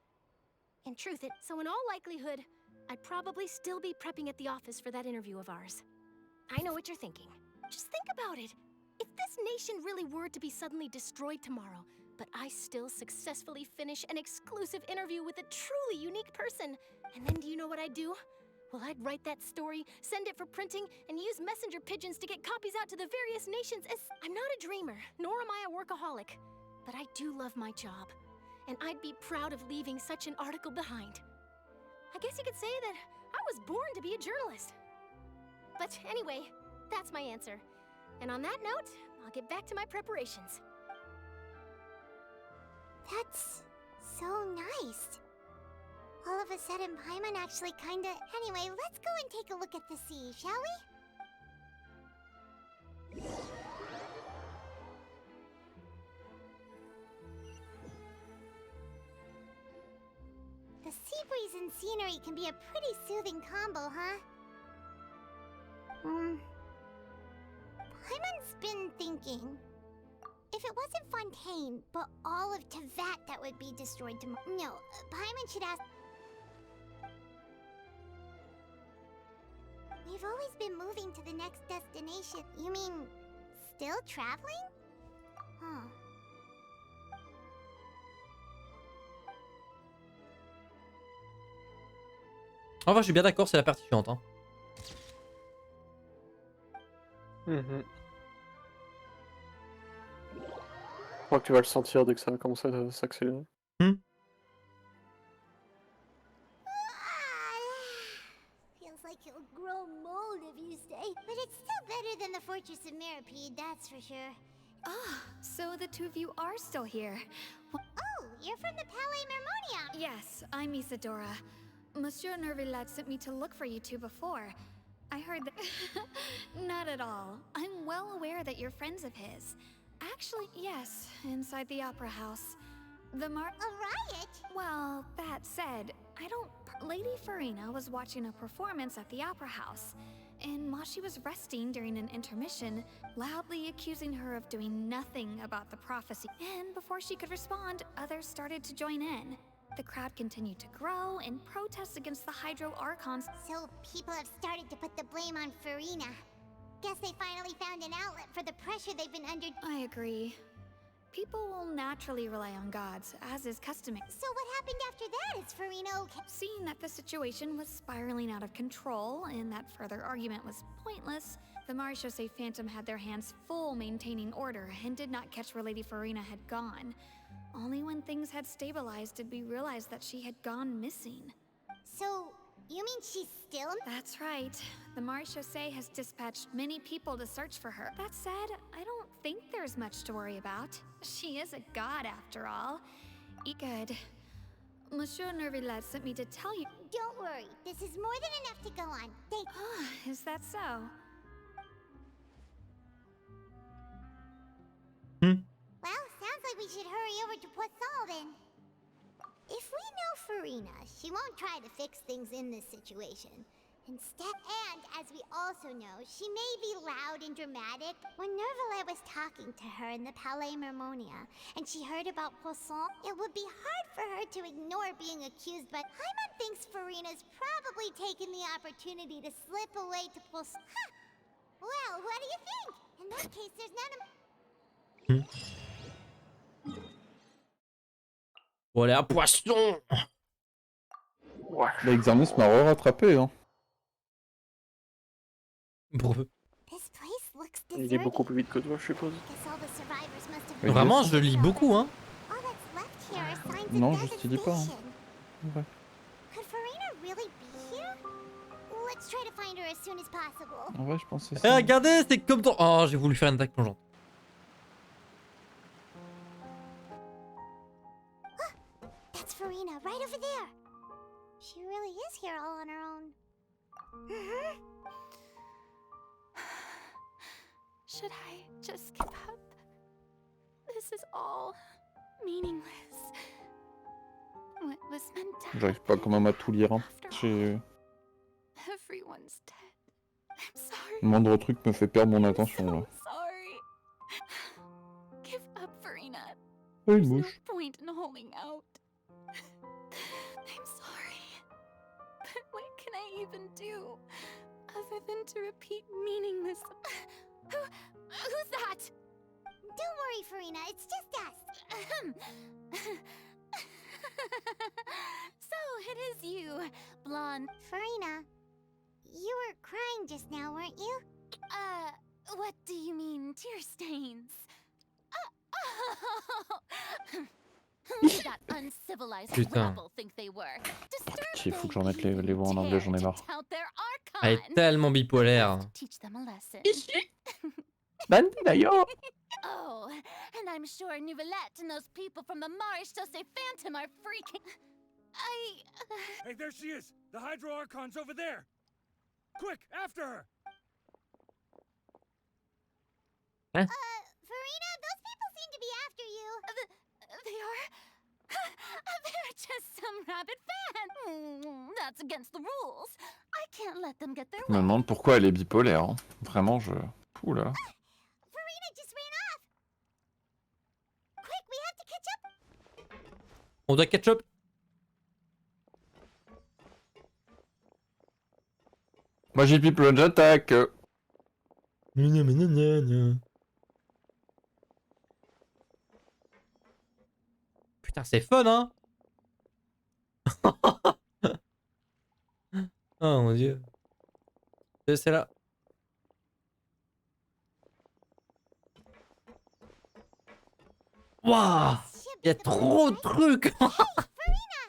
In truth, so in all likelihood, I'd probably still be prepping at the office for that interview of ours. I know what you're thinking. Just think about it. If this nation really were to be suddenly destroyed tomorrow, but I still successfully finish an exclusive interview with a truly unique person, and then do you know what I'd do? Well, I'd write that story, send it for printing, and use messenger pigeons to get copies out to the various nations as— I'm not a dreamer, nor am I a workaholic, but I do love my job, and I'd be proud of leaving such an article behind. I guess you could say that I was born to be a journalist. But anyway, that's my answer. And on that note, I'll get back to my preparations. That's so nice. All of a sudden, Paimon actually kinda— Anyway, let's go and take a look at the sea, shall we? The sea breeze and scenery can be a pretty soothing combo, huh? Paimon's been thinking, if it wasn't Fontaine, but all of Tevat that would be destroyed tomorrow— No, Paimon should ask— We've always been moving to the next destination. You mean, still traveling? Huh. Enfin, je suis bien d'accord, c'est la partie chiante. Hein. Je crois que tu vas le sentir dès que ça va commencer à s'accélérer. Feels like you'll grow mold if you stay. But it's still better than the Fortress of Meripede, that's for sure. Ah, so the two of you are still here. Oh, you're from the Palais Mermonia! Yes, I'm Isadora. Monsieur Nervillat sent me to look for you two before. I heard that— Not at all. I'm well aware that you're friends of his. Actually, yes, inside the Opera House. The A riot? Well, that said, I don't— Lady Farina was watching a performance at the Opera House, and while she was resting during an intermission, loudly accusing her of doing nothing about the prophecy. And before she could respond, others started to join in. The crowd continued to grow and protest against the Hydro Archons. So people have started to put the blame on Farina. Guess they finally found an outlet for the pressure they've been under. I agree. People will naturally rely on gods, as is customary. So what happened after that? Is Farina okay? Seeing that the situation was spiraling out of control and that further argument was pointless, the Marechaussee Phantom had their hands full maintaining order and did not catch where Lady Farina had gone. Only when things had stabilized did we realize that she had gone missing. So, you mean she's still— That's right. The Marechaussee has dispatched many people to search for her. That said, I don't think there's much to worry about. She is a god after all. Good. Monsieur Nervillat sent me to tell you— Don't worry, this is more than enough to go on. Is that so? Well, sounds like we should hurry over to Poisson then. If we know Farina, she won't try to fix things in this situation. Instead, and as we also know, she may be loud and dramatic. When Nervillet was talking to her in the Palais Mermonia, and she heard about Poisson, it would be hard for her to ignore being accused, but Paimon thinks Farina's probably taken the opportunity to slip away to Poisson. Huh. Well, that case, there's none of... Bon, allez, un poisson. Bah, Xerneas m'a re-rattrapé, hein. Bref. This place looks Il est deserted. beaucoup plus vite que toi, je suppose. Guess all the survivors must have... Oui, Vraiment, yes. je lis beaucoup, hein. All that's left here are signs Non, of juste il dit pas. Hein. devastation. Ouais. Could Farina really be here? Let's try to find her as soon as possible. En vrai, je pense que c'est Eh, ça. regardez, c'est comme ton... Oh, j'ai voulu faire une attaque plongeante. That's Farina, right over there. She really is here all on her own. Should I just give up? This is all meaningless. What was meant to J'arrive pas quand même à tout lire. Hein. Everyone's dead. I'm sorry. Le moindre truc me fait perdre mon attention là. Sorry. Give up, Farina. Oh, une There's no mouche. point in holding out. I'm sorry. But what can I even do other than to repeat meaningless? Who's that? Don't worry, Farina, it's just us. So it is you, blonde. Farina, you were crying just now, weren't you? What do you mean, tear stains? Who did that uncivilized Putain. rabble think they were? Il faut que j'en mette les voix en anglais, j'en ai marre. Tout their Archon. Elle est tellement bipolaire. Teach them a lesson. Bandit Oh, and I'm sure Nouvellette and those people from the Marish Jose Phantom are freaking... Hey, there she is! The Hydro Archon's over there! Quick, after her! Farina, those people seem to be after you. They are? They're just some rabid fan. That's against the rules. I can't let them get their Je me way. demande pourquoi elle est bipolaire. Hein. Vraiment, je... Ouh là. Farina just ran off. Quick, we have to catch up. On doit catch up. Moi j'ai pipe, j'attaque. Putain, c'est fun, hein. Oh mon dieu. C'est là. Waouh, il y a trop de trucs. Farina!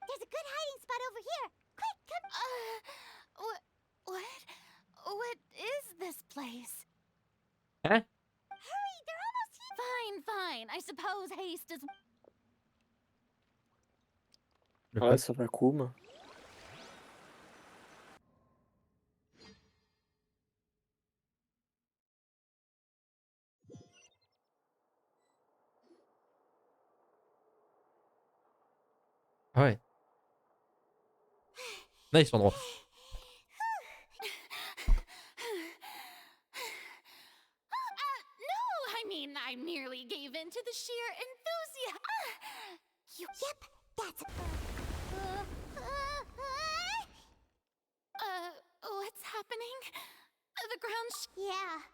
There's a good hiding spot over here. Quick, come. What is this place? Hein? Hurry, they're almost here. Fine. I suppose haste is... Ouais, ça va cool. Ah ouais. Là, ils sont droits. No, I mean, I merely gave in to the sheer enthusiasm. Yep, that's... What's happening? The ground Yeah,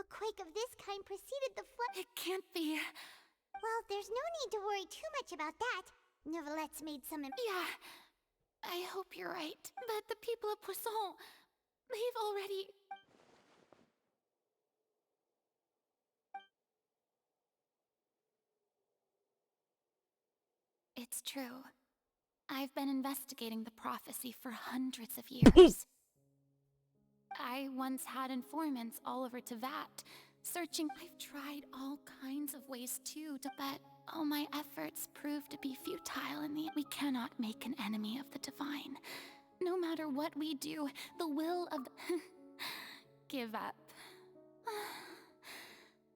a quake of this kind preceded the flood. It can't be. Well, there's no need to worry too much about that. Nouvellette's made some... Yeah, I hope you're right. But the people of Poisson, they've already... It's true. I've been investigating the prophecy for hundreds of years. I once had informants all over Tevat, searching. I've tried all kinds of ways too, but all my efforts proved to be futile in the... We cannot make an enemy of the divine. No matter what we do, the will of the... Give up.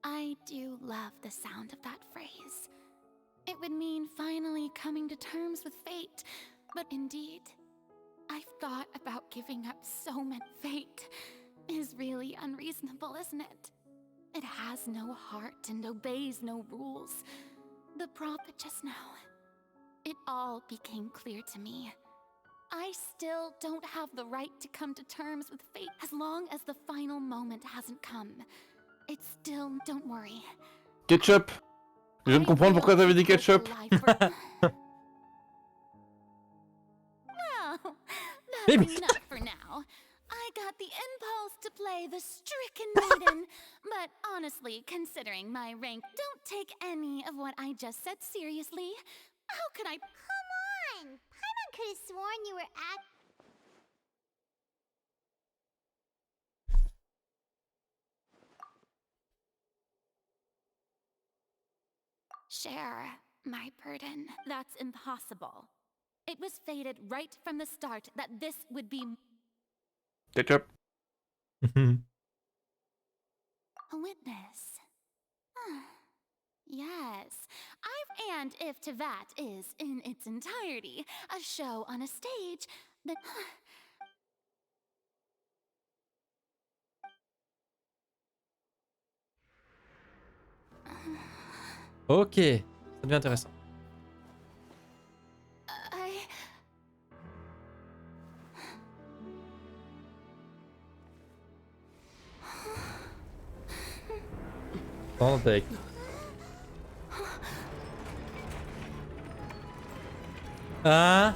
I do love the sound of that phrase. It would mean finally coming to terms with fate. But indeed, I've thought about giving up so much. Fate is really unreasonable, isn't it? It has no heart and obeys no rules. The prophet just now, it all became clear to me. I still don't have the right to come to terms with fate as long as the final moment hasn't come. It's still. Don't worry. Ketchup. Je viens de comprendre pourquoi t'avais dit ketchup. Well, Maybe. that's enough for now. I got the impulse to play the stricken maiden, but honestly, considering my rank, don't take any of what I just said seriously. How could I? Come on! Paimon could have sworn you were at. Share my burden. That's impossible. It was fated right from the start that this would be Ketchup. a witness. Yes. And if Tevat is, in its entirety, a show on a stage, then... Ok, ça devient intéressant. Fantastique. Hein?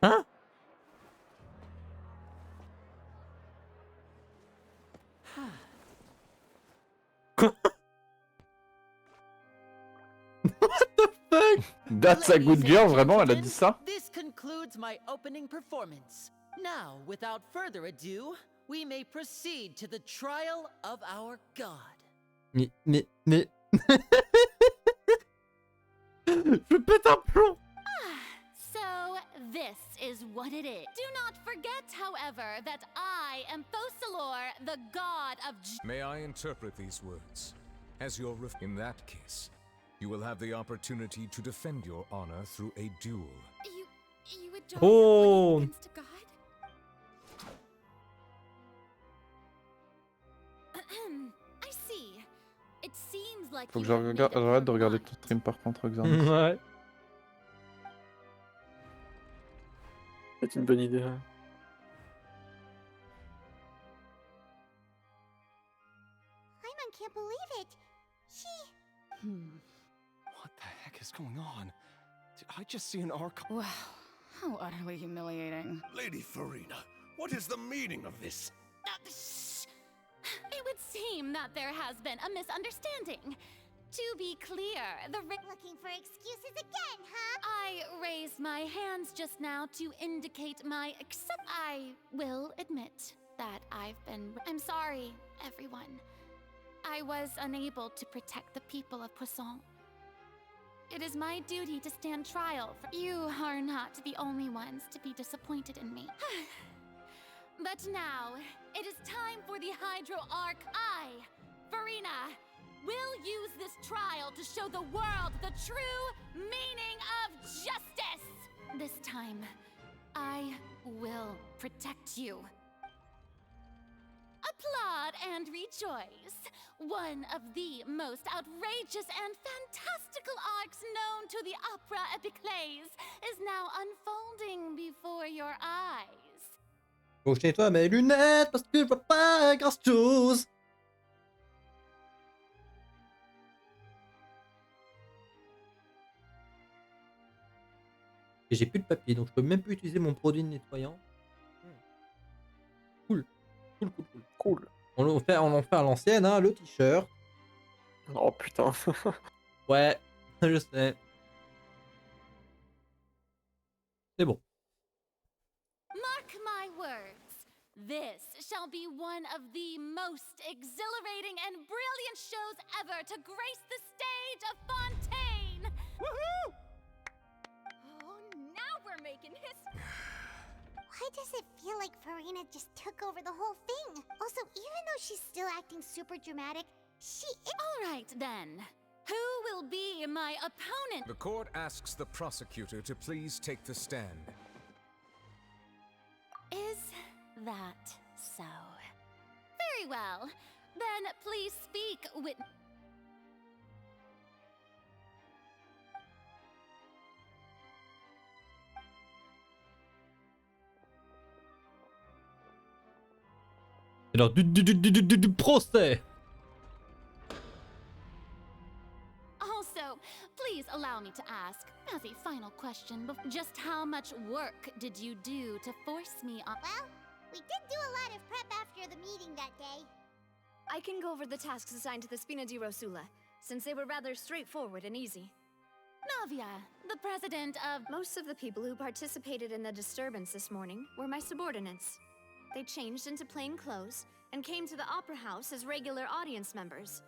Hein? What the fuck? That's a good girl, vraiment, elle a dit ça? This concludes my opening performance. Now, without further ado, we may proceed to the trial of our god. Mais... Je pète un plomb! So, this is what it is. Do not forget, however, that I am Fosalor, the god of... May I interpret these words as your in that case, you will have the opportunity to defend your honor through a duel. You would draw Oh! against a god? I see. It seems like Faut que you have made up j'arrête de your regarder mind. ton stream par contre, Xan. Ouais. C'est une bonne idée. Paimon can't believe it. She. What the heck is going on? Did I just see an Archon? Wow, how utterly humiliating. Lady Farina, what is the meaning of this? Shh. It would seem that there has been a misunderstanding. To be clear, Looking for excuses again, huh? I raised my hands just now to indicate my I will admit that I'm sorry, everyone. I was unable to protect the people of Poisson. It is my duty to stand trial for you are not the only ones to be disappointed in me. But now, it is time for the Hydro Arc. I, Farina, will use this trial to show the world the true meaning of justice. This time, I will protect you. Applaud and rejoice. One of the most outrageous and fantastical arcs known to the opera epiclese is now unfolding before your eyes. Faut que je nettoie mes lunettes parce que je vois pas grand chose. Et j'ai plus de papier, donc je peux même plus utiliser mon produit de nettoyant. Cool. Cool. On l'en fait à l'ancienne, hein, le t-shirt. Oh putain. Ouais, je sais. C'est bon. Mark my words. This shall be one of the most exhilarating and brilliant shows ever to grace the stage of Fontaine. Woohoo! Oh, now we're making history. Why does it feel like Farina just took over the whole thing? Also, even though she's still acting super dramatic, she is. All right, then. Who will be my opponent? The court asks the prosecutor to please take the stand. Is that so? Very well. Then please speak, witness. C'est l'heure du procès. Also, please allow me to ask, as a final question, just how much work did you do to force me on? Well, we did do a lot of prep after the meeting that day. I can go over the tasks assigned to the Spina di Rosula, since they were rather straightforward and easy. Navia, the president of... Most of the people who participated in the disturbance this morning were my subordinates. They changed into plain clothes and came to the Opera House as regular audience members.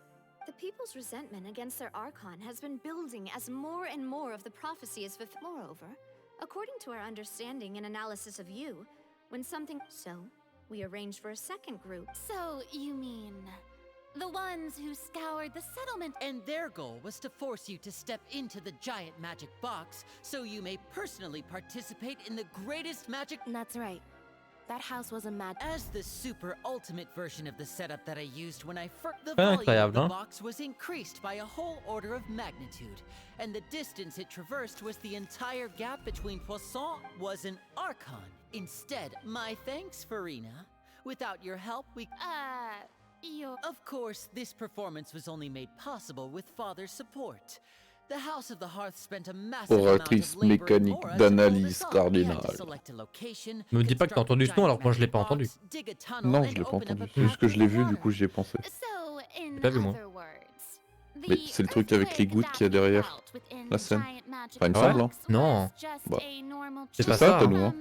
The people's resentment against their Archon has been building as more and more of the prophecy is fulfilled. Moreover, according to our understanding and analysis of you, when something... So, we arranged for a second group. So, you mean... the ones who scoured the settlement? And their goal was to force you to step into the giant magic box so you may personally participate in the greatest magic... That's right. That house was a As the super ultimate version of the setup that I used when I first... The Pas volume of incroyable, the hein? box was increased by a whole order of magnitude, and the distance it traversed was the entire gap between Poisson was an Archon. Instead, my thanks, Farina. Without your help, we... Of course, this performance was only made possible with Father's support. The House of the Hearth spent a massive amount Oratrice of labor mécanique for us to pull d'analyse this off. We had to cardinale. select a location, Me dis pas que t'as entendu ce nom alors que moi je l'ai pas entendu. dig a tunnel, Non, and je l'ai pas open up entendu. a C'est juste que je l'ai vu, path du coup j'y ai pensé. So, in J'ai pas vu moi. other words, Mais c'est le truc avec les gouttes qu'il y a derrière la scène. Enfin, il me Ah ouais semble, hein. Non. Bah. C'est C'est pas ça, ça. Tanou, hein.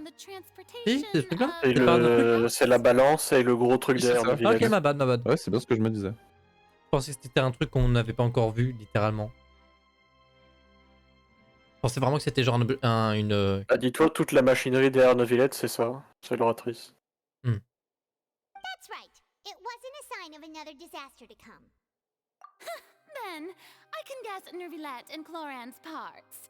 Si, c'est ce truc-là. Et c'est la balance et le gros truc Oui, c'est derrière ça. le village. Ok, ma bad, ma bad. Ouais, c'est bien ce que je me disais. Je pensais que c'était un truc qu'on n'avait pas encore vu, littéralement. Je pensais vraiment que c'était genre une... Ah, dis-toi, toute la machinerie derrière Neuvillette, c'est ça. C'est l'oratrice. That's right. It wasn't a sign of another disaster to come. Then, I can guess Nervillette and Cloran's parts.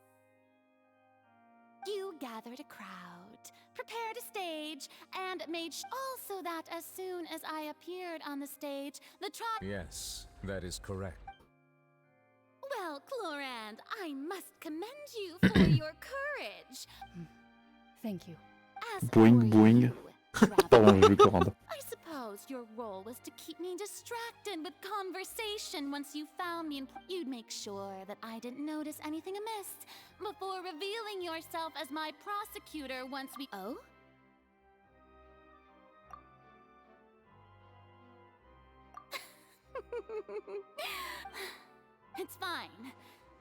You gathered a crowd, prepared a stage, and made also that as soon as I appeared on the stage, the Yes, that is correct. Well, Clorand, I must commend you for your courage. Thank you. As Boing, for boing. you, Pardon, j'ai vu Coranda. I suppose your role was to keep me distracted with conversation once you found me, and you'd make sure that I didn't notice anything amiss before revealing yourself as my prosecutor once we... Oh? It's fine.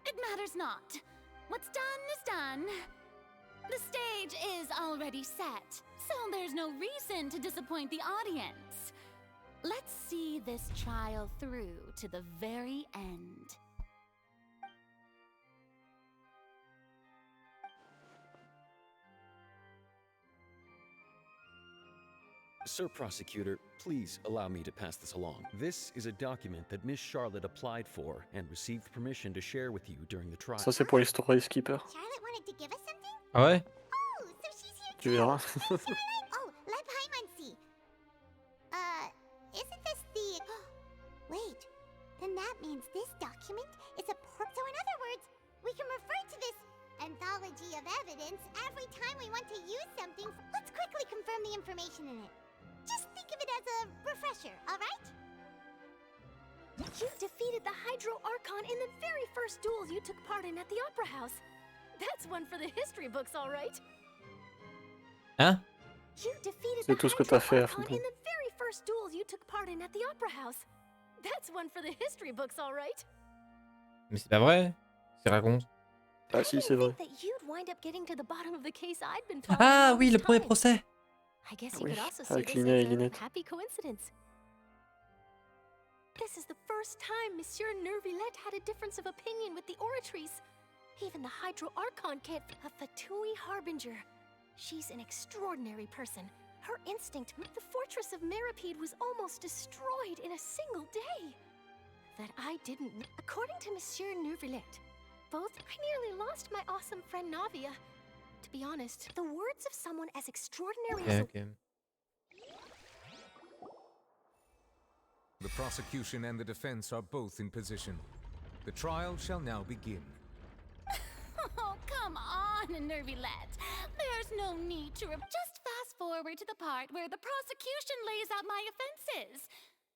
It matters not. What's done is done. The stage is already set, so there's no reason to disappoint the audience. Let's see this trial through to the very end. Sir Prosecutor, please allow me to pass this along. This is a document that Miss Charlotte applied for and received permission to share with you during the trial. Ça, c'est pour les story skipper. Charlotte wanted to give us something? Ah ouais? Oh, so she's here Tu too. verras. Oh, Leb Hymancy. Isn't this the... Wait, then that means this document is a So in other words, we can refer to this anthology of evidence every time we want to use something. Let's quickly confirm the information in it. Just think of it as a refresher, alright? You defeated the Hydro Archon in the very first duels you took part in at the Opera House. That's one for the history books, all right. Hein? You defeated C'est the tout ce que Hydro t'as fait, Archon Fontaine. in the very first duels you took part in at the Opera House. That's one for the history books, all right. Mais c'est pas vrai. C'est raconte. Ah si, c'est vrai. That you'd wind up getting to the bottom of the case I'd been following Ah all oui, this le premier time. procès. I guess Ah you oui, could also see avec this Linet et as Linette. a happy coincidence. This is the first time Monsieur Nervillette had a difference of opinion with the Oratrice. Even the Hydro Archon can't... A Fatui Harbinger. She's an extraordinary person. Her instinct... The fortress of Meripede was almost destroyed in a single day. That I didn't... According to Monsieur Nervillette, I nearly lost my awesome friend Navia. To be honest, the words of someone as extraordinary as... Ok. The prosecution and the defense are both in position. The trial shall now begin. Oh, come on, Nervillette. There's no need to... Just fast forward to the part where the prosecution lays out my offenses.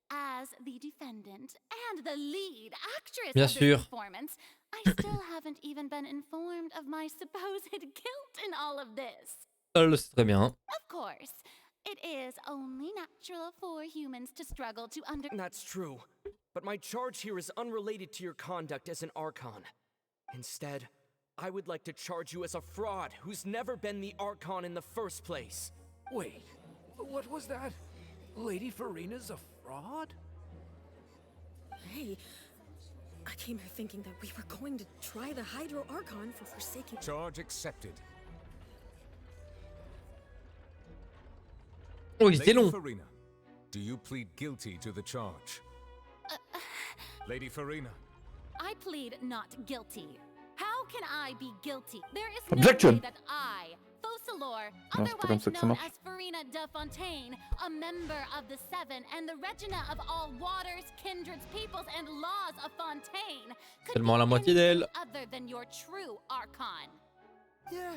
As the defendant and the lead actress Bien of this sûr. performance, I still haven't even been informed of my supposed guilt in all of this. Elle le sait très bien. Of course, it is only natural for humans to struggle to That's true. But my charge here is unrelated to your conduct as an Archon. Instead, I would like to charge you as a fraud who's never been the Archon in the first place. Wait, what was that? Lady Farina's a fraud? Hey, I came here thinking that we were going to try the Hydro Archon for forsaking. Charge accepted. Oh, c'était Lady long. Farina, do you plead guilty to the charge? Lady Farina. I plead not guilty. How can I be guilty? There is no Objection. way that I, Focalor, Non, c'est pas comme otherwise ça que ça known marche. as Farina de Fontaine, a member of the Seven and the Regina of all waters, kindreds, peoples, and laws of Fontaine, could Seulement be la moitié d'elle. anything other than your true Archon. Yeah.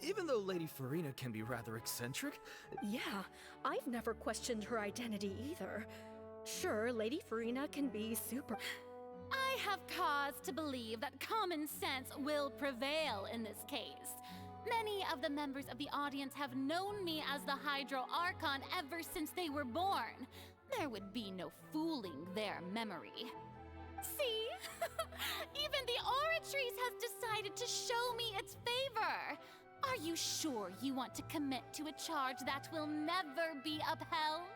Even though Lady Farina can be rather eccentric. Yeah, I've never questioned her identity either. Sure, Lady Farina can be super. I have cause to believe that common sense will prevail in this case. Many of the members of the audience have known me as the Hydro Archon ever since they were born. There would be no fooling their memory. See? Even the Oratrice has decided to show me its favor. Are you sure you want to commit to a charge that will never be upheld?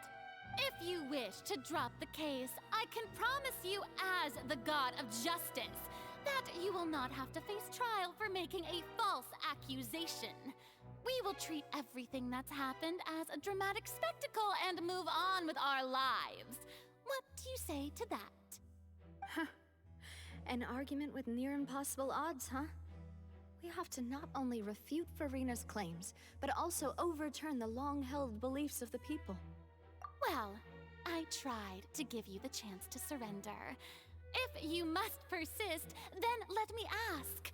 If you wish to drop the case, I can promise you as the God of Justice that you will not have to face trial for making a false accusation. We will treat everything that's happened as a dramatic spectacle and move on with our lives. What do you say to that? Huh. An argument with near impossible odds, huh? We have to not only refute Farina's claims, but also overturn the long-held beliefs of the people. Well, I tried to give you the chance to surrender. If you must persist, then let me ask.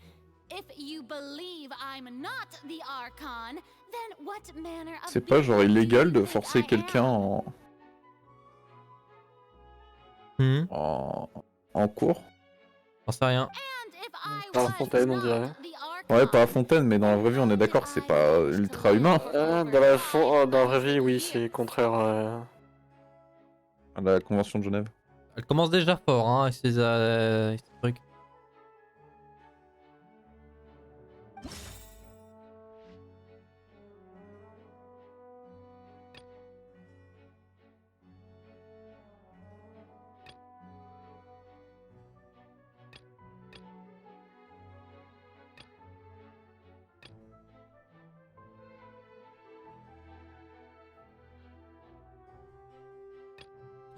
If you believe I'm not the Archon, then what manner of C'est pas genre illégal de forcer quelqu'un en cours? J'en sais rien. Pas à Fontaine, on dirait. Ouais, pas à Fontaine, mais dans la vraie vie, on est d'accord, c'est pas ultra humain. Dans la vraie vie, oui, c'est contraire à la Convention de Genève. Elle commence déjà fort, hein, avec ces trucs.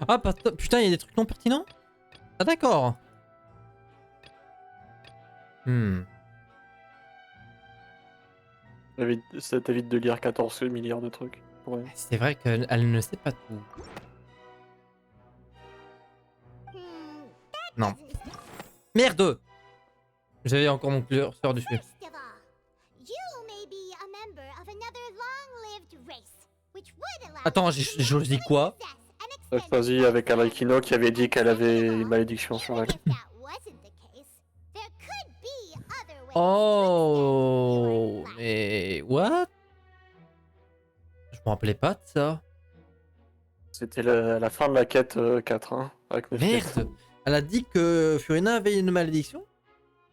Ah putain, il y a des trucs non pertinents? Ah d'accord. Ça t'évite de lire 14 milliards de trucs. Ouais. C'est vrai qu'elle ne sait pas tout. Non. Merde! J'avais encore mon curseur dessus. First of all, you may be a member of another long-lived race, which would allow Attends, j'ai choisi quoi? J'ai choisi avec Alakino qui avait dit qu'elle avait une malédiction sur elle. Oh, mais what? Je me rappelais pas de ça. C'était la fin de la quête 4, hein, avec Neville. Merde! Elle a dit que Furina avait une malédiction?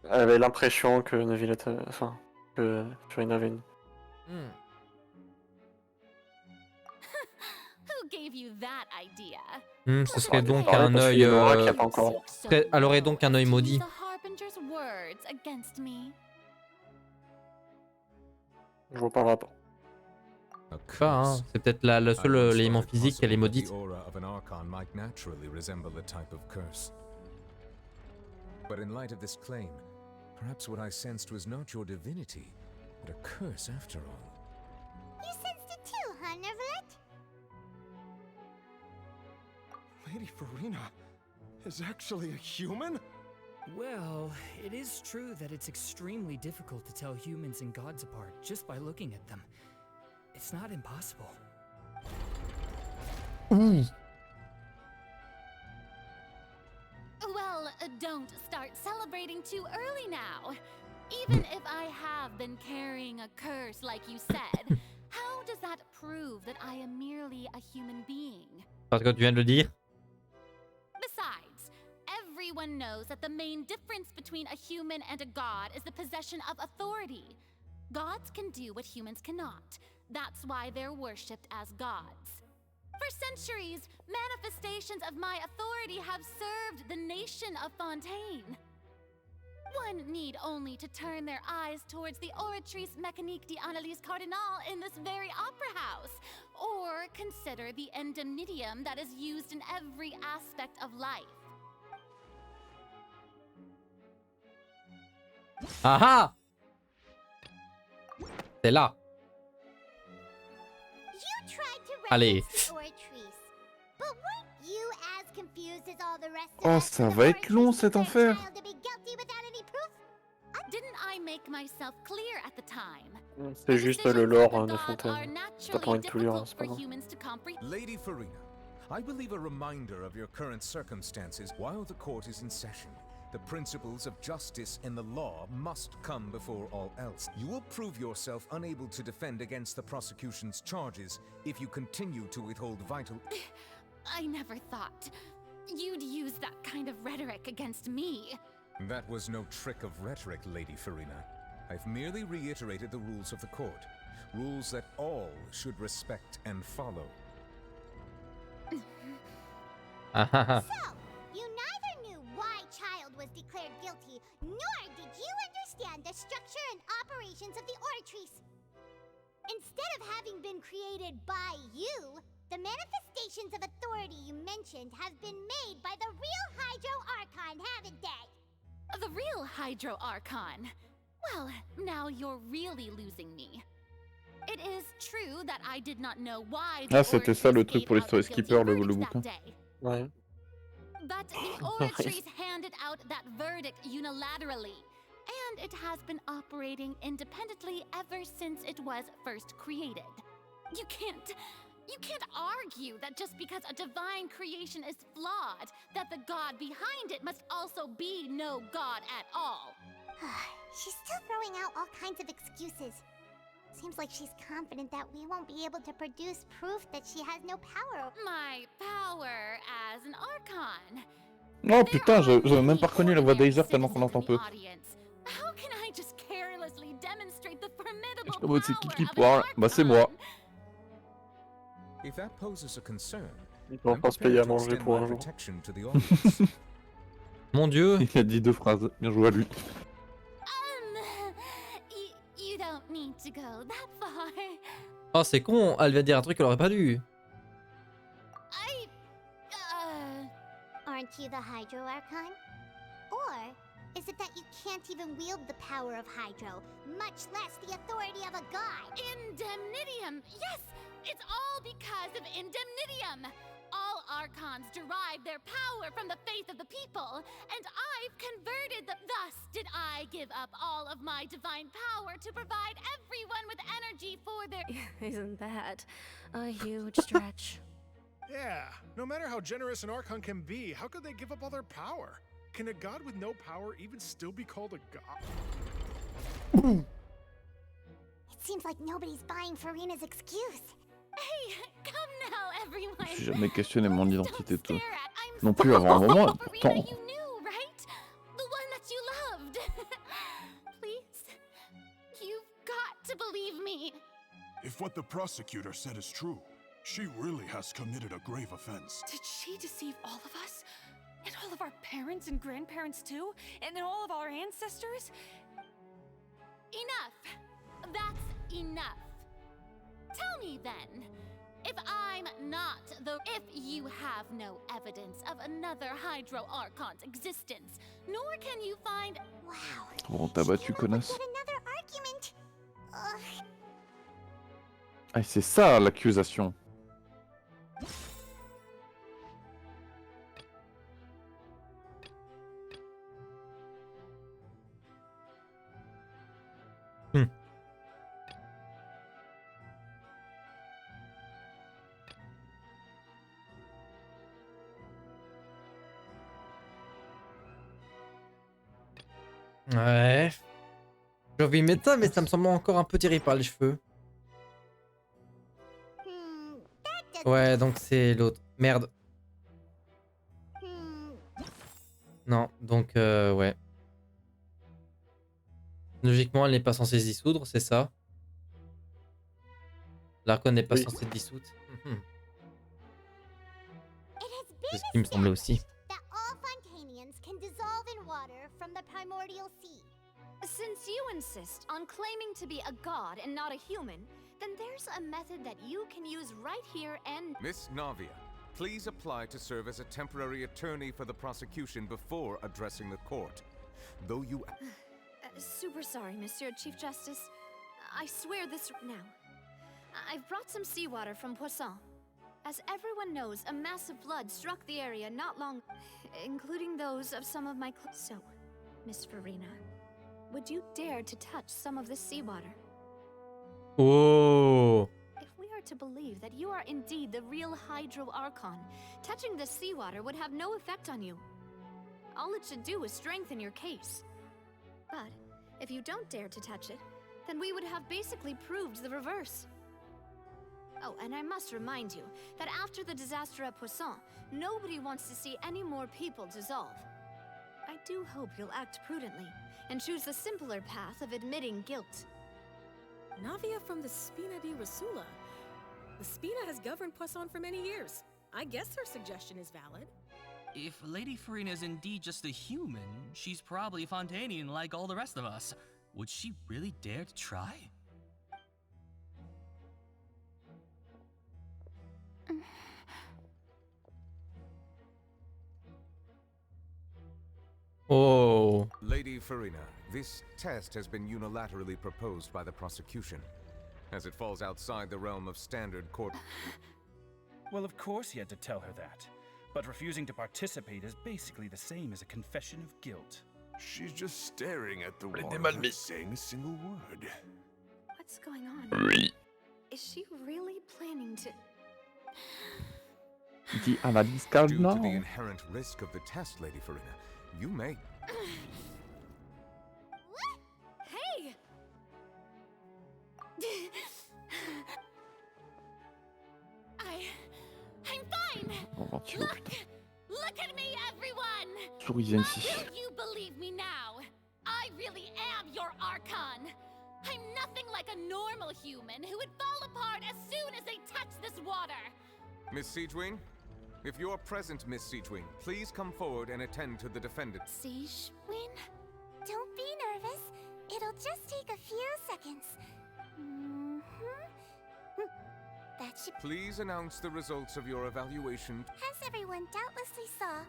Elle avait l'impression que Neville était... Enfin, que Furina avait une... Who gave you that idea? Ce serait donc un œil... Elle aurait donc un œil maudit. The Harbinger's words against me. Je vois pas le rapport. Pas, hein. C'est peut-être le seul élément physique qu'elle est maudite. The aura of an Archon might naturally resemble a type of curse. But in light of this claim, perhaps what I sensed was not your divinity, but a curse after all. You sensed it too, huh, Neverlet? Lady Farina is actually a human? Well, it is true that it's extremely difficult to tell humans and gods apart just by looking at them. It's not impossible. Ouh. Well, don't start celebrating too early now. Even if I have been carrying a curse like you said, how does that prove that I am merely a human being? Parce que tu viens de le dire. Besides, everyone knows that the main difference between a human and a god is the possession of authority. Gods can do what humans cannot. That's why they're worshipped as gods. For centuries, manifestations of my authority have served the nation of Fontaine. One need only to turn their eyes towards the Oratrice Mécanique d'Analyse Cardinal in this very opera house, or consider the indemnitium that is used in every aspect of life. Ah ah! C'est là. You tried to Allez. reference the Oratrice, but weren't you as confused as all the rest of Oh, us ça when the va être long Oratrice cet declared enfer. child to be guilty without any proof? Didn't I make myself clear at the time? C'est juste le lore de Fontaine. T'as pas envie de tout lire, c'est pas grave. Lady Farina, I believe a reminder of your current circumstances while the court is in session. The principles of justice and the law must come before all else. You will prove yourself unable to defend against the prosecution's charges if you continue to withhold vital... I never thought you'd use that kind of rhetoric against me. That was no trick of rhetoric, Lady Farina. I've merely reiterated the rules of the court. Rules that all should respect and follow. So, you neither knew why Child was declared guilty, nor did you understand the structure and operations of the Oratrice. Instead of having been created by you, the manifestations of authority you mentioned have been made by the real Hydro Archon, haven't they? The real Hydro Archon? Well, now you're really losing me. It is true that I did not know why the Ah, c'était ça le Oratrice truc gave pour les out the story guilty skippers, le verdict bouquin. that day. Ouais. But the Oratrice handed out that verdict unilaterally, and it has been operating independently ever since it was first created. You can't argue that just because a divine creation is flawed, that the god behind it must also be no god at all. She's still throwing out all kinds of excuses. Seems like she's confident that we won't be able to produce proof that she has no power. My power as an Archon. Oh putain, j'avais même pas reconnu la voix d'Azer tellement qu'on l'entend peu. How can I just carelessly demonstrate the formidable En mode c'est qui power of parle? an Bah c'est moi. If that poses a concern, Ils vont pas se payer à manger pour un jour. protection to the audience. Mon dieu. Il a dit 2 phrases. Bien joué à lui. You don't need to go that far. Oh, c'est con. Elle vient de dire un truc qu'elle aurait pas dû. Aren't you the Hydro Archon? Or is it that you can't even wield the power of Hydro, much less the authority of a god? Indemnitium! Yes! It's all because of Indemnitium! All Archons derive their power from the faith of the people, and I've converted them. Thus did I give up all of my divine power to provide everyone with energy for their... Isn't that a huge stretch? Yeah, no matter how generous an Archon can be, how could they give up all their power? Can a god with no power even still be called a god? It seems like nobody's buying Farina's excuse. Hey, come now, everyone. J'ai jamais questionné mon identité de... non plus avant un moment, pourtant. You knew, right? The one that you loved. Please, you've got to believe me. If what the prosecutor said is true, she really has committed a grave offense. Did she deceive all of us? And all of our parents and grandparents too? And all of our ancestors? Enough. That's enough. Tell me then, if I'm not the... If you have no evidence of another Hydro Archon's existence, nor can you find... Wow. Bon, t'as battu, connasse. Another argument. Ah, c'est ça l'accusation. Ouais. J'ai envie de mettre ça, mais ça me semble encore un peu tiré par les cheveux. Ouais, donc c'est l'autre. Merde. Non, donc ouais. Logiquement, elle n'est pas censée se dissoudre, c'est ça? L'Archon n'est pas Oui. censé dissoudre. C'est ce qui me semblait aussi. That all Fontanians can dissolve in water from the primordial sea. Since you insist on claiming to be a god and not a human, then there's a method that you can use right here and... Miss Navia, please apply to serve as a temporary attorney for the prosecution before addressing the court. Though you... super sorry, Monsieur Chief Justice. I swear this now. I've brought some seawater from Poisson. As everyone knows, a massive flood struck the area not long... including those of some of my... So, Miss Farina, would you dare to touch some of this seawater? Oh. If we are to believe that you are indeed the real Hydro Archon, touching this seawater would have no effect on you. All it should do is strengthen your case. But if you don't dare to touch it, then we would have basically proved the reverse. Oh, and I must remind you that after the disaster at Poisson, nobody wants to see any more people dissolve. I do hope you'll act prudently and choose the simpler path of admitting guilt. Navia from the Spina di Rasula. The Spina has governed Poisson for many years. I guess her suggestion is valid. If Lady Farina is indeed just a human, she's probably Fontanian like all the rest of us. Would she really dare to try? Oh. Lady Farina, this test has been unilaterally proposed by the prosecution, as it falls outside the realm of standard court. Well, of course he had to tell her that. But refusing to participate is basically the same as a confession of guilt. She's just staring at the wall, mal not mis. saying a single word. What's going on? Is she really planning to... Dis analyse calme, Due to the non? inherent risk of the test, Lady Farina, you may... Hey! I'm fine! On va tuer, Look! putain. Look at me, everyone! Souris ici. Will you believe me now? I really am your Archon! I'm nothing like a normal human who would fall apart as soon as they touch this water! Miss Siegewing? If you're present, Miss Siegewing, please come forward and attend to the defendant. Siegewing? Don't be nervous. It'll just take a few seconds. That should... Please announce the results of your evaluation. As everyone doubtlessly saw,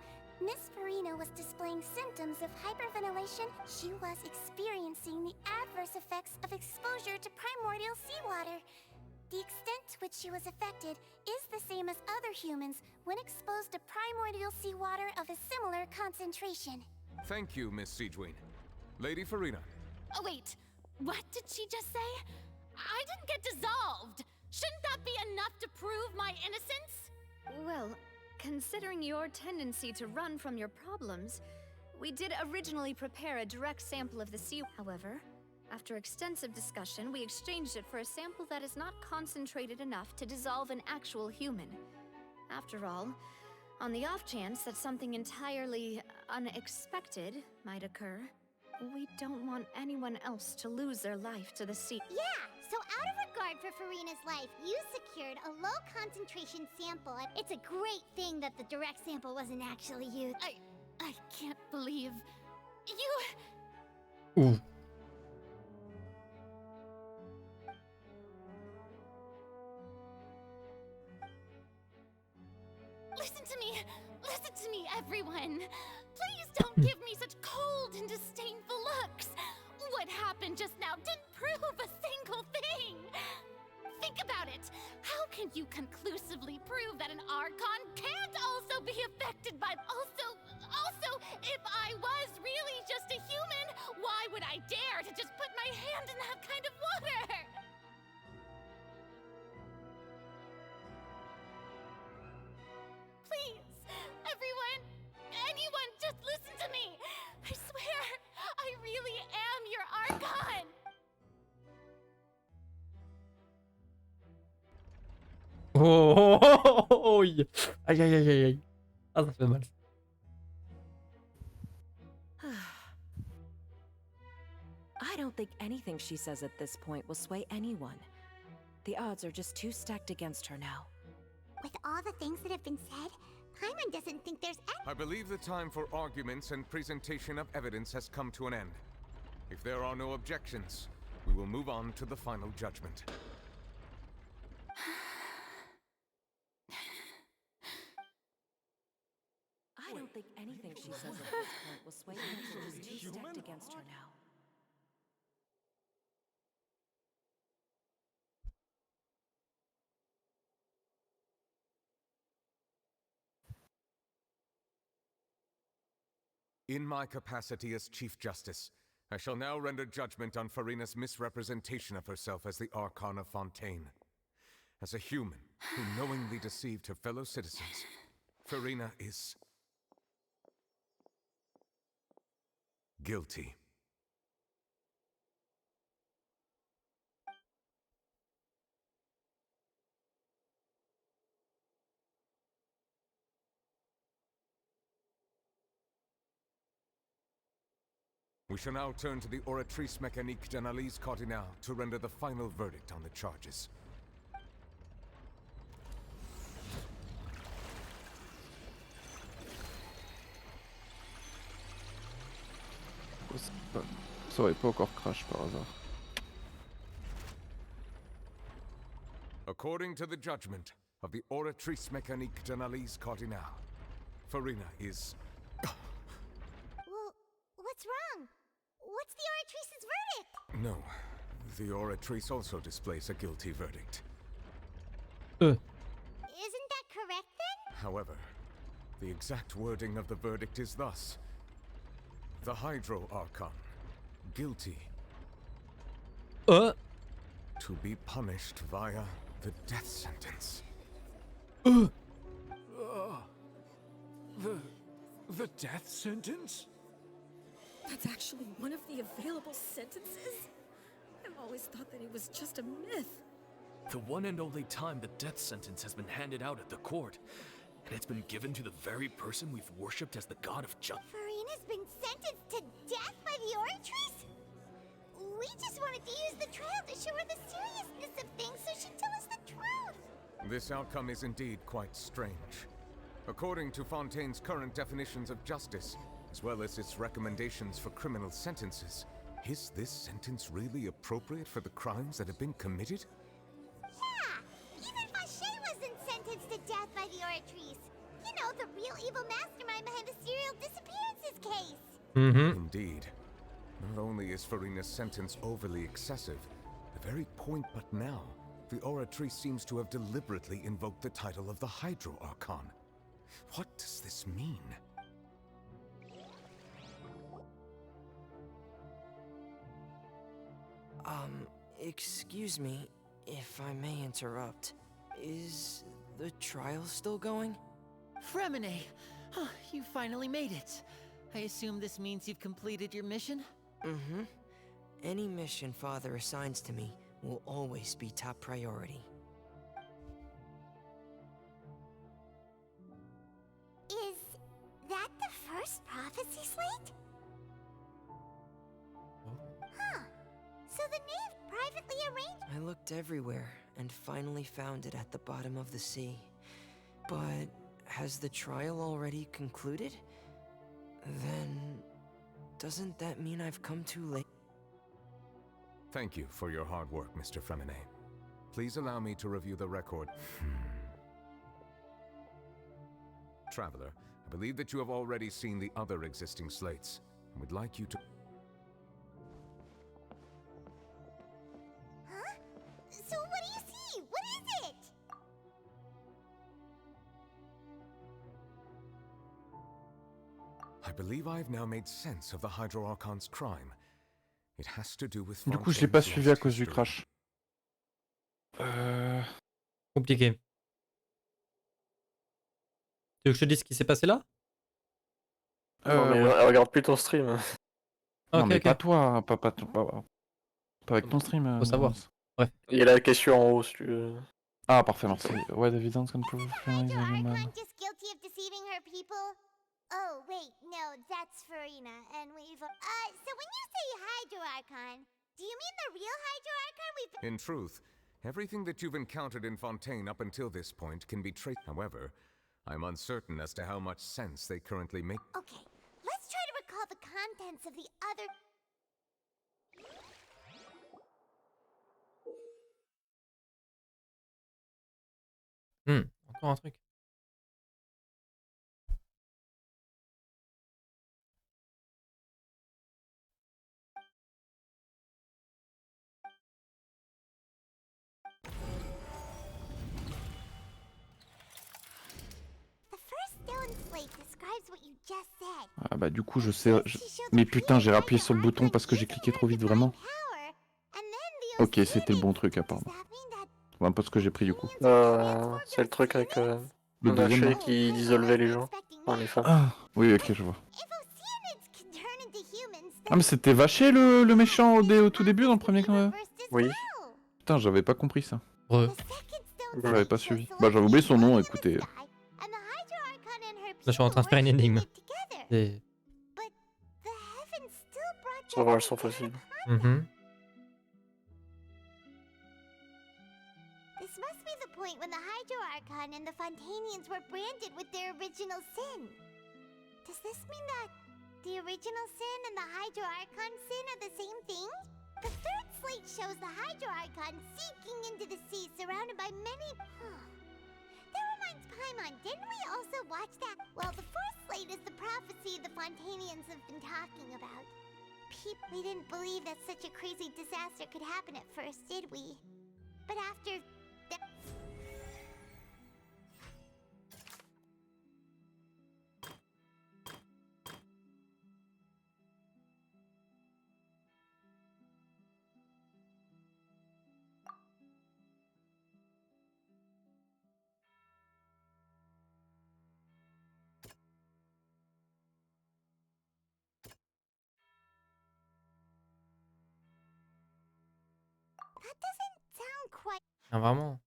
Miss Farina was displaying symptoms of hyperventilation. She was experiencing the adverse effects of exposure to primordial seawater. The extent to which she was affected is the same as other humans when exposed to primordial seawater of a similar concentration. Thank you, Miss Siegewing. Lady Farina. Oh, wait. What did she just say? I didn't get dissolved! Shouldn't that be enough to prove my innocence? Well, considering your tendency to run from your problems, we did originally prepare a direct sample of the sea. However, after extensive discussion, we exchanged it for a sample that is not concentrated enough to dissolve an actual human. After all, on the off chance that something entirely unexpected might occur, we don't want anyone else to lose their life to the sea. Yeah, so out of regard for Farina's life, you secured a low concentration sample. It's a great thing that the direct sample wasn't actually used. I can't believe... You... Ooh. Listen to me, everyone. Please don't give me such cold and disdainful looks. What happened just now didn't prove a single thing. Think about it. How can you conclusively prove that an Archon can't also be affected by... Also, if I was really just a human, why would I dare to just put my hand in that kind of water? Please, everyone, anyone, just listen to me. I swear, I really Oh, oh, oh, oh, oh, aïe aïe aïe aïe aïe. Ah, ça fait mal. I don't think anything she says at this point will sway anyone. The odds are just too stacked against her now. With all the things that have been said, Paimon doesn't think there's I believe the time for arguments and presentation of evidence has come to an end. If there are no objections, we will move on to the final judgment. I don't think anything she says at this point will sway anyone. She's too stacked against her now. In my capacity as Chief Justice, I shall now render judgment on Farina's misrepresentation of herself as the Archon of Fontaine. As a human who knowingly deceived her fellow citizens, Farina is guilty. We shall now turn to the Oratrice Mécanique d'Analyse Cardinale to render the final verdict on the charges. Ça aurait pas encore crash par hasard. According to the judgment of the Oratrice Mécanique d'Analyse Cardinale, Farina is... Well, what's wrong? What's the Oratrice's verdict? No, the Oratrice also displays a guilty verdict. Isn't that correct then? However, the exact wording of the verdict is thus. The Hydro Archon, guilty. To be punished via the death sentence. The death sentence? That's actually one of the available sentences? I've always thought that it was just a myth. The one and only time the death sentence has been handed out at the court. And it's been given to the very person we've worshipped as the god of justice. Farina's been sentenced to death by the Oratrice? We just wanted to use the trial to show her the seriousness of things so she'd tell us the truth. This outcome is indeed quite strange. According to Fontaine's current definitions of justice, as well as its recommendations for criminal sentences, is this sentence really appropriate for the crimes that have been committed? Yeah, even Fache wasn't sentenced to death by the Oratrice. You know, the real evil mastermind behind the serial disappearances case. Indeed. Not only is Farina's sentence overly excessive, the very point but now, the Oratrice seems to have deliberately invoked the title of the Hydro Archon. What does this mean? Excuse me, if I may interrupt. Is the trial still going? Fremine! You finally made it. I assume this means you've completed your mission? Mm-hmm. Any mission Father assigns to me will always be top priority. Is that the first prophecy slate? Huh. So the knave privately arranged... I looked everywhere and finally found it at the bottom of the sea. But has the trial already concluded? Then... doesn't that mean I've come too late? Thank you for your hard work, Mr. Fremine. Please allow me to review the record. Traveler, I believe that you have already seen the other existing slates, and would like you to... Huh? So what do you see? What is it? I believe I have now made sense of the Hydro Archon's crime. It has to do with Du coup, je l'ai pas Fontaine's suivi à lost cause du history. crash. Compliqué. Tu veux que je te dise ce qui s'est passé là? Non, mais Ouais. regarde plus ton stream. Non, Ok, mais ok. pas toi, pas avec ton stream. Faut savoir. Laurence. Ouais. Il y a la question en haut si tu veux. Ah, parfait, merci. What evidence can prove Hydro Archon just guilty of deceiving her people? Oh, wait, no, that's Farina, and we've... so when you say Hydro Archon, do you mean the real Hydro Archon we've... In truth, everything that you've encountered in Fontaine up until this point can be traced. However, I'm uncertain as to how much sense they currently make. Okay, let's try to recall the contents of the other... Encore un truc. The first stone slate describes what you just said. Ah bah du coup je sais... Mais putain j'ai appuyé sur le bouton parce que j'ai cliqué trop vite vraiment. Ok c'était le bon truc apparemment. Ouais, parce que j'ai pris du coup. C'est le truc avec Le le deuxième, lâcher là. qui dissolvait les gens. Enfin, les femmes. Ah oui ok je vois. Ah mais c'était Vaché le méchant au tout début dans le premier... Oui. Putain j'avais pas compris ça. Ouais. J'avais pas suivi. Bah j'avais oublié son nom écoutez. Là je suis en train de faire une énigme. Et... Ça va, elles sont faciles. This must be the point when the Hydro Archon and the Fontanians were branded with their original sin. Does this mean that the original sin and the Hydro Archon sin are the same thing? The third slate shows the Hydro Archon seeking into the sea surrounded by many... That reminds Paimon, didn't we also watch that? Well, the fourth slate is the prophecy the Fontanians have been talking about. We didn't believe that such a crazy disaster could happen at first, did we? But after that... That doesn't sound quite... Ah vraiment.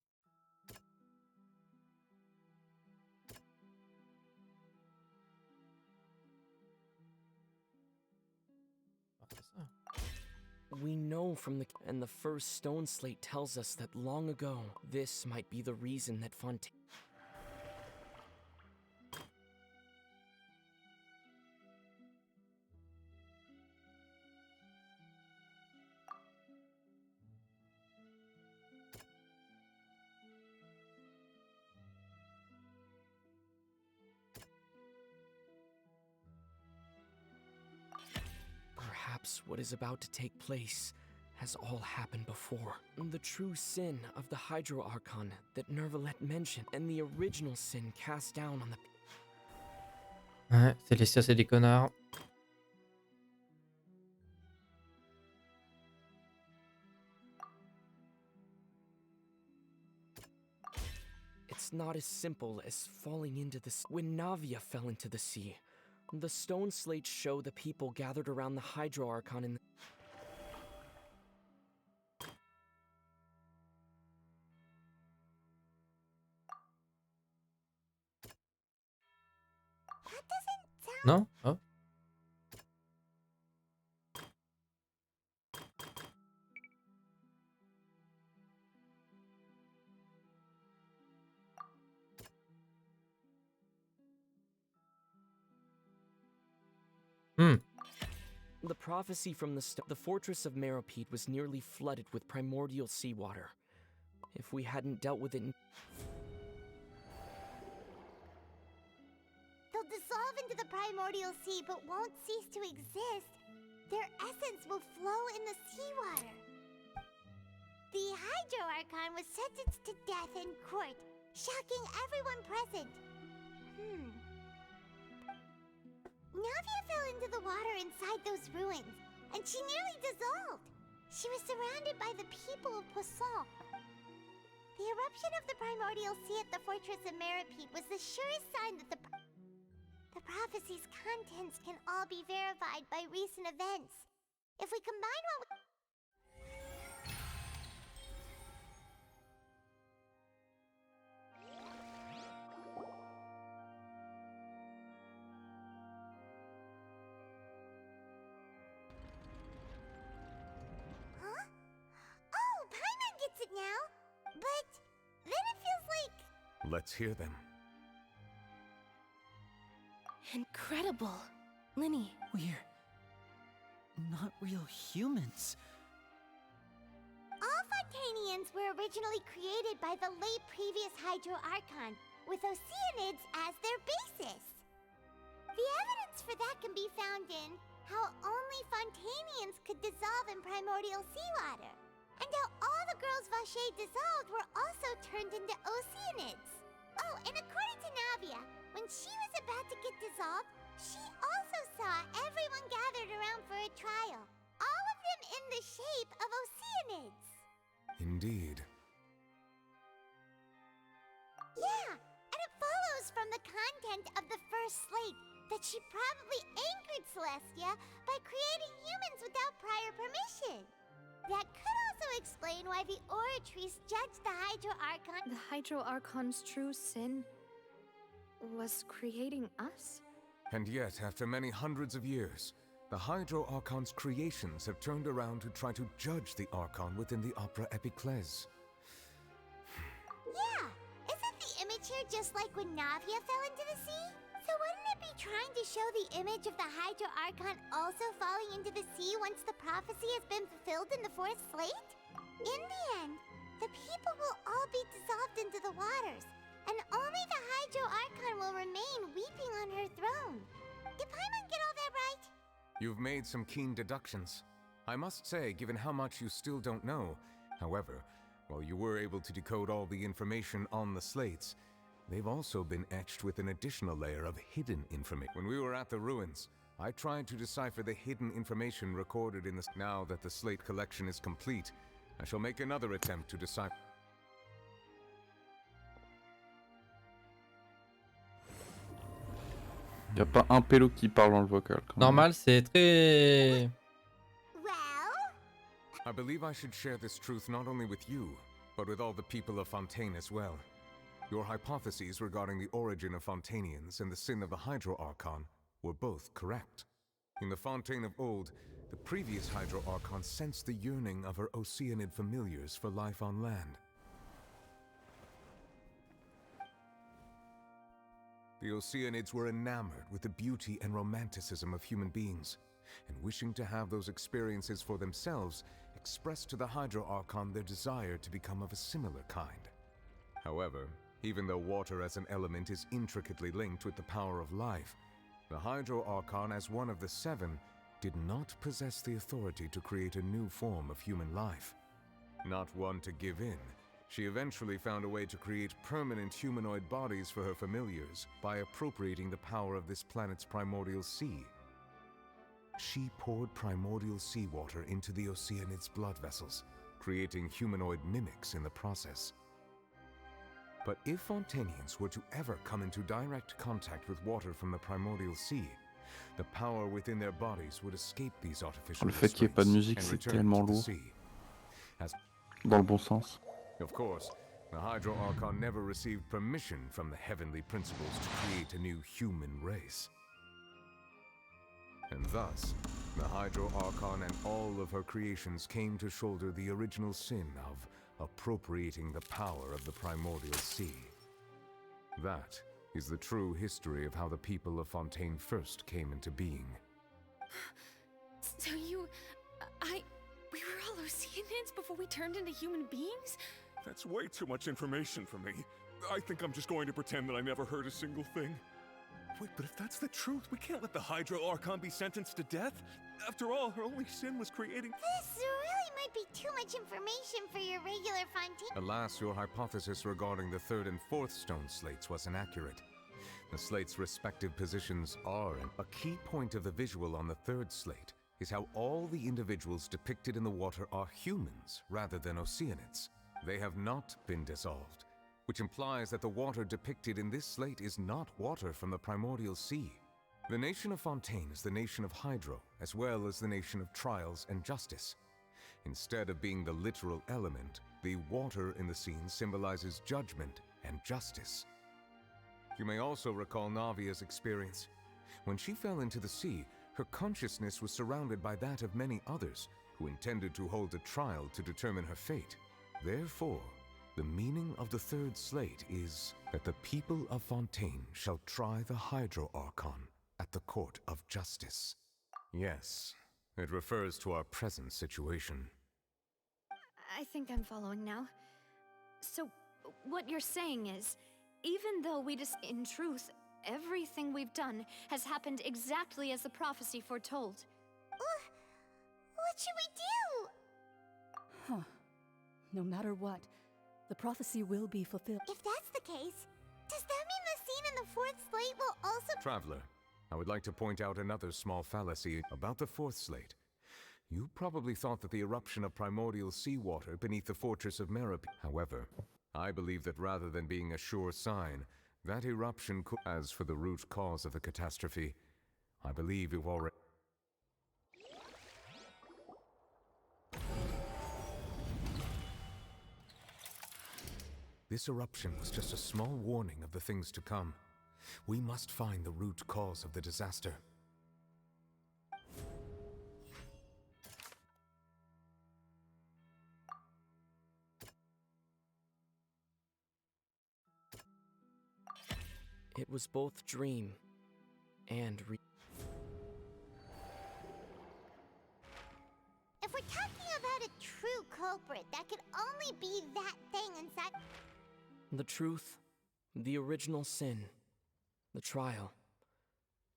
We know from the... And the first stone slate tells us that long ago, this might be the reason that Fontaine... Perhaps what is about to take place has all happened before. The true sin of the Hydro Archon that Nervalet mentioned, and the original sin cast down on the... Ouais, Célestia c'est des connards. It's not as simple as falling into the sea. When Navia fell into the sea, the stone slates show the people gathered around the Hydro Archon in the... Non? Oh. The prophecy from the fortress of Meropide was nearly flooded with primordial seawater. If we hadn't dealt with it... They'll dissolve into the primordial sea but won't cease to exist. Their essence will flow in the seawater. The Hydro Archon was sentenced to death in court, shocking everyone present. Navia fell into the water inside those ruins, and she nearly dissolved. She was surrounded by the people of Poisson. The eruption of the primordial sea at the fortress of Meropide was the surest sign that the prophecy's contents can all be verified by recent events. If we combine what we... Let's hear them. Incredible. Linny. We're not real humans. All Fontanians were originally created by the late previous Hydro Archon, with Oceanids as their basis. The evidence for that can be found in how only Fontanians could dissolve in primordial seawater, and how all the girls Vacher dissolved were also turned into Oceanids. Oh, and according to Navia, when she was about to get dissolved, she also saw everyone gathered around for a trial, all of them in the shape of Oceanids. Indeed. Yeah, and it follows from the content of the first slate that she probably angered Celestia by creating humans without prior permission. That could also explain why the Oratrice judged the Hydro Archon. The Hydro Archon's true sin was creating us? And yet, after many hundreds of years, the Hydro Archon's creations have turned around to try to judge the Archon within the Opera Epiclese. Yeah, isn't the image here just like when Navia fell into the sea? So wouldn't it be trying to show the image of the Hydro Archon also falling into the sea once the prophecy has been fulfilled in the fourth slate? In the end, the people will all be dissolved into the waters, and only the Hydro Archon will remain weeping on her throne. Did Paimon get all that right? You've made some keen deductions. I must say, given how much you still don't know, however, while you were able to decode all the information on the slates, they've also been etched with an additional layer of hidden information. When we were at the ruins, I tried to decipher the hidden information recorded in the... Now that the slate collection is complete, I shall make another attempt to decipher... Y'a pas un pélo qui parle dans le vocal. Quand même. Normal, c'est très... I believe I should share this truth not only with you, but with all the people of Fontaine as well. Your hypotheses regarding the origin of Fontanians and the sin of the Hydro Archon were both correct. In the Fontaine of old, the previous Hydro Archon sensed the yearning of her Oceanid familiars for life on land. The Oceanids were enamored with the beauty and romanticism of human beings, and wishing to have those experiences for themselves, expressed to the Hydro Archon their desire to become of a similar kind. However, even though water as an element is intricately linked with the power of life, the Hydro Archon, as one of the seven, did not possess the authority to create a new form of human life. Not one to give in, she eventually found a way to create permanent humanoid bodies for her familiars by appropriating the power of this planet's primordial sea. She poured primordial seawater into the Oceanids' blood vessels, creating humanoid mimics in the process. But if Fontanians were to ever come into direct contact with water from the primordial sea, the power within their bodies would escape these artificial Le fait qu'il n'y ait pas de musique, c'est tellement lourd. Dans le bon sens. Of course, the Hydro Archon never received permission from the heavenly principles to create a new human race. And thus, the Hydro Archon and all of her creations came to shoulder the original sin of appropriating the power of the primordial sea. That is the true history of how the people of Fontaine first came into being. So we were all Oceanids before we turned into human beings? That's way too much information for me. I think I'm just going to pretend that I never heard a single thing. Wait, but if that's the truth, we can't let the Hydro Archon be sentenced to death. After all, her only sin was creating... This really might be too much information for your regular Fontaine. Alas, your hypothesis regarding the third and fourth stone slates was inaccurate. The slates' respective positions are a key point of the visual on the third slate is how all the individuals depicted in the water are humans rather than Oceanids. They have not been dissolved, which implies that the water depicted in this slate is not water from the primordial sea. The nation of Fontaine is the nation of Hydro, as well as the nation of trials and justice. Instead of being the literal element, the water in the scene symbolizes judgment and justice. You may also recall Navia's experience. When she fell into the sea, her consciousness was surrounded by that of many others who intended to hold a trial to determine her fate. Therefore, The meaning of the third slate is that the people of Fontaine shall try the Hydro Archon at the court of justice. Yes, it refers to our present situation. I think I'm following now. So, what you're saying is, even though in truth, everything we've done has happened exactly as the prophecy foretold. What should we do? Huh. No matter what, the prophecy will be fulfilled. If that's the case, does that mean the scene in the fourth slate will also— Traveler, I would like to point out another small fallacy about the fourth slate. You probably thought that the eruption of primordial seawater beneath the fortress of Merop. However, I believe that rather than being a sure sign, that eruption could— As for the root cause of the catastrophe, I believe you've already— This eruption was just a small warning of the things to come. We must find the root cause of the disaster. It was both dream and If we're talking about a true culprit, that could only be that thing inside— the truth, the original sin, the trial,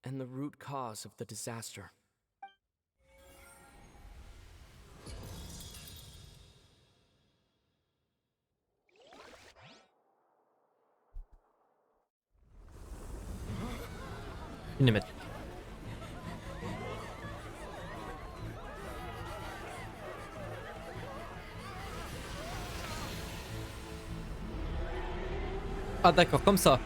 and the root cause of the disaster. Cinématique. Ah d'accord, comme ça.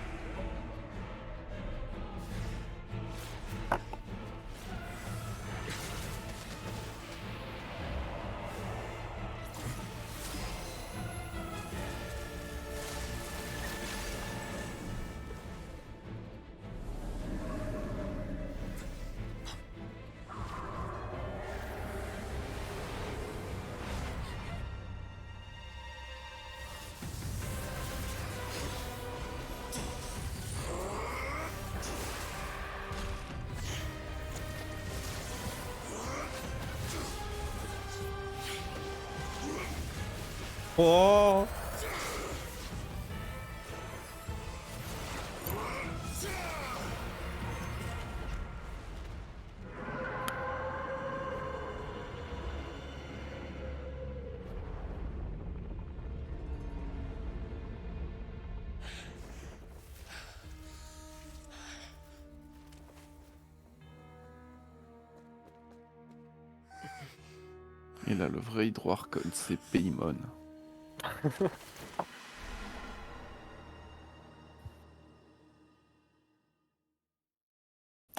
Oh. Et là, le vrai Hydro-Archon, c'est Paimon.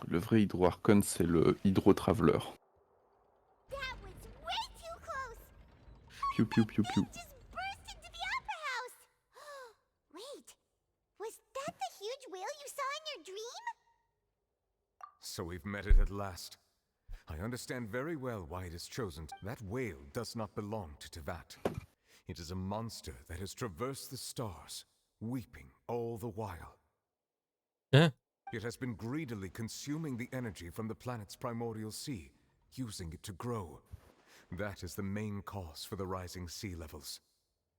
Le vrai Hydro-Archon, c'est le Hydro-Traveler. That was way too close! Piou piou piou piou. Just burst into the opera house! Wait, was that the huge whale you saw in your dream? So we've met it at last. I understand very well why it is chosen. That whale does not belong to Tevat. It is a monster that has traversed the stars, weeping all the while. Hein? It has been greedily consuming the energy from the planet's primordial sea, using it to grow. That is the main cause for the rising sea levels.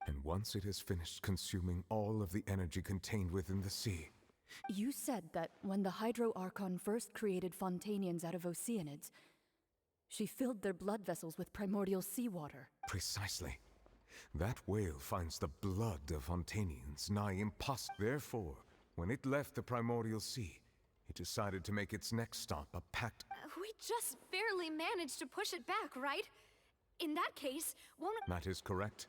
And once it has finished consuming all of the energy contained within the sea... You said that when the Hydro Archon first created Fontanians out of Oceanids, she filled their blood vessels with primordial seawater. Precisely. That whale finds the blood of Fontanians nigh impossible. Therefore, when it left the primordial sea, it decided to make its next stop a pact. We just barely managed to push it back, right? In that case, won't it— That is correct.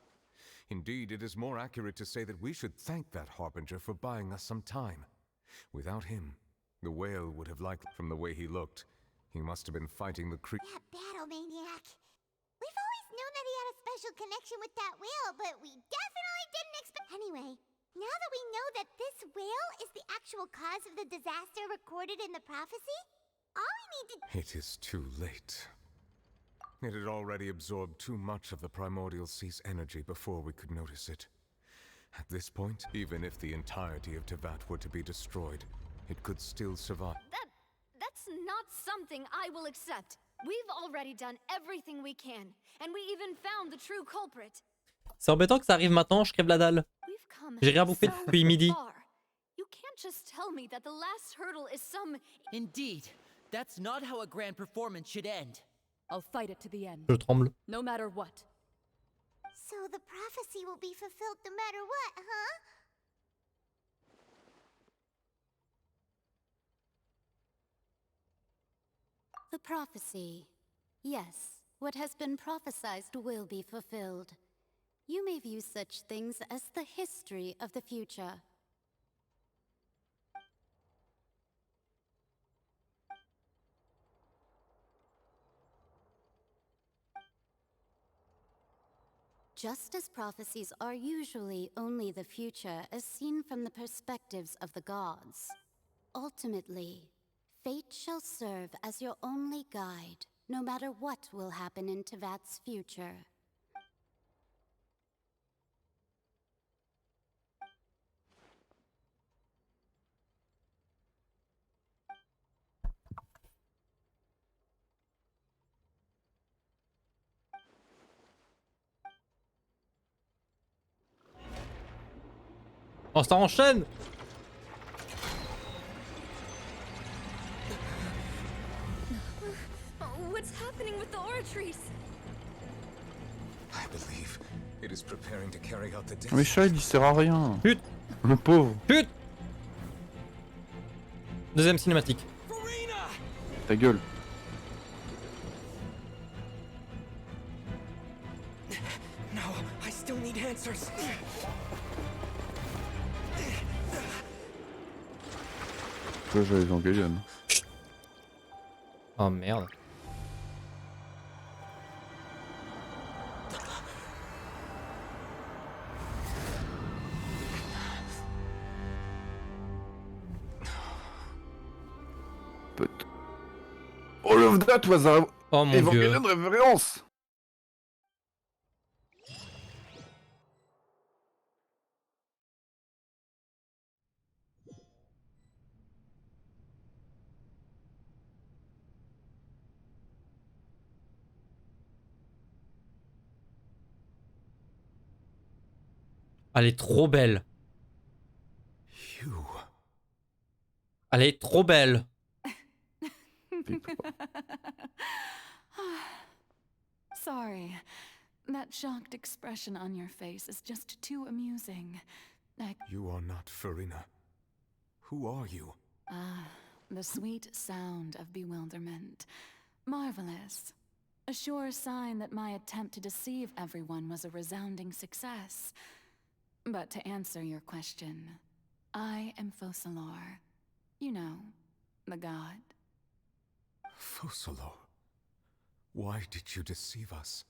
Indeed, it is more accurate to say that we should thank that Harbinger for buying us some time. Without him, the whale would have liked— From the way he looked, he must have been fighting the That battle maniac. We've always known that he had a special connection with that whale, but we definitely didn't expect— Anyway, now that we know that this whale is the actual cause of the disaster recorded in the prophecy, all we need to— It is too late. It had already absorbed too much of the primordial sea's energy before we could notice it. At this point, even if the entirety of Tevat were to be destroyed, it could still survive. That's not something I will accept. We've already done everything we can, and we even found the true culprit. C'est embêtant que ça arrive maintenant, je crève la dalle. We've come J'ai rien bouffé so depuis midi. far. You can't just tell me that the last hurdle is some... Indeed. That's not how a grand performance should end. I'll fight it to the end. Je tremble. No matter what. So the prophecy will be fulfilled no matter what, huh? The prophecy. Yes, what has been prophesied will be fulfilled. You may view such things as the history of the future. Just as prophecies are usually only the future as seen from the perspectives of the gods, ultimately, fate shall serve as your only guide, no matter what will happen in Tevat's future. Oh, ça enchaîne! What's happening with the oratories? I believe it is preparing to carry out the death. Mais Shade, il sert à rien. Pute! Le pauvre. Pute! Deuxième cinématique. Ta gueule. No, I still need answers. Là, j'avais Evangelion. Oh merde. All of that was a Oh mon Evangelion dieu. référence. Elle est trop belle. Elle est trop belle. Sorry. That shocked expression on your face is just too amusing. You are not Farina. Who are you? Ah, the sweet sound of bewilderment. Marvelous. A sure sign that my attempt to deceive everyone was a resounding success. But to answer your question, I am Focalor. You know, the god. Focalor. Why did you deceive us?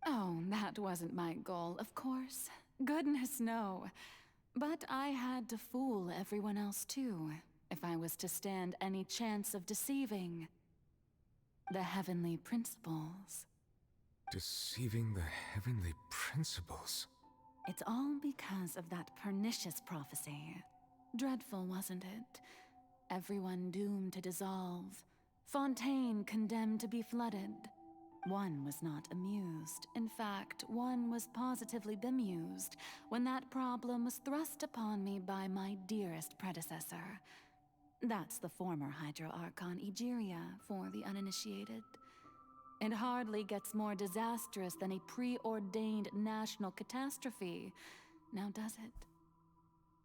Oh, that wasn't my goal, of course. Goodness, no. But I had to fool everyone else too, if I was to stand any chance of deceiving the heavenly principles. Deceiving the heavenly principles? It's all because of that pernicious prophecy. Dreadful, wasn't it? Everyone doomed to dissolve. Fontaine condemned to be flooded. One was not amused. In fact, one was positively bemused when that problem was thrust upon me by my dearest predecessor. That's the former Hydro Archon Egeria for the uninitiated. It hardly gets more disastrous than a preordained national catastrophe, now does it?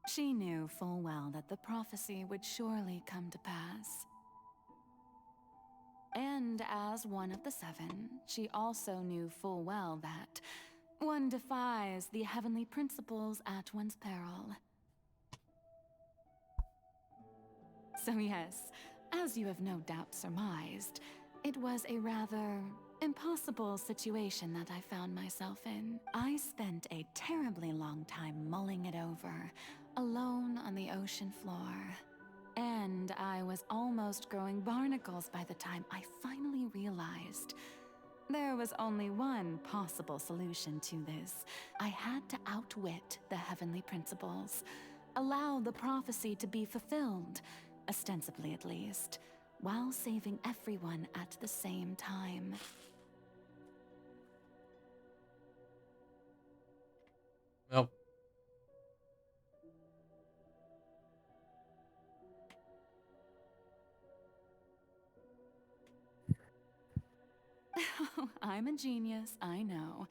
She knew full well that the prophecy would surely come to pass. And as one of the seven, she also knew full well that one defies the heavenly principles at one's peril. So yes, as you have no doubt surmised, it was a rather impossible situation that I found myself in. I spent a terribly long time mulling it over, alone on the ocean floor. And I was almost growing barnacles by the time I finally realized There was only one possible solution to this. I had to outwit the heavenly principles, allow the prophecy to be fulfilled, ostensibly at least, while saving everyone at the same time. Merde. I'm a genius, I know.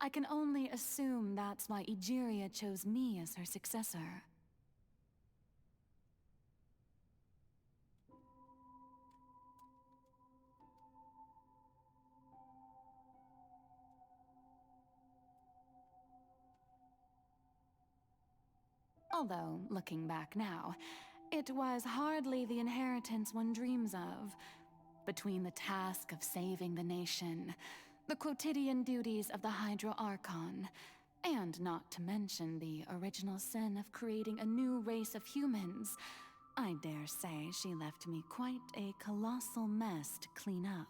I can only assume that's why Egeria chose me as her successor. Although, looking back now, it was hardly the inheritance one dreams of. Between the task of saving the nation, the quotidian duties of the Hydro Archon, and not to mention the original sin of creating a new race of humans, I dare say she left me quite a colossal mess to clean up.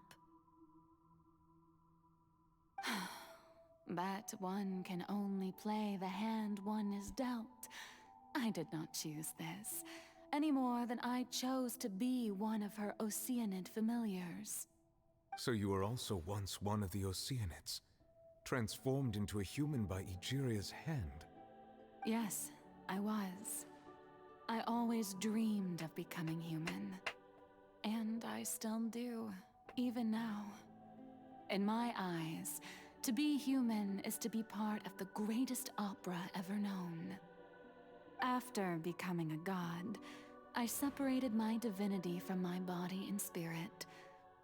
But one can only play the hand one is dealt. I did not choose this, any more than I chose to be one of her Oceanid familiars. So you were also once one of the Oceanids, transformed into a human by Egeria's hand. Yes, I was. I always dreamed of becoming human. And I still do, even now. In my eyes, to be human is to be part of the greatest opera ever known. After becoming a god, I separated my divinity from my body and spirit,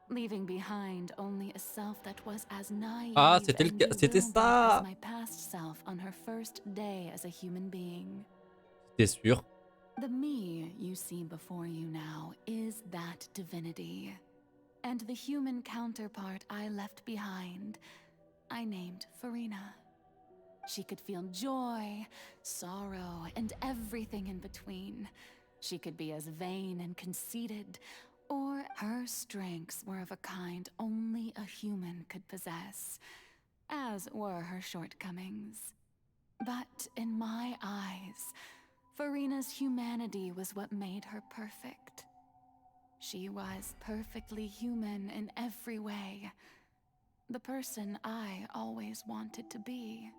leaving behind only a self that was as naive Ah, and c'était bewildered ça. as my past self on her first day as a human being. T'es sûr? The me you see before you now is that divinity. And the human counterpart I left behind, I named Farina. She could feel joy, sorrow, and everything in between. She could be as vain and conceited, or her strengths were of a kind only a human could possess, as were her shortcomings. But in my eyes, Farina's humanity was what made her perfect. She was perfectly human in every way. The person I always wanted to be.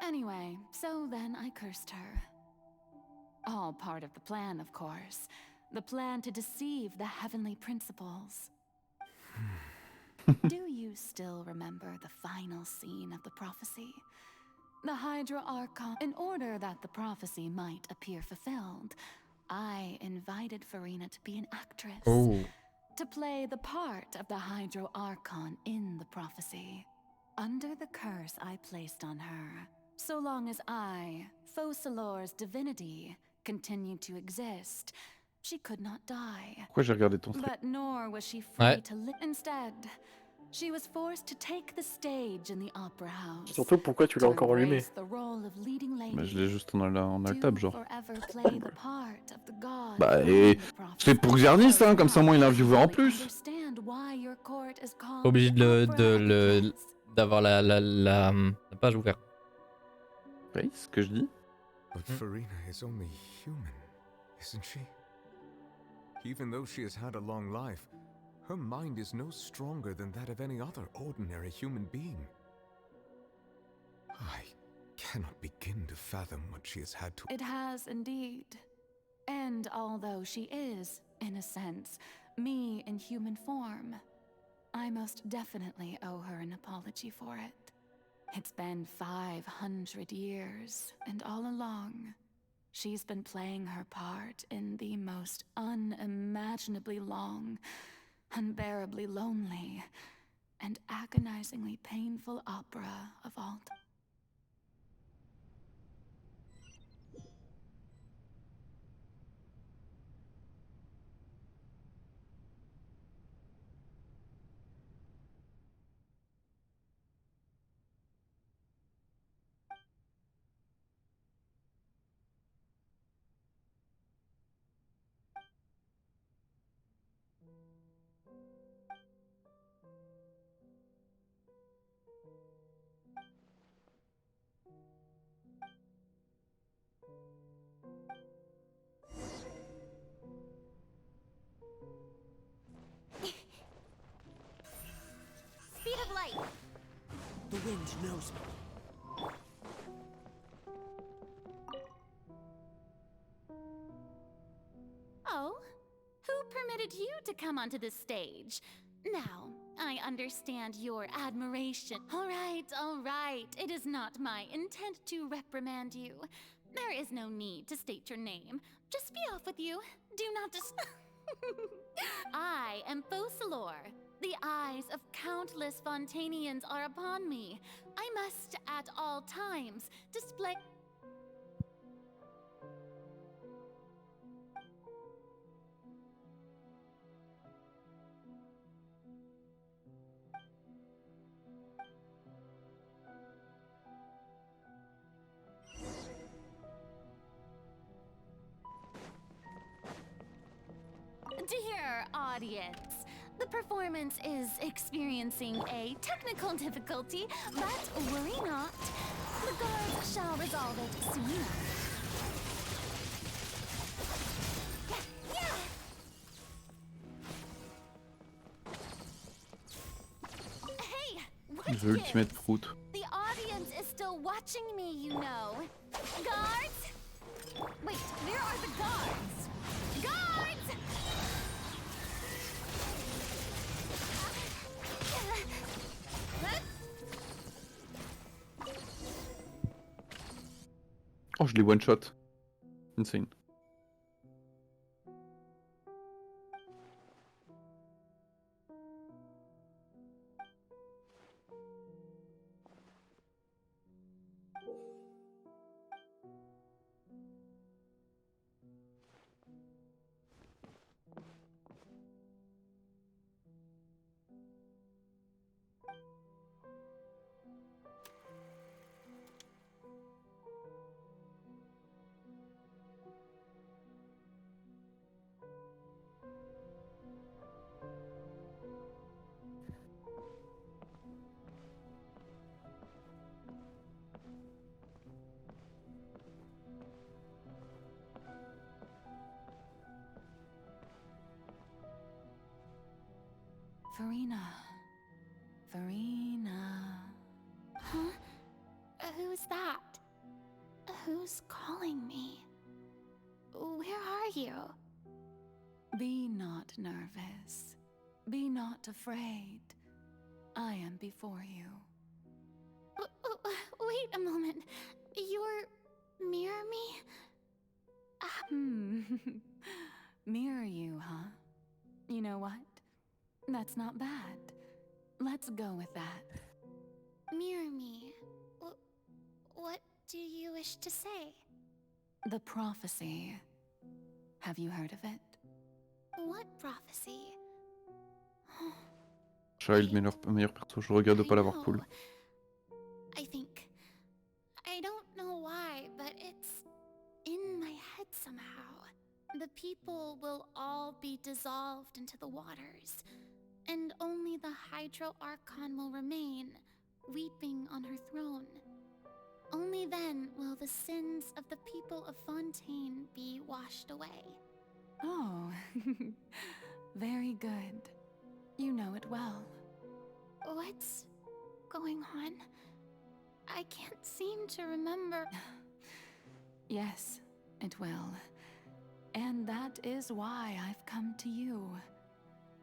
Anyway, so then I cursed her. All part of the plan, of course. The plan to deceive the heavenly principles. Do you still remember the final scene of the prophecy? The Hydra Archon. In order that the prophecy might appear fulfilled, I invited Farina to be an actress. Oh. To play the part of the Hydro Archon in the prophecy. Under the curse I placed on her, so long as I, Focalor's divinity, continued to exist, she could not die. Pourquoi j'ai regardé ton stream? But nor was she free Ouais. to live. Instead, she was forced to take the stage in the opera house. Surtout, pourquoi tu l'as To encore allumé? embrace the role of leading Bah, lady. je l'ai juste en alt-tab, genre. Forever play the part of the god Bah, from et the c'est pour Xernis, hein, comme ça, au moins il a un viewer en plus. understand why your court is called Pas obligé the d'avoir la page ouverte. Oui, c'est ce que je dis. But Farina is only human, isn't she? Even though she has had a long life, her mind is no stronger than that of any other ordinary human being. I cannot begin to fathom what she has had to... It has indeed. And although she is, in a sense, me in human form, I most definitely owe her an apology for it. It's been 500 years, and all along, she's been playing her part in the most unimaginably long, unbearably lonely, and agonizingly painful opera of all time. the wind knows me. Oh, who permitted you to come onto this stage? Now, I understand your admiration. All right. It is not my intent to reprimand you. There is no need to state your name. Just be off with you. Do not I am Focalor. The eyes of countless Fontanians are upon me. I must, at all times, display... Dear audience, the performance is experiencing a technical difficulty, but worry not. The guards shall resolve it soon enough. Hey, what The ultimate fruit. The audience is still watching me, you know. Guards? Wait, where are the guards? Guards! Oh, je l'ai one shot. Insane. Farina. Huh? Who's that? Who's calling me? Where are you? Be not nervous. Be not afraid. I am before you. Wait a moment. You're... mirror me? Mirror you, huh? You know what? That's not bad. Let's go with that. Mirror me. What do you wish to say? The prophecy. Have you heard of it? What prophecy? Child, meilleur perso, je regrette de pas l'avoir pull. I think... I don't know why, but it's in my head somehow. The people will all be dissolved into the waters, and only the Hydro Archon will remain, weeping on her throne. Only then will the sins of the people of Fontaine be washed away. Oh, very good. You know it well. What's going on? I can't seem to remember. Yes, it will. And that is why I've come to you.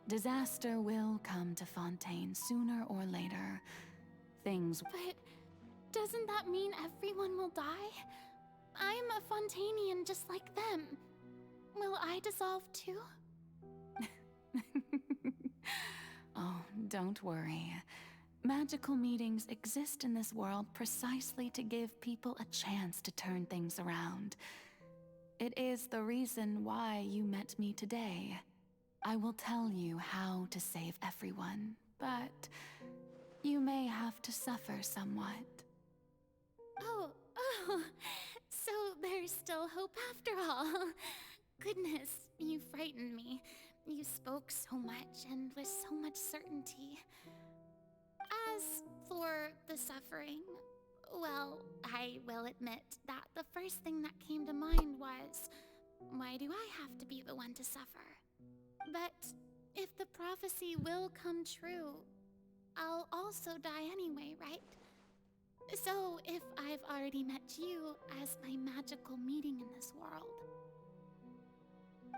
Disaster will come to Fontaine sooner or later. Things... But doesn't that mean everyone will die? I'm a Fontainian just like them. Will I dissolve too? Oh, don't worry. Magical meetings exist in this world precisely to give people a chance to turn things around. It is the reason why you met me today. I will tell you how to save everyone, but you may have to suffer somewhat. Oh, so there's still hope after all. Goodness, you frightened me. You spoke so much and with so much certainty. As for the suffering, well, I will admit that the first thing that came to mind was, why do I have to be the one to suffer? But if the prophecy will come true, I'll also die anyway, right? So, if I've already met you as my magical meeting in this world,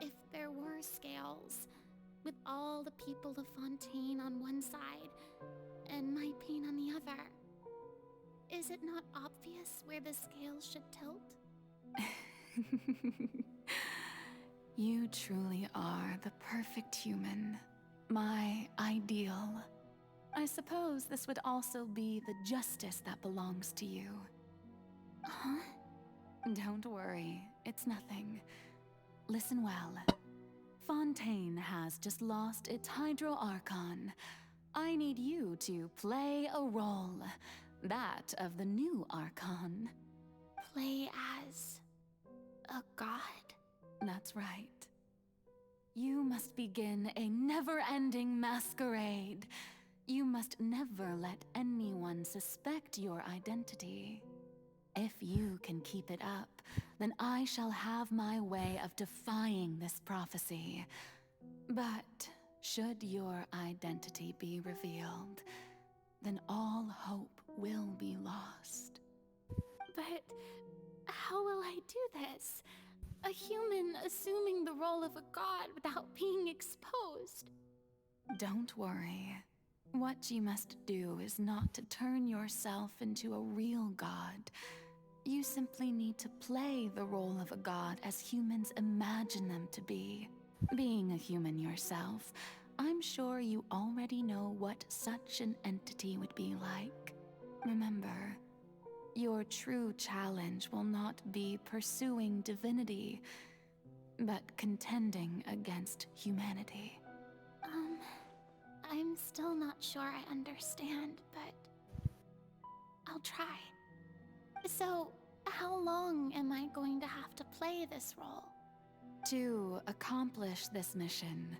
if there were scales, with all the people of Fontaine on one side and my pain on the other, is it not obvious where the scales should tilt? You truly are the perfect human, my ideal. I suppose this would also be the justice that belongs to you. Huh? Don't worry, it's nothing. Listen well. Fontaine has just lost its Hydro Archon. I need you to play a role, that of the new Archon. Play as a god? That's right. You must begin a never-ending masquerade. You must never let anyone suspect your identity. If you can keep it up, then I shall have my way of defying this prophecy. But should your identity be revealed, then all hope will be lost. But how will I do this? A human assuming the role of a god without being exposed. Don't worry. What you must do is not to turn yourself into a real god. You simply need to play the role of a god as humans imagine them to be. Being a human yourself, I'm sure you already know what such an entity would be like. Remember, your true challenge will not be pursuing divinity, but contending against humanity. I'm still not sure I understand, but I'll try. So, how long am I going to have to play this role? To accomplish this mission,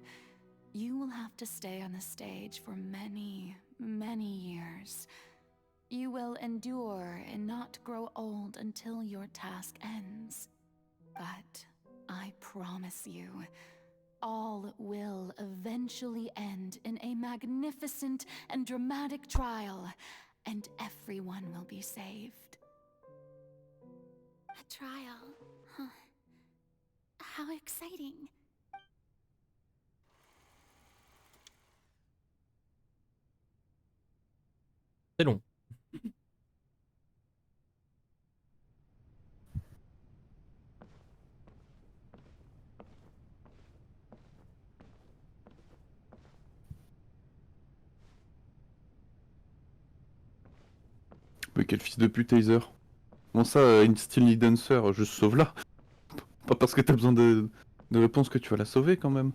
you will have to stay on the stage for many, many years. You will endure and not grow old until your task ends. But I promise you, all will eventually end in a magnificent and dramatic trial, and everyone will be saved. A trial, huh? How exciting. C'est long. Mais quel fils de pute taser. Comment ça, une Steely Dancer, juste sauve-la. Pas parce que t'as besoin de réponse que tu vas la sauver quand même.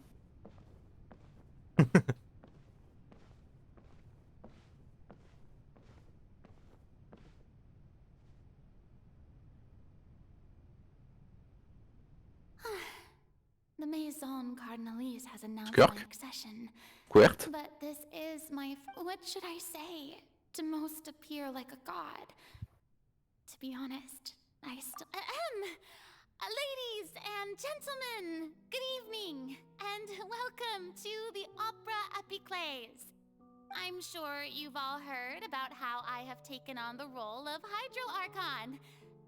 The Maison Cardinalise has announced Skirk? my accession. Quert? But this is my... what should I say? To most appear like a god. To be honest, I still... Ladies and gentlemen, good evening, and welcome to the Opera Epiclese. I'm sure you've all heard about how I have taken on the role of Hydro Archon.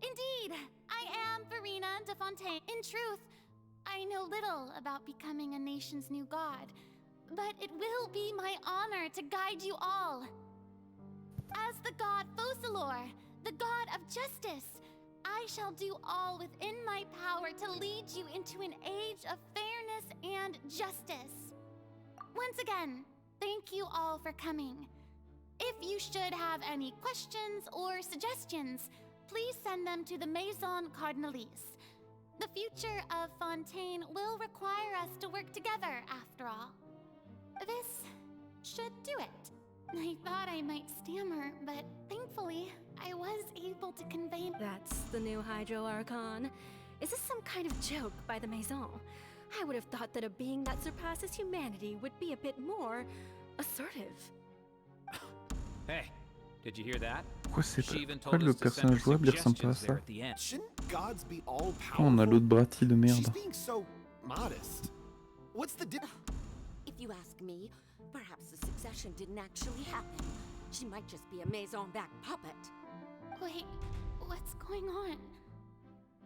Indeed, I am Verena de Fontaine. In truth, I know little about becoming a nation's new god, but it will be my honor to guide you all. As the god Focalor, the god of justice, I shall do all within my power to lead you into an age of fairness and justice. Once again, thank you all for coming. If you should have any questions or suggestions, please send them to the Maison Cardinalise. The future of Fontaine will require us to work together, after all. This should do it. I thought I might stammer, but thankfully, I was able to convey... That's the new Hydro Archon. Is this some kind of joke by the Maison? I would have thought that a being that surpasses humanity would be a bit more assertive. Hey, did you hear that? Pourquoi le personnage jouable il ressemble pas à ça? Shouldn't gods be all Oh, on a powerful? l'autre Brati de She's merde. being so modest. What's the If you ask me, perhaps the succession didn't actually happen. She might just be a Maison-backed puppet. Wait, what's going on?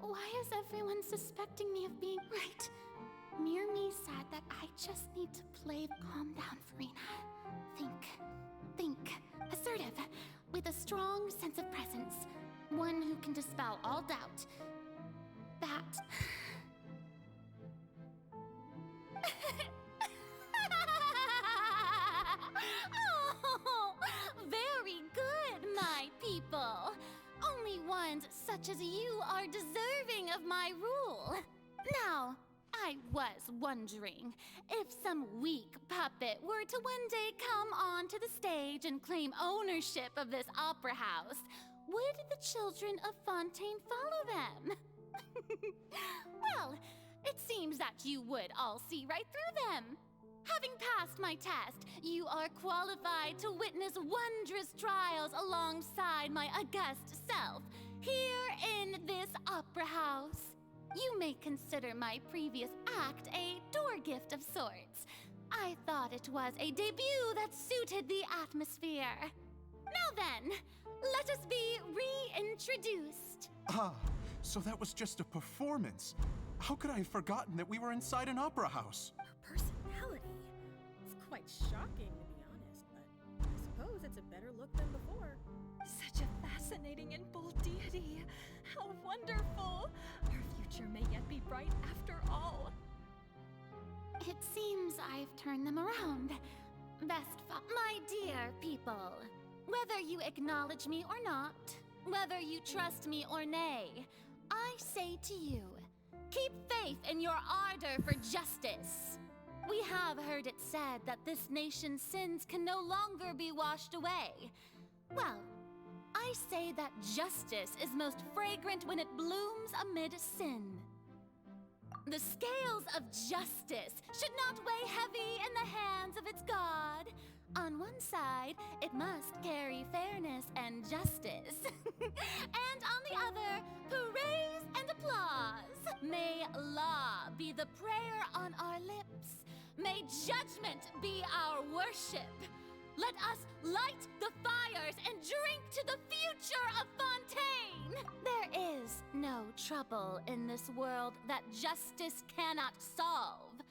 Why is everyone suspecting me of being right? Me said that I just need to play calm down, Farina. Think. Assertive, with a strong sense of presence. One who can dispel all doubt. That... Oh, very good, my people. Only ones such as you are deserving of my rule. Now, I was wondering if some weak puppet were to one day come onto the stage and claim ownership of this opera house, would the children of Fontaine follow them? Well, it seems that you would all see right through them. Having passed my test, you are qualified to witness wondrous trials alongside my august self, here in this opera house. You may consider my previous act a door gift of sorts. I thought it was a debut that suited the atmosphere. Now then, let us be reintroduced. Ah, so that was just a performance. How could I have forgotten that we were inside an opera house? Her personality. It's quite shocking, to be honest, but I suppose it's a better look than before. Such a fascinating and bold deity. How wonderful! Our future may yet be bright after all. It seems I've turned them around. My dear people, whether you acknowledge me or not, whether you trust me or nay, I say to you, keep faith in your ardor for justice. We have heard it said that this nation's sins can no longer be washed away. Well, I say that justice is most fragrant when it blooms amid sin. The scales of justice should not weigh heavy in the hands of its God. On one side, it must carry fairness and justice. And on the other, praise and applause. May law be the prayer on our lips. May judgment be our worship. Let us light the fires and drink to the future of Fontaine! There is no trouble in this world that justice cannot solve.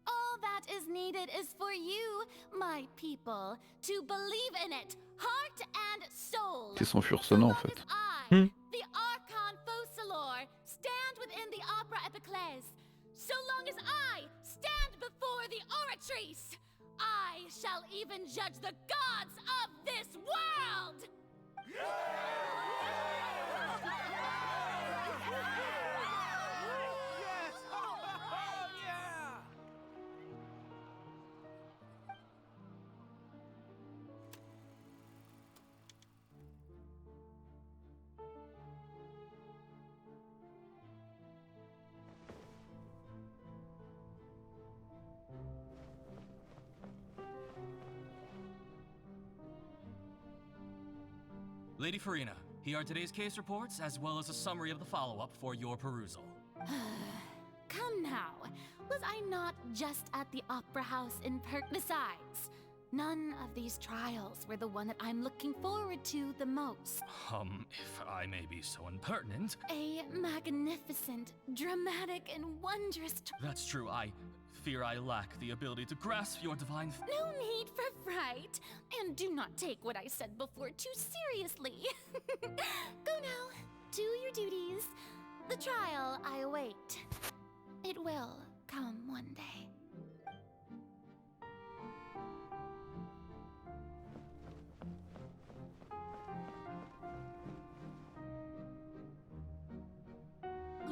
All that is needed is for you, my people, to believe in it, heart and soul. C'est son furçonnant en fait. I, the Archon Focalor, stand within the opera epiclese. So long as I stand before the oratrice, I shall even judge the gods of this world! Lady Farina, here are today's case reports, as well as a summary of the follow-up for your perusal. Come now, was I not just at the opera house in Besides, none of these trials were the one that I'm looking forward to the most. If I may be so impertinent. A magnificent, dramatic, and wondrous That's true, I fear I lack the ability to grasp your divine... No need for fright, and do not take what I said before too seriously. Go now, do your duties. The trial I await. It will come one day.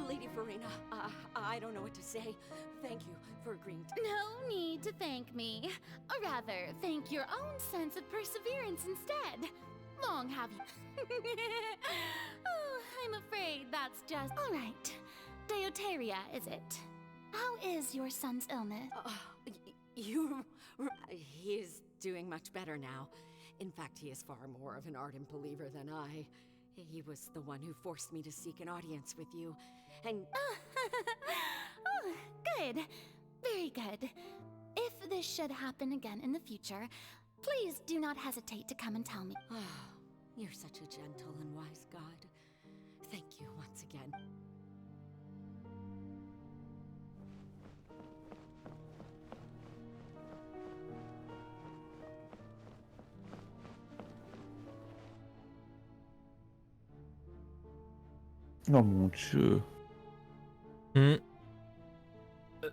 Lady Farina, I don't know what to say. Thank you for agreeing to... No need to thank me. Or rather, thank your own sense of perseverance instead. Long have you... Oh, I'm afraid that's just... All right. Deuteria, is it? How is your son's illness? He is doing much better now. In fact, he is far more of an ardent believer than I. He was the one who forced me to seek an audience with you, and... Oh, good. Very good. If this should happen again in the future, please do not hesitate to come and tell me. You're such a gentle and wise god. Thank you once again. Oh mon dieu.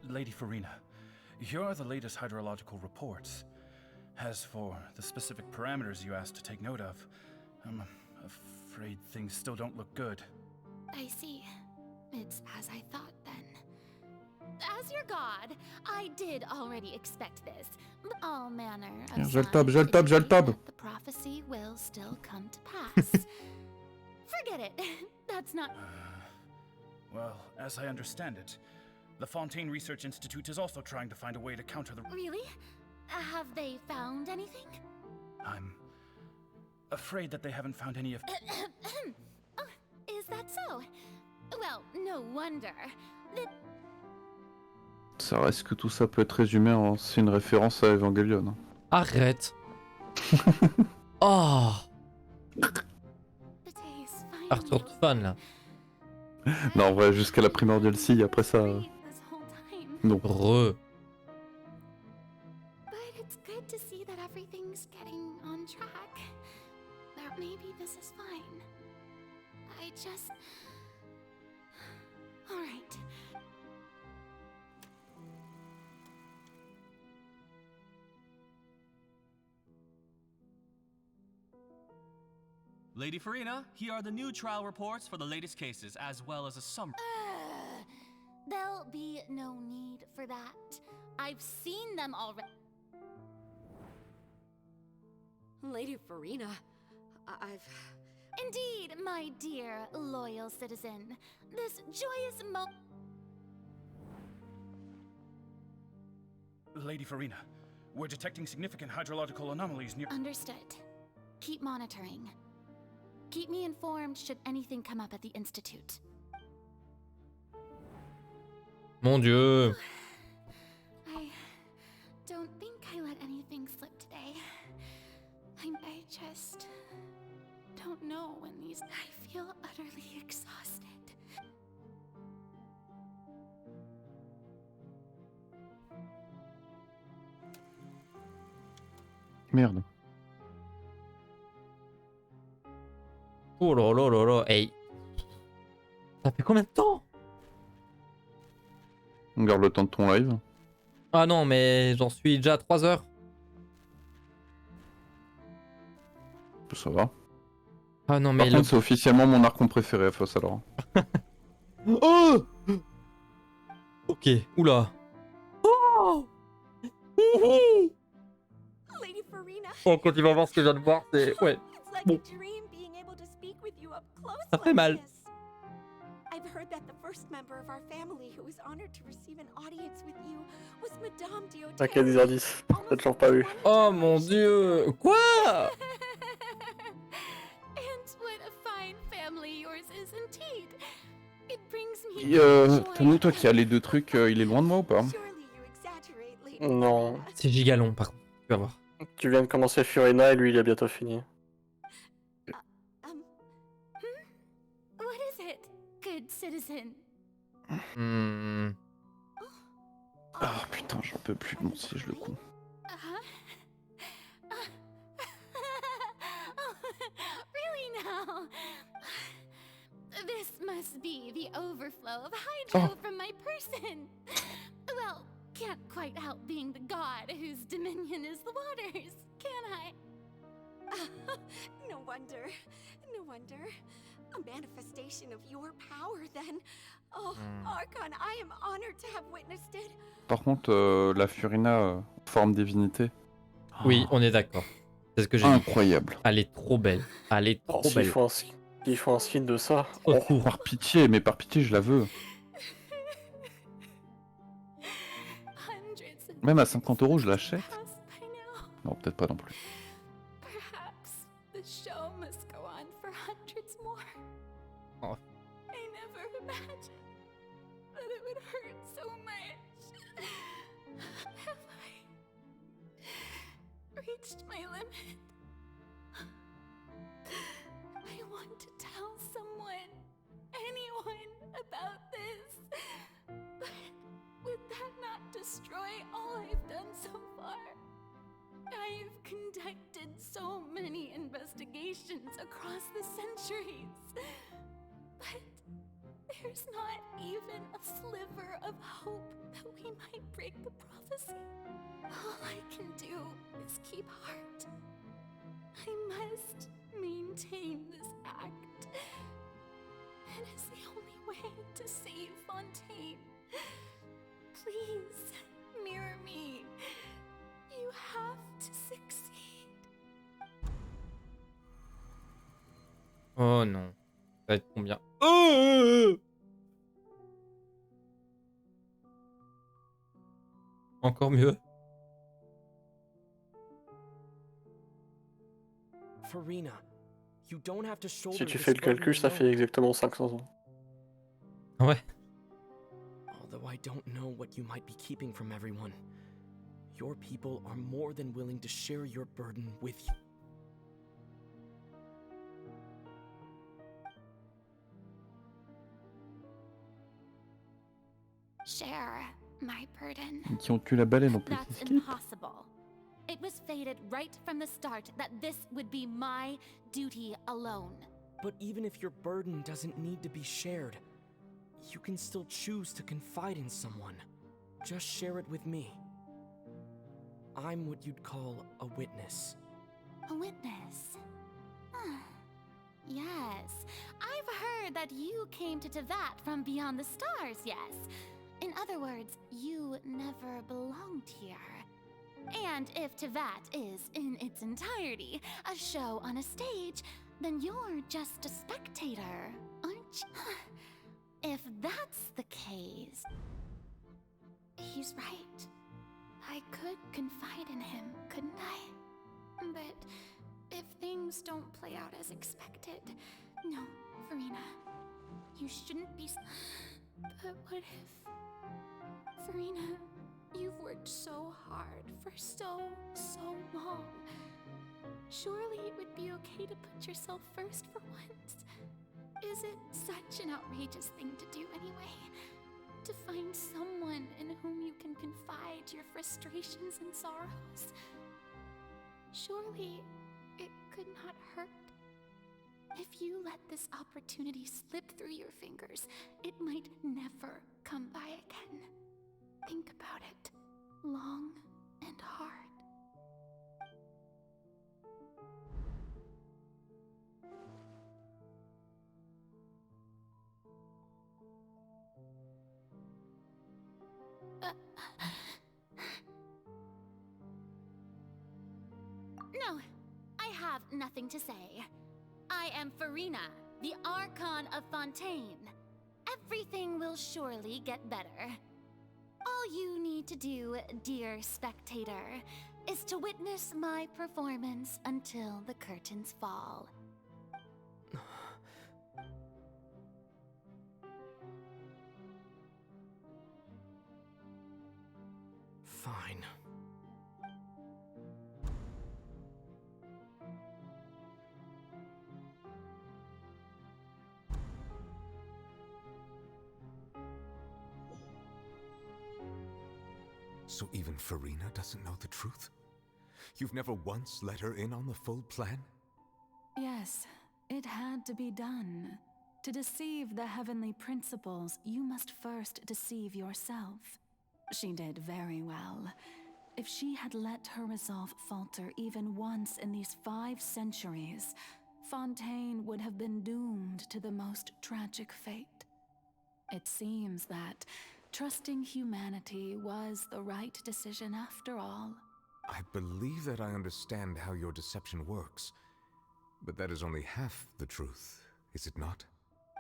Lady Farina, here are the latest hydrological reports. As for the specific parameters you asked to take note of, I'm afraid things still don't look good. I see. It's as I thought then. As your god, I did already expect this. All manner of J'ai le tab, signs j'ai le tab, j'ai le tab. indicate that the prophecy will still come to pass. Forget it. That's not. Well, as I understand it, the Fontaine Research Institute is also trying to find a way to counter the... Really? Have they found anything? I'm afraid that they haven't found any of... Oh, is that so? Well, no wonder. That... Ça reste que tout ça peut être résumé en... C'est une référence à Evangelion. Arrête. Oh. Arthur de fan là. Non, en vrai, jusqu'à la Primordial Sea, après ça... Non. Re. But it's good to see that everything's getting on track. That maybe this is fine. I just... All right. Lady Farina, here are the new trial reports for the latest cases, as well as a summary. There'll be no need for that. I've seen them already. Lady Farina, I've... Indeed, my dear, loyal citizen. This joyous Lady Farina, we're detecting significant hydrological anomalies near... Understood. Keep monitoring. Keep me informed should anything come up at the Institute. Mon Dieu. I don't think I let anything slip today. I just don't know when these... I feel utterly exhausted. Merde. Oh là là là là. Hey. Ça fait combien de temps? On garde le temps de ton live. Ah non, mais j'en suis déjà à 3 heures. Ça va. Ah non, mais par contre, c'est officiellement mon archon préféré, face alors. Oh. Ok, oula. Oh. Lady Farina. Oh, quand il va voir ce que je viens de voir, c'est... Ouais. Bon. Ça fait mal. I've heard that the first member of our family who was honored to receive an audience with you was Madame Diotero. T'inquiète, 10h10. T'as toujours pas vu. Oh mon dieu. Quoi? And what a fine family yours is indeed. It brings me Tanou, toi qui as les deux trucs, il est loin de moi ou pas? Non. C'est giga long par contre, tu vas voir. Tu viens de commencer Furina et lui il a bientôt fini. What is it, good citizen? Ah putain, j'en peux plus de mon siège le coup. Really now? This must be the overflow of hydro from my person. Well, can't quite help being the god whose dominion is the waters, can I? No wonder. No wonder. A manifestation of your power, then. Oh, Archon, I am honored to have witnessed it. Par contre, la Furina forme divinité. Oui, on est d'accord. C'est ce que j'ai dit. Incroyable. Elle est trop belle. Elle est trop belle. S'il faut un skin de ça. Par pitié, mais par pitié, je la veux. Même à 50 €, je l'achète. Non, peut-être pas non plus. Perhaps the show must go on for hundreds more. Oh. I never imagined that it would hurt so much. Have I reached my limit? destroy all I've done so far. I've conducted so many investigations across the centuries, but there's not even a sliver of hope that we might break the prophecy. All I can do is keep heart. I must maintain this act. It is the only way to save Fontaine. Please, mirror me. You have to succeed. Oh non. Ça va être combien? Encore mieux. Farina, you don't have to shoulder Si tu this fais le burden calcul, ça alone. fait exactement 500 ans. Ouais. Although I don't know what you might be keeping from everyone, your people are more than willing to share your burden with you. Share my burden. Qui ont tué la baleine en petit That's skip. impossible. It was fated right from the start that this would be my duty alone. But even if your burden doesn't need to be shared, you can still choose to confide in someone. Just share it with me. I'm what you'd call a witness. A witness? Yes. I've heard that you came to Tevat from beyond the stars, yes. In other words, you never belonged here. And if Tevat is, in its entirety, a show on a stage, then you're just a spectator, aren't you? If that's the case... He's right. I could confide in him, couldn't I? But if things don't play out as expected... No, Farina. You shouldn't be... But what if... Farina, you've worked so hard for so long. Surely it would be okay to put yourself first for once. Is it such an outrageous thing to do anyway? To find someone in whom you can confide your frustrations and sorrows? Surely it could not hurt. If you let this opportunity slip through your fingers, it might never come by again. Think about it long and hard. No, I have nothing to say. I am Farina, the Archon of Fontaine. Everything will surely get better. All you need to do, dear spectator, is to witness my performance until the curtains fall. Fine. So even Farina doesn't know the truth? You've never once let her in on the full plan? Yes, it had to be done. To deceive the heavenly principles, you must first deceive yourself. She did very well. If she had let her resolve falter even once in these 5 centuries, Fontaine would have been doomed to the most tragic fate. It seems that trusting humanity was the right decision after all. I believe that I understand how your deception works. But that is only half the truth, is it not?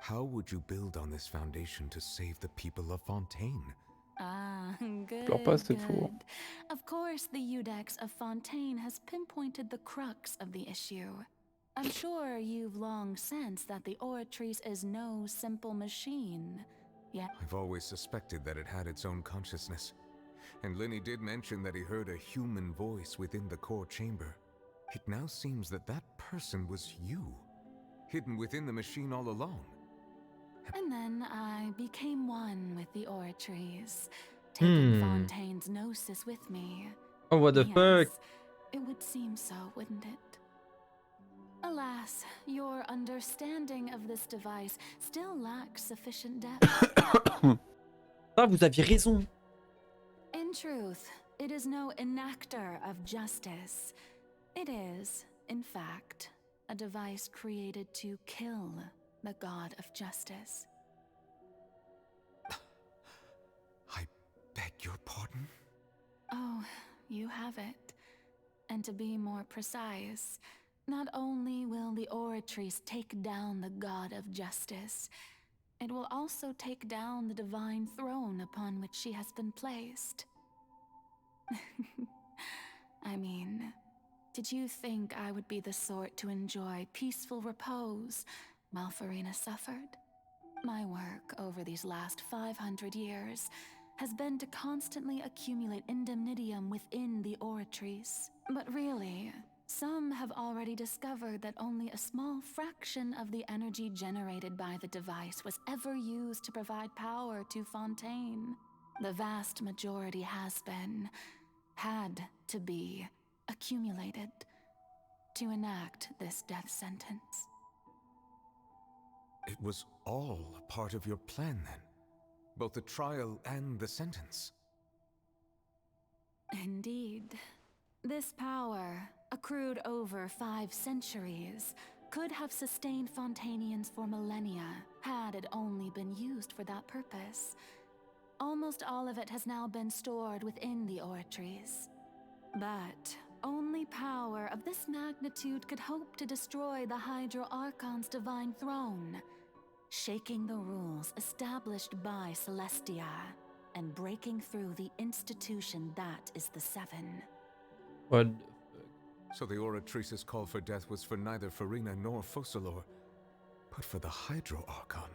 How would you build on this foundation to save the people of Fontaine? Ah, good, Pleure pas, c'est faux. good. Of course, the Udex of Fontaine has pinpointed the crux of the issue. I'm sure you've long sensed that the Oratrice is no simple machine. Yeah. I've always suspected that it had its own consciousness. And Lenny did mention that he heard a human voice within the core chamber. It now seems that that person was you, hidden within the machine all along. And then I became one with the Oratrice, taking Fontaine's gnosis with me. Oh, what the fuck? Yes, it would seem so, wouldn't it? Alas, your understanding of this device still lacks sufficient depth. Ah, vous aviez raison. In truth, it is no enactor of justice. It is, in fact, a device created to kill the god of justice. I beg your pardon? Oh, you have it. And to be more precise, not only will the Oratrice take down the god of justice, it will also take down the divine throne upon which she has been placed. I mean, did you think I would be the sort to enjoy peaceful repose while Farina suffered? My work over these last 500 years has been to constantly accumulate indemnitium within the Oratrice. But really, some have already discovered that only a small fraction of the energy generated by the device was ever used to provide power to Fontaine. The vast majority had to be, accumulated to enact this death sentence. It was all a part of your plan then? Both the trial and the sentence? Indeed. This power, accrued over 5 centuries, could have sustained Fontainians for millennia had it only been used for that purpose. Almost all of it has now been stored within the Oratrice. But only power of this magnitude could hope to destroy the Hydro Archon's divine throne, shaking the rules established by Celestia and breaking through the institution that is the Seven. What? So the Oratrice's call for death was for neither Farina nor Focalor, but for the Hydro Archon.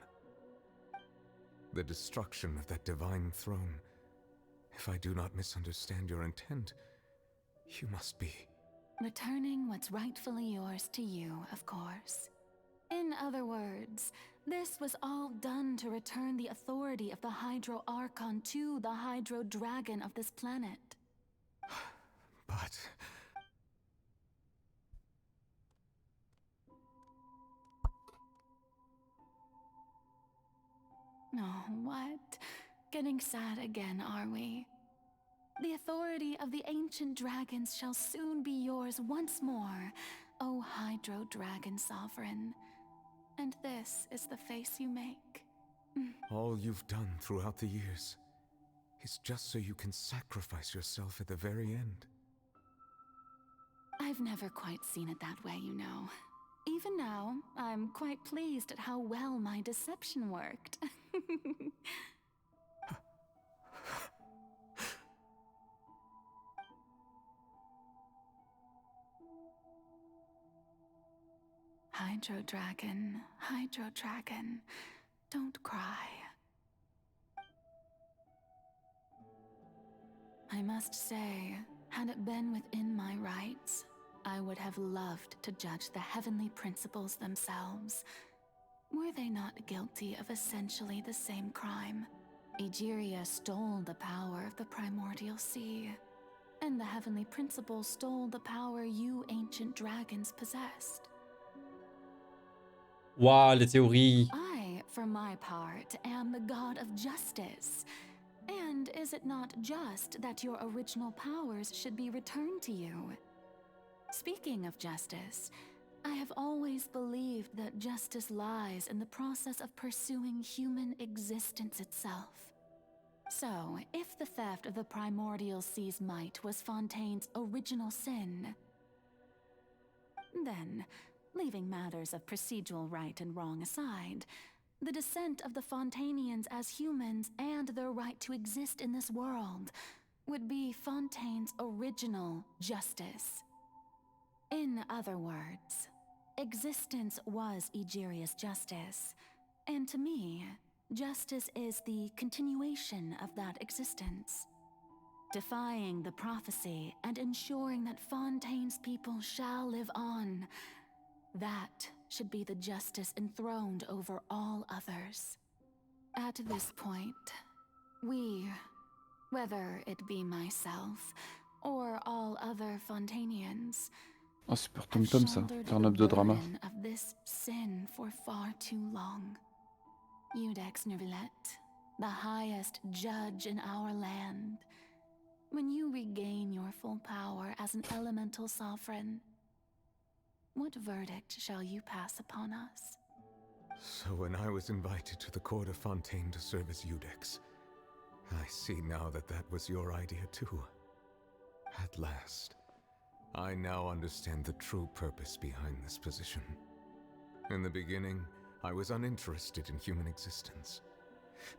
The destruction of that divine throne. If I do not misunderstand your intent, you must be... Returning what's rightfully yours to you, of course. In other words, this was all done to return the authority of the Hydro Archon to the Hydro Dragon of this planet. But... Oh, what? Getting sad again, are we? The authority of the ancient dragons shall soon be yours once more, O Hydro Dragon Sovereign. And this is the face you make. all you've done throughout the years is just so you can sacrifice yourself at the very end. I've never quite seen it that way, you know. Even now, I'm quite pleased at how well my deception worked. Hydro Dragon, don't cry. I must say, had it been within my rights, I would have loved to judge the heavenly principles themselves. Were they not guilty of essentially the same crime? Egeria stole the power of the primordial sea, and the heavenly principles stole the power you ancient dragons possessed. Waouh, les théories. I, for my part, am the god of justice. And is it not just that your original powers should be returned to you? Speaking of justice, I have always believed that justice lies in the process of pursuing human existence itself. So, if the theft of the primordial sea's might was Fontaine's original sin, then, leaving matters of procedural right and wrong aside, the descent of the Fontainians as humans and their right to exist in this world would be Fontaine's original justice. In other words, existence was Egeria's justice, and to me, justice is the continuation of that existence. Defying the prophecy and ensuring that Fontaine's people shall live on, that should be the justice enthroned over all others. At this point, we Whether it be myself or all other Fontanians, Oh, super have tom-tom ça, shouldered faire un the œuvre de drama. burden of this sin for far too long. Iudex Neuvillette, the highest judge in our land, when you regain your full power as an elemental sovereign, what verdict shall you pass upon us? So when I was invited to the court of Fontaine to serve as Iudex, I see now that that was your idea too. At last, I now understand the true purpose behind this position. In the beginning, I was uninterested in human existence.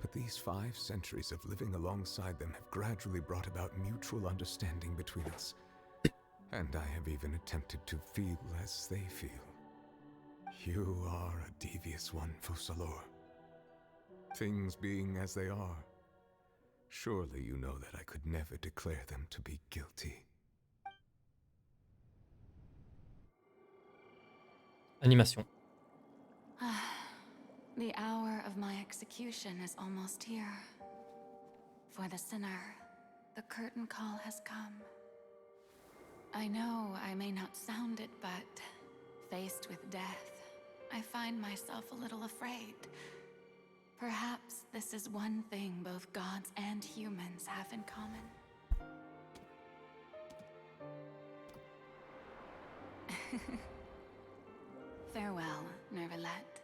But these 5 centuries of living alongside them have gradually brought about mutual understanding between us. And I have even attempted to feel as they feel. You are a devious one, Fussalor. Things being as they are, surely you know that I could never declare them to be guilty. Animation. The hour of my execution is almost here. For the sinner, the curtain call has come. I know I may not sound it, but faced with death, I find myself a little afraid. Perhaps this is one thing both gods and humans have in common. Farewell, Neuvillette.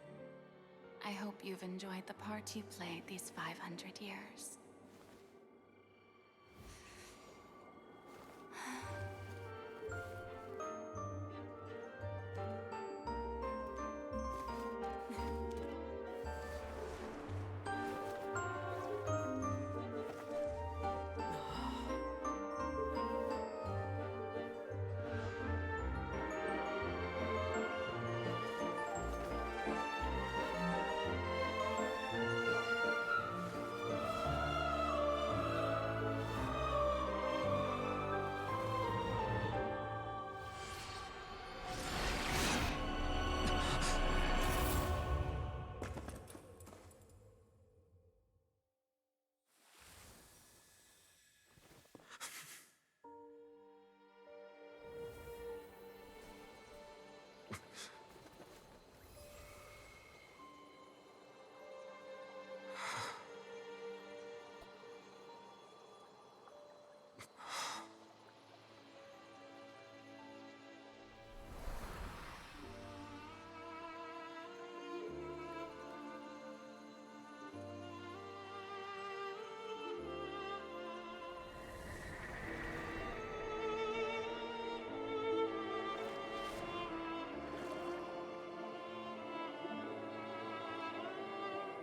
I hope you've enjoyed the part you played these 500 years.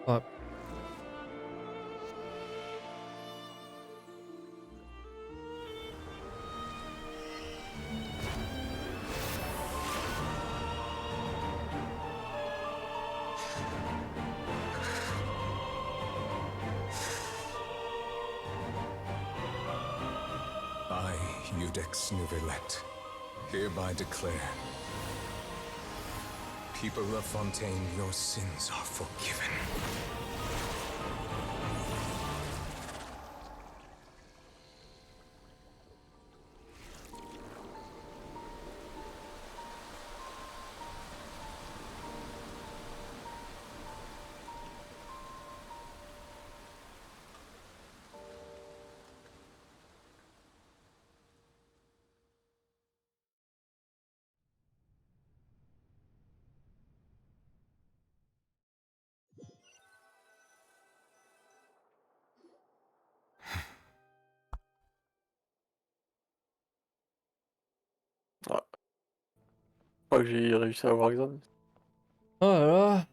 Ouais. I, Iudex Neuvillette, hereby declare, people of Fontaine, your sins are forgiven. Ah. Je crois que j'ai réussi à avoir Xan. Oh là là.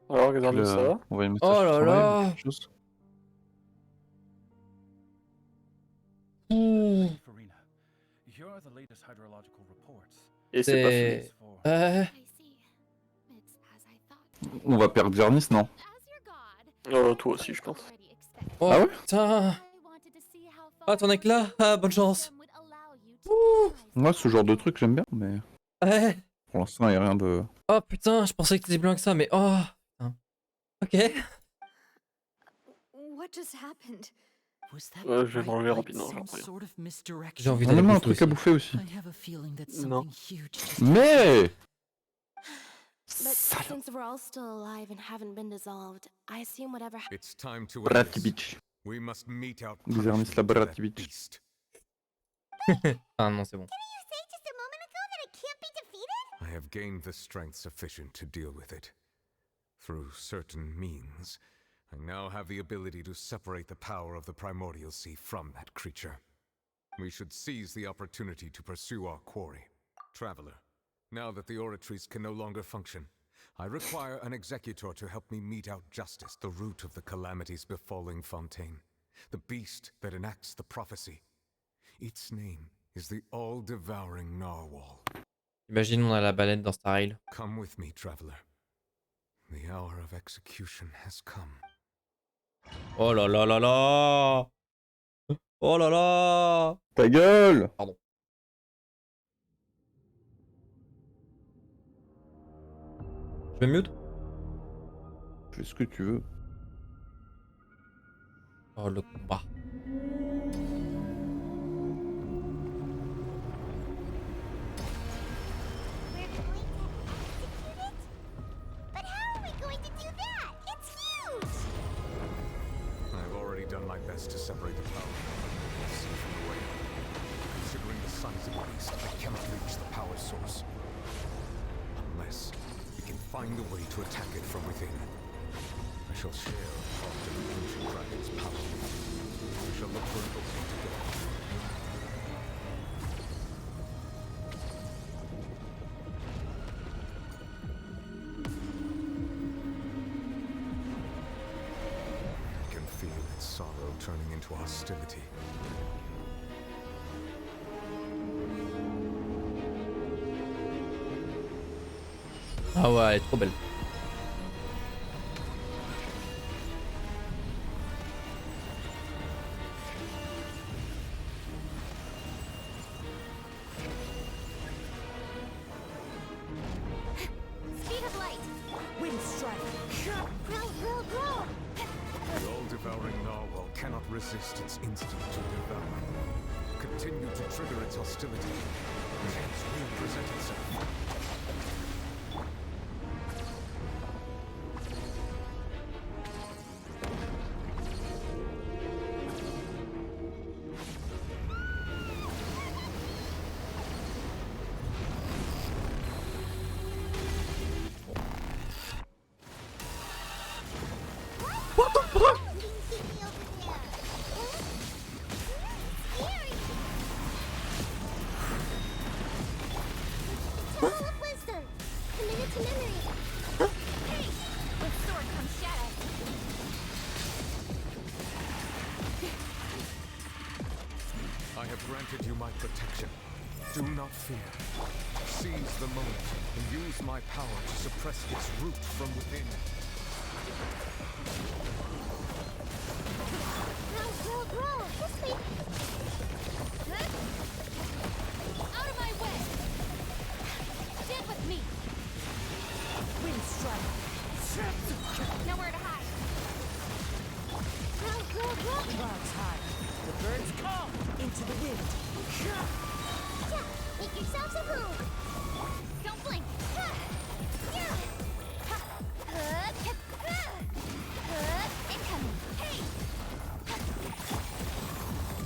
Alors Xan, ça va? Envoyer un message Oh sur là son live, là. quelque chose. Farina, here are the latest hydrological reports. Et c'est pas fini. On va perdre Vernis, non? Toi aussi, je pense. Oh Ah ouais? putain. Ah t'en es que là. Ah bonne chance. Ouh. Moi, ce genre de truc, j'aime bien, mais Ouais. pour l'instant, il n'y a rien de... Oh putain, je pensais que t'étais plus loin que ça, mais oh. Putain. Ok. What just happened? Was that Je vais bright m'enlever light rapidement, some j'en reviens. sort of J'ai misdirection? envie On a d'aller même un bouffer truc à aussi. bouffer aussi. I have a feeling that Non. something huge just Mais But since we're all still alive and haven't been dissolved, I assume whatever It's time to end Bratty this. bitch. We must mete out Exernis la punishment to that bratty bitch. beast. Ah non, c'est bon. Didn't you say just a moment ago that it can't be defeated? I have gained the strength sufficient to deal with it. Through certain means, I now have the ability to separate the power of the primordial sea from that creature. We should seize the opportunity to pursue our quarry. Traveler, now that the oratories can no longer function, I require an executor to help me mete out justice, the root of the calamities befalling Fontaine, the beast that enacts the prophecy. Its name is the all-devouring narwhal. Imagine on a la baleine dans Star Rail. Come with me, traveler. The hour of execution has come. Oh là là là là. Oh là là. Ta gueule! Pardon. Je me mute? Fais ce que tu veux. Oh le combat. But how are we going to do that? It's huge! I have already done my best to separate the power of the sea from the whale. Considering the size of the beast, I cannot reach the power source. Unless we can find a way to attack it from within. I shall share a part of the ancient dragon's power. We shall look for an opening together. I can feel its sorrow turning into hostility. Ah ouais, elle est trop belle. Speed of light! Wind strike! Grow, grow, grow! The all-devouring narwhal cannot resist its instinct to devour. Continue to trigger its hostility. The chance will present itself. What the fuck? Full of wisdom! Committed to memory! Hey! With sword comes shadow! I have granted you my protection. Do not fear. Seize the moment and use my power to suppress its root from within. Grow, grow, grow! This way! Out of my way! Stand with me! Wind strike! Nowhere to hide! Grow, grow, grow! Clouds high. The birds call into the wind. Yeah! Make yourselves at home! Don't blink! Incoming! Hey!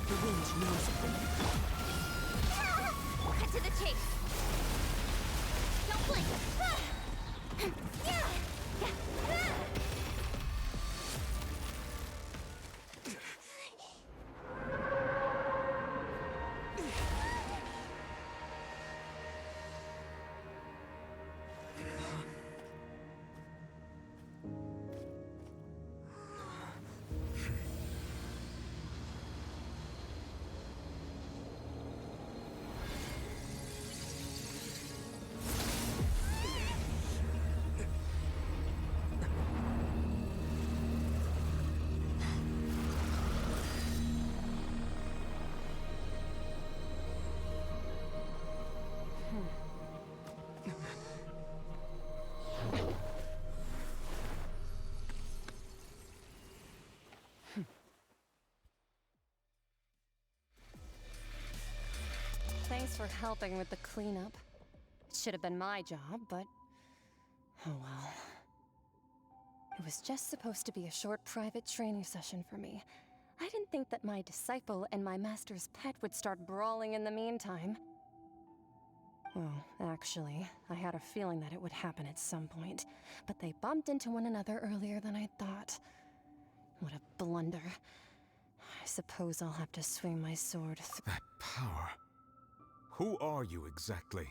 The wind knows it. Cut to the chase! Don't blink! for helping with the cleanup. It should have been my job, but oh well. It was just supposed to be a short private training session for me. I didn't think that my disciple and my master's pet would start brawling in the meantime. Well, actually, I had a feeling that it would happen at some point, but they bumped into one another earlier than I thought. What a blunder. I suppose I'll have to swing my sword That power. Who are you exactly?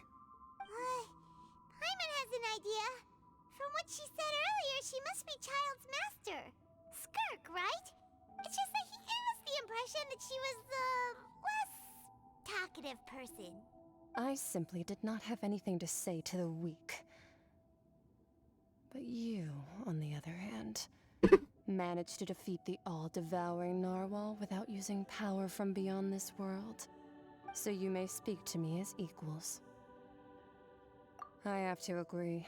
Paimon has an idea. From what she said earlier, she must be Child's master. Skirk, right? It's just that he gave us the impression that she was the less talkative person. I simply did not have anything to say to the weak. But you, on the other hand, managed to defeat the all-devouring narwhal without using power from beyond this world. So you may speak to me as equals. I have to agree.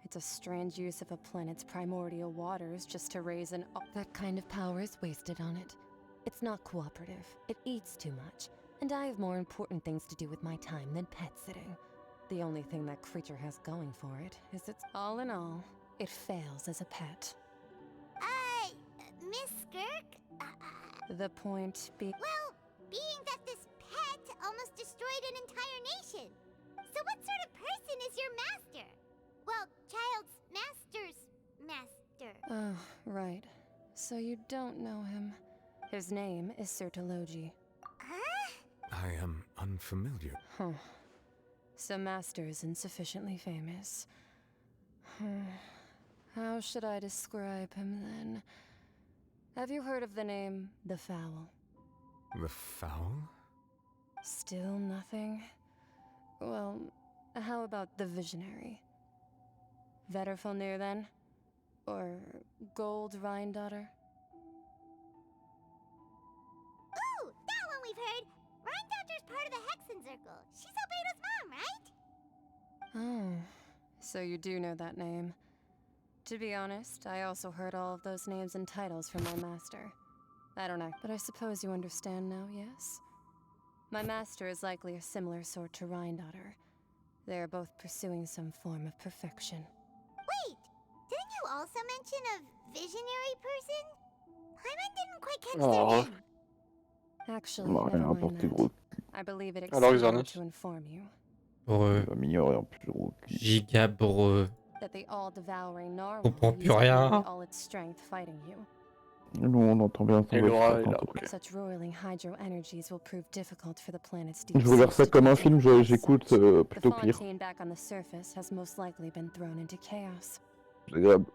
It's a strange use of a planet's primordial waters just to raise an... That kind of power is wasted on it. It's not cooperative. It eats too much. And I have more important things to do with my time than pet sitting. The only thing that creature has going for it is it's all in all, it fails as a pet. Miss Skirk? The point being... Well, being that this pet almost destroyed an entire nation. So what sort of person is your master? Well, Child's master's master. Oh, right. So you don't know him. His name is Sertologi. I am unfamiliar. Huh. So Master isn't sufficiently famous. How should I describe him then? Have you heard of the name The Fowl? The Fowl? Still nothing? Well, how about the Visionary? Vetterfulnir then? Or Gold Rhine-daughter? Ooh, that one we've heard! Rhine-daughter's part of the Hexen Circle. She's Albedo's mom, right? Oh, so you do know that name. To be honest, I also heard all of those names and titles from my master. I don't know, but I suppose you understand now, yes? My master is likely a similar sort to Rhine-daughter. They are both pursuing some form of perfection. Wait, didn't you also mention a visionary person? Paimon didn't quite catch their name. Actually, never mind that. I believe it Alors, exceeds me Xerneas. to inform you Breux. Va m'ignorer en plus gros. Giga breux. that the all-devouring narwhal Comprends plus used rien. nearly all its strength fighting you. Nous on entend bien son Et voix. Laura c'est est pas là, tant. ok. Such roiling hydro energies will prove difficult for the planet's deep Je regarde ça sea comme un to film, bypass. j'écoute The plutôt que lire. fontaine back on the surface has most likely been thrown into chaos. C'est agréable.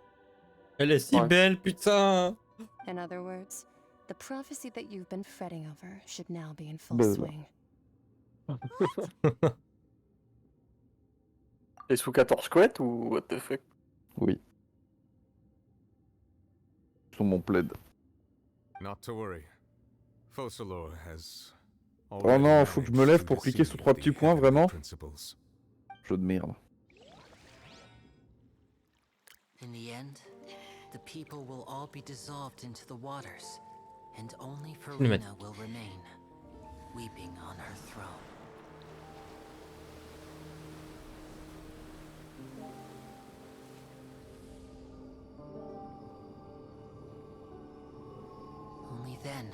Elle est si Ouais. belle, putain. In other words, the prophecy that you've been fretting over should now be in full Ben, swing. Et sous 14 couettes ou what the fuck? Oui. Sur mon plaid. Not to worry. Focalor has Oh already non, faut que je me managed lève to pour cliquer sur deceive 3 the petits points, heavenly vraiment. principles. Jeu de merde. In the end, the people will all be dissolved into the waters, and only le mettre. Farina will remain, weeping on her throne. Only then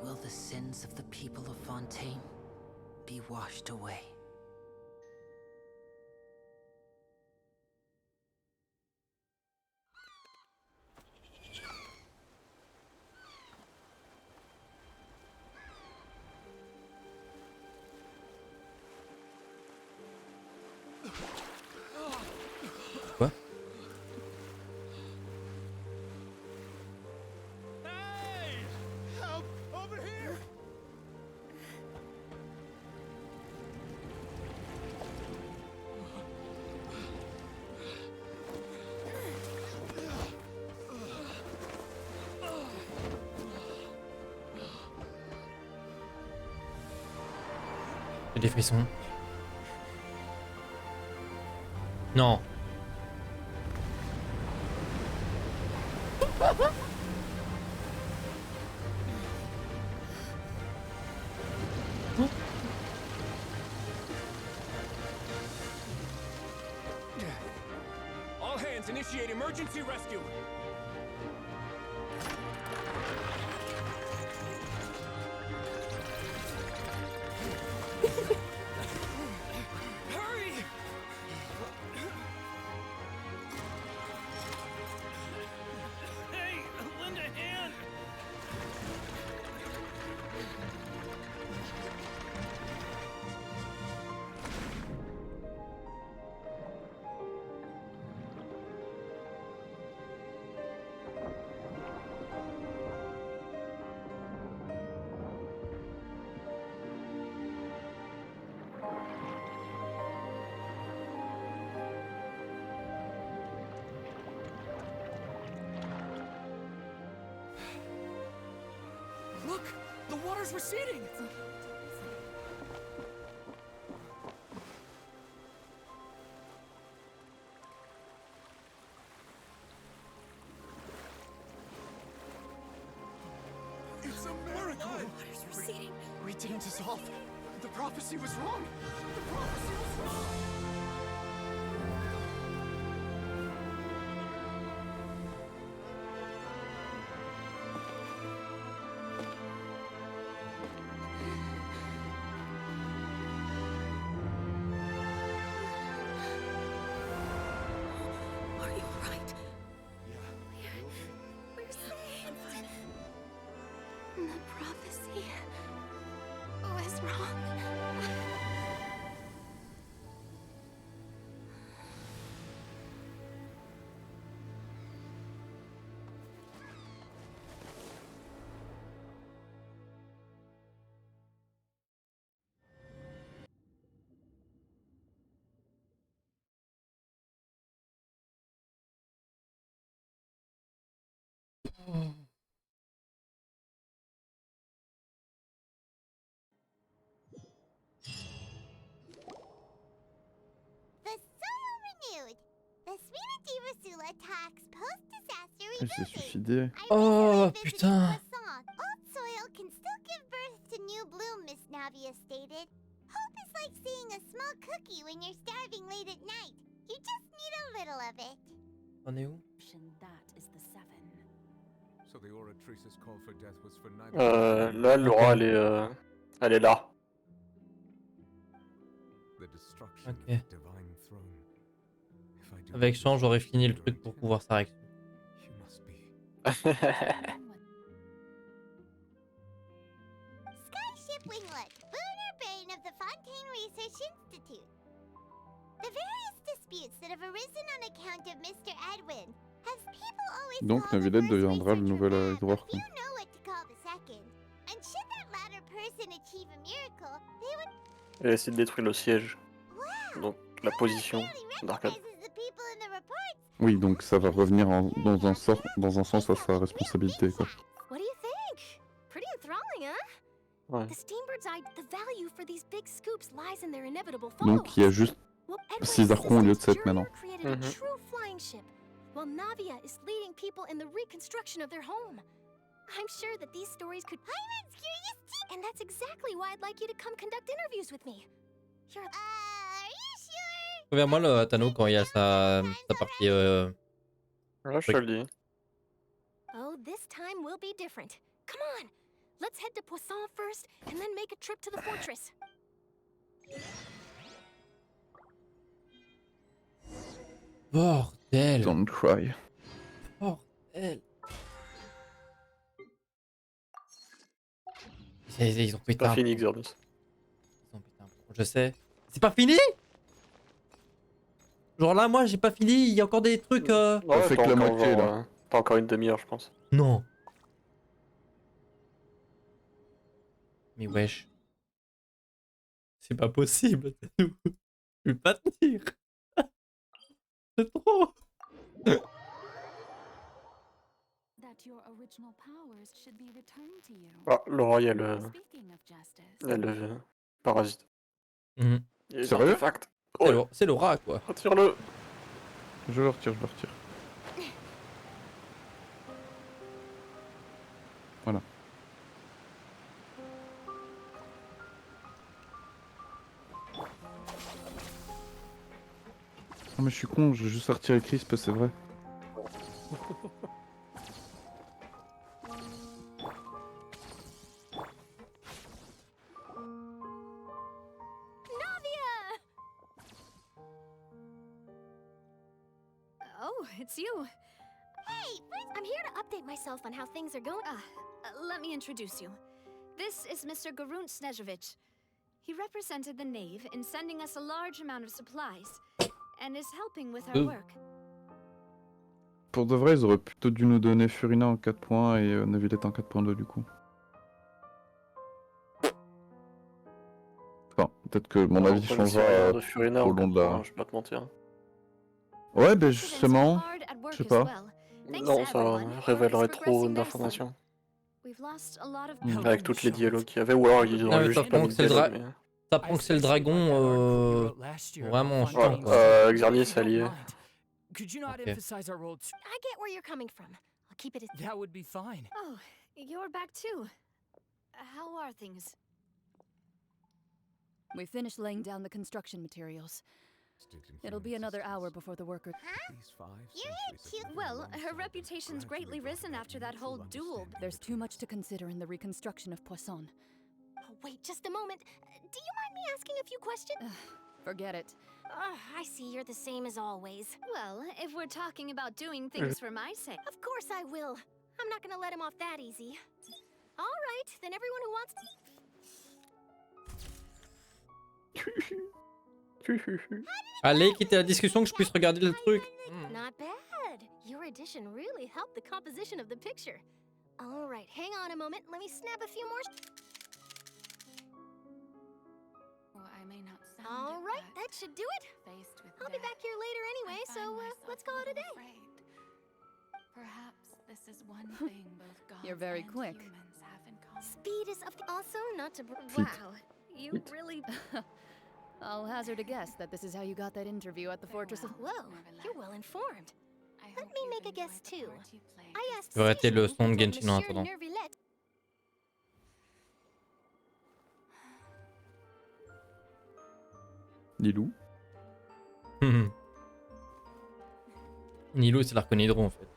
will the sins of the people of Fontaine be washed away. Quoi? Hey! Help! Over here! J'ai des frissons. Non. Emergency rescue! Hurry! Hey, lend a hand! Look! The water's receding! It's a miracle! Water's receding. We didn't dissolve. The prophecy was wrong. The prophecy was wrong. Are you alright? We're saved. The prophecy was wrong. The soil renewed. The Swina Divasula tax post-disaster Elle s'est rebuilding. suicidée. Oh putain. Old soil can still give birth to new bloom, Miss Navia stated. Hope is like seeing a small cookie when you're starving late at night. You just need a little of it. On est où? That is the seven. So the Oratrice's call for death was for neither. Là, Laura, elle est là. The destruction Ok. of the divine throne. If I do Avec not chance, j'aurais wish fini to le truc endure pour it, pouvoir s'arrêter. you must be. Skyship Winglet, Lunar Brain of the Fontaine Research Institute. The various disputes that have arisen on account of Mr. Edwin have people always Donc called the Navilette first deviendra le researcher nouvel mad, but Hydro-Archon. few know what to call the second. And should that latter person achieve a miracle, they would Elle essaie de détruire le siège. Donc la position d'Arcade. recognize the people in the reports. Oui, donc ça va revenir dans un sens à sa responsabilité, quoi. What do you think? Pretty enthralling, huh? Ouais. The Steambird's the value for these big scoops lies in their inevitable Donc il y a juste 6 Archons au lieu de 7 maintenant. created a true flying ship, while Navia is leading people in the reconstruction of their home. I'm sure that these stories could. Hyman's curious too. And that's exactly why I'd like you to come conduct interviews with me. You're. Are you sure? Souviens-moi le Tano quand il y a sa partie. Là, je te le dis. Oh, this time will be different. Come on, let's head to Poisson first, and then make a trip to the fortress. Bordel. Don't cry. Bordel. Ils ont pété Pas un fini, plomb. Xerneas. Ils ont pété un plomb, je sais. C'est pas fini? Genre là, moi, j'ai pas fini. Il y a encore des trucs. Ouais, fait t'as que la encore moitié, genre, là. T'as encore une demi-heure, je pense. Non. Mais wesh. C'est pas possible. Je peux pas tenir. C'est trop. That your original powers should be returned to you. Ah, Laura, il y a le Speaking of justice, parasite. Mhm. Il y a les Sérieux? artefacts. C'est Laura, quoi. Retire-le. Je le retire, je le retire. Voilà. Oh mais je suis con, j'ai juste à retirer Crisp, c'est vrai. Oh, it's you. Hey, I'm here to update myself on how things are going. Let me introduce you. This is Mr. Garunt Snezhevich. He represented the Knave in sending us a large amount of supplies, and is helping with our work. Pour de vrai, ils auraient plutôt dû nous donner Furina en 4 points et Neuvillette en 4.2 du coup. Enfin, peut-être que mon avis changera de Furina au en long de 4 la... points, je vais pas te mentir. Ouais, ben justement, je sais pas. Non, ça révélerait trop d'informations. Avec toutes les dialogues qu'il y avait, ou alors ils Ah, auraient mais ça juste pas prend mis que de c'est dialogue. Mais... ça prend que c'est le dragon vraiment chiant quoi. Xernier c'est allié. Could you not Ok. emphasize our role too? I get where you're coming from. I'll keep it as That would be fine. Oh, you're back too. How are things? We finished laying down the construction materials. It'll be another hour before the workers. Well, her reputation's greatly risen after that whole duel. There's too much to consider in the reconstruction of Poisson. Oh, wait just a moment. Do you mind me asking a few questions? Forget it. I see you're the same as always. Well, if we're talking about doing things for my sake. Of course I will. I'm not gonna let him off that easy. All right, then everyone who wants to... Allez, quittez la discussion que je puisse regarder le truc. Not bad. Your addition really helped the composition of the picture. All right, hang on a moment. Let me snap a few more. I may not sound All right, that should do it. I'll be back here later anyway, so let's call it a day. Perhaps this is one thing both gods You're very and quick. humans have in common. Speed is of the... Also, not to... Wow, you really... I'll hazard a guess that this is how you got that interview at the Fortress of... Whoa, you're well informed. Let me make a guess too. I asked Je vais arrêter le son de Caesar, Genshin en Monsieur attendant. Neuvillette. Lilou. Nilou c'est l'arconhydron en fait.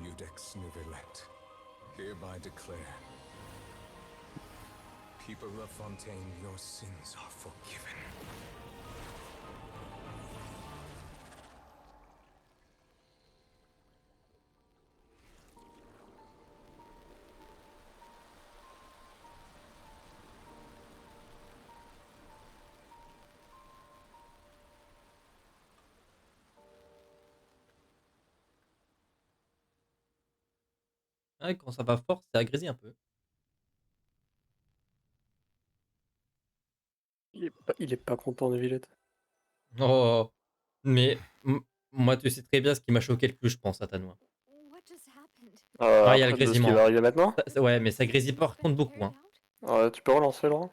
Eudex Neuvillette, hereby declare, people of Fontaine, your sins are forgiven. Ouais, quand ça va fort, ça grésille un peu. Il est pas content de Villette. Oh, mais moi, tu sais très bien ce qui m'a choqué le plus, je pense, à Tanois. Ah, il y a le Après, de ce qui grésillement. va arriver maintenant. Ouais, mais ça grésille par contre beaucoup. Hein. Tu peux relancer, Laurent?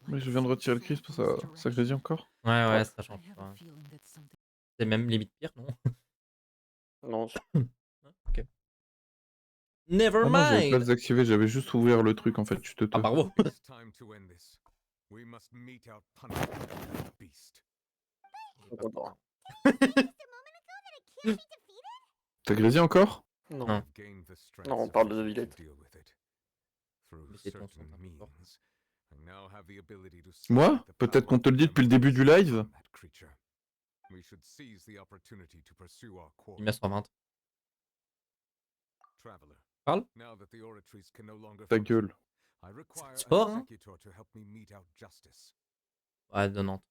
Mais je viens de retirer le crisp, ça grésille encore. Ouais, ouais, ça change pas. C'est même limite pire, non? Non. Ok. Never Ah non, j'avais pas mind! désactivé, j'avais juste ouvert le truc en fait, tu te Ah, bravo! It's time to end this. We must mete out punishment for the beast. T'as grésillé encore? Non. Non. Non, on parle de The Village. Through Mais ton son certain un peu fort. means, I now have the ability to Moi? separate the Peut-être power qu'on te le dit of depuis le début du live? from that creature. We should seize the opportunity to pursue our Il met quarry. 120. Traveler, Parle? now that the oratories can no longer Ta function, gueule. I require C'est an fort, hein? executor to help me mete out justice. Ouais, 90.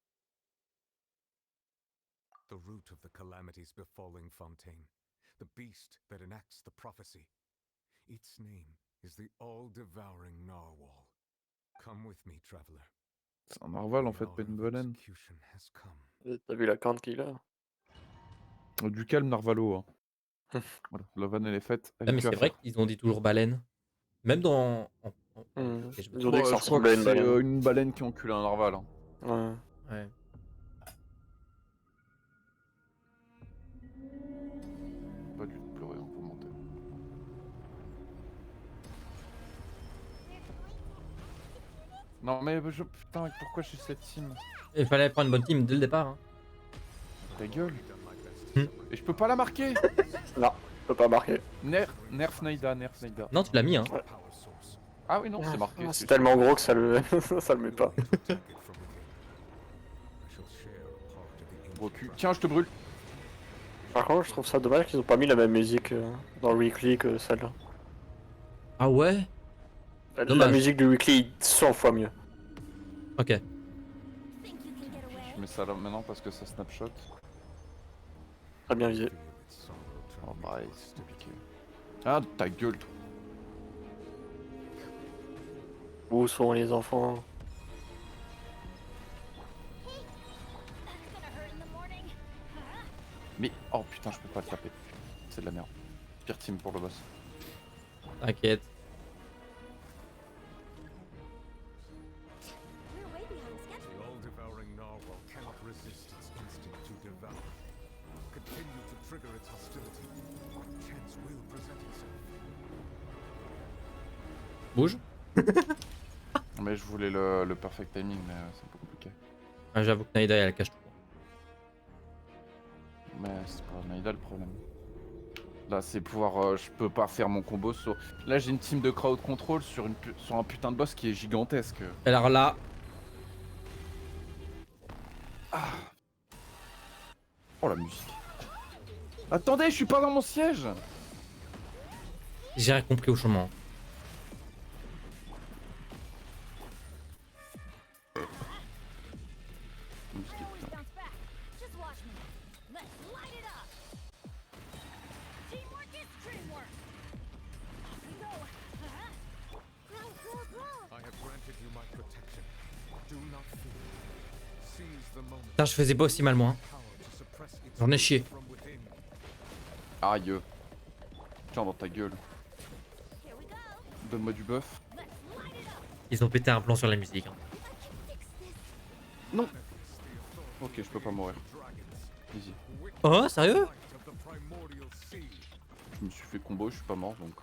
The root of the calamities befalling Fontaine, the beast that enacts the prophecy. Its name is the all-devouring narwhal. Come with me, traveler. C'est un narval en The fait, hour pas une of baleine. execution has come. T'as vu la corne qu'il a? Du calme narvalo. Hein. Voilà, la vanne elle est faite, elle Ouais, est mais plus à c'est vrai faire. qu'ils ont dit toujours baleine. Même dans. Ok, je me Ils trompe. ont dit que ça Je crois ressemblait à que une c'est baleine. une baleine qui encule un narval. Hein. Ouais. Ouais. Pas du tout pleurer, hein, pour monter. Non mais putain, pourquoi je suis cette team? Il fallait prendre une bonne team dès le départ. Hein. Ta gueule. Hmm. Et je peux pas la marquer. Non, je peux pas marquer. Nerf Naida. Non, tu l'as mis, hein. Ouais. Ah oui, non, c'est marqué. C'est tellement gros que ça le, ça le met pas. Gros cul. Tiens, je te brûle. Par contre, je trouve ça dommage qu'ils ont pas mis la même musique dans le weekly que celle-là. Ah ouais? La Dommage. musique du weekly est 100 fois mieux. Ok. Je mets ça là maintenant parce que ça snapshot. Très bien visé. Oh bah, c'est piqué. Ah, ta gueule, toi. Où sont les enfants? Mais, oh putain, je peux pas le taper. C'est de la merde. Pire team pour le boss. T'inquiète. The all-devouring narwhal cannot resist its instinct to devour. Continue to trigger its hostility. Chance will present itself. Bouge. Mais je voulais le perfect timing, mais c'est un peu compliqué. Ah, j'avoue que Naïda elle cache tout. Mais c'est pas Naïda le problème. Là, c'est pouvoir. Je peux pas faire mon combo sur. Là, j'ai une team de crowd control sur un putain de boss qui est gigantesque. Alors là. Ah. Oh la musique. Attendez, je suis pas dans mon siège. J'ai rien compris au chemin. Putain, je faisais pas aussi mal moi. J'en ai chié. Aïe. Tiens, dans ta gueule. Donne-moi du buff. Ils ont pété un plan sur la musique. Hein. Non. Ok, je peux pas mourir. Easy. Oh, sérieux? Je me suis fait combo, je suis pas mort donc.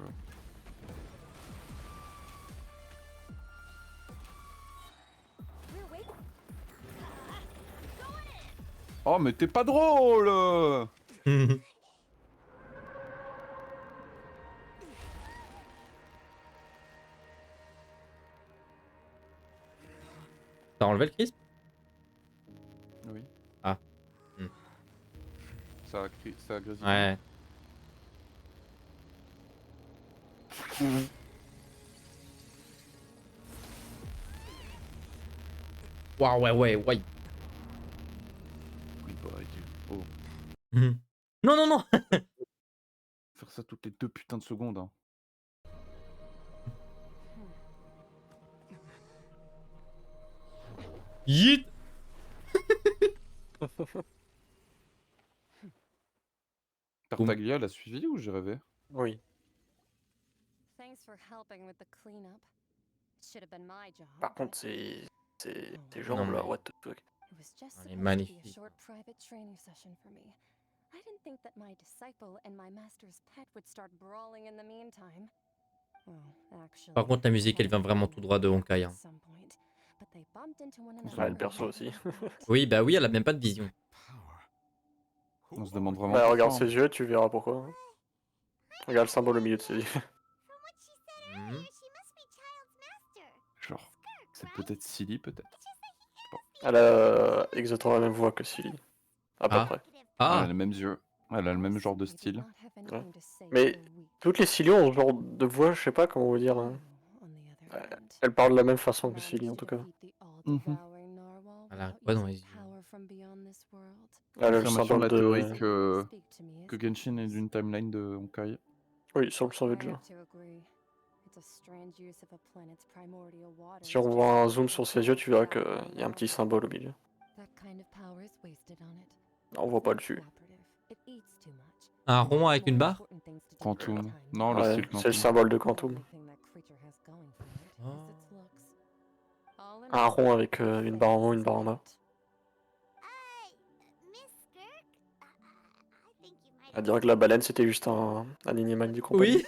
Oh, mais t'es pas drôle! T'as enlevé le crisp? Oui. Ah. Ça a grésillé. Ouais. Waouh, ouais. Oui, bah, oh. Non, non, non. Faire ça toutes les 2 putains de secondes. Hein. Yeet. Tartaglia l'a suivi ou j'ai rêvé? Oui. Thanks for helping with the cleanup. Should have been my job. Par contre, c'est Tes Non jambes là, mais... what the fuck. It was just Elle est supposed to be a magnifique. short private training session for me. I didn't think that my disciple and my master's pet would start brawling in the meantime. Well, actually, Par contre, la musique, they elle vient had vraiment tout droit de Honkai. at Hein. some point, but they bumped into one Ouais, another le perso and aussi. Oui, bah oui, elle a même pas de vision. On se demande vraiment Bah, regarde pourquoi. ses yeux, tu verras pourquoi. Hein. Regarde le symbole au milieu de ses yeux. Mhm. Genre, c'est peut-être Silly, peut-être. Elle a exactement la même voix que Silly. À peu près. Elle Ah a les mêmes yeux. Elle a le même genre de style. Ouais. Mais toutes les Silly ont ce genre de voix, je sais pas comment vous dire. Hein. Elle parle de la même façon que Silly en tout cas. Elle a quoi dans les yeux? Elle a le Confirmation de symbole la théorie de... que Genshin est d'une timeline de Honkai. Oui, sur le sang déjà. It's a strange use of a planet's primordial waters. Si on voit un zoom sur ses yeux, tu verras qu'il y a un petit symbole au milieu. That kind of power is wasted on it. Non, on voit pas dessus. It eats too much. Un rond avec une barre? Quantum. Non, le Ouais, style c'est le Quantum. symbole de Quantum. Everything that creature has going for it is its looks. All in Un all, rond avec une barre en haut, une barre en bas. À dire que la baleine c'était juste un animal du compagnie. Oui.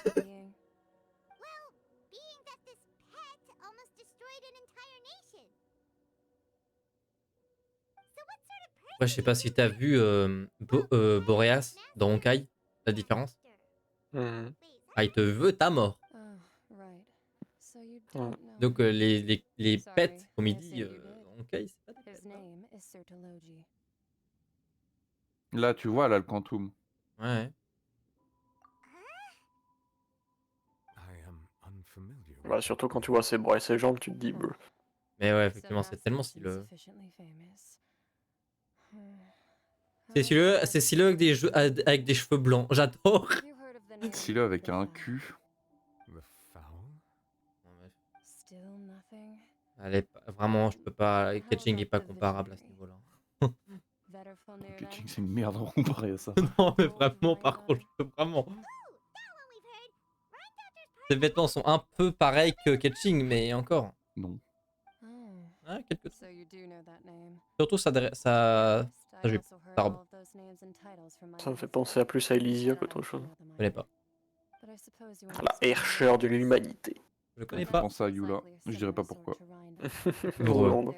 Après, je sais pas si t'as vu Boreas dans Honkai, la différence. Mhm. Ah, il te veut ta mort. Ouais. Donc les pets, comme il dit, Honkai, c'est pas des pets. His name is Sertologi. Là, tu vois, elle a le Quantum. Ouais. Bah, surtout quand tu vois ses bras et ses jambes, tu te dis... Brr. Mais ouais, effectivement, c'est tellement styleux. C'est styleux avec des cheveux blancs. J'adore. Stylé avec un cul. Elle est vraiment, je peux pas. Catching est pas comparable à ce niveau-là. Catching, c'est une merde comparé à ça. Non, mais vraiment, par contre, je peux vraiment. Ses vêtements sont un peu pareils que Catching, mais encore. Non. Ah, quelque chose. Surtout sa jupe, sa robe. Ça me fait penser à plus à Elysia qu'autre chose. Je connais pas. La hercheur de l'humanité. Je connais Je pas. pense à Yula. Je dirais pas pourquoi. Heureux.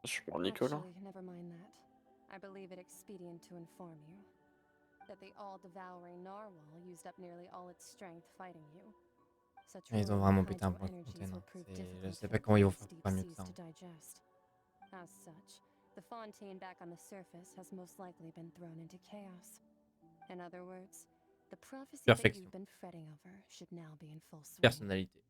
Je prends Nicolas. Actually, never mind that. I believe it expedient to inform you that the all-devouring narwhal used up nearly all its strength fighting you. Such Ils ont ruined vraiment pété un hydro point de energies fontaine. will Hein. prove Je difficult sais for pas the comment ils vont planet's faire deep pas mieux que seas ça. to digest. As such, the fontaine back on the surface has most likely been thrown into chaos. In other words, the prophecy that Perfection. you've been fretting over should now be in full swing. Personnalité.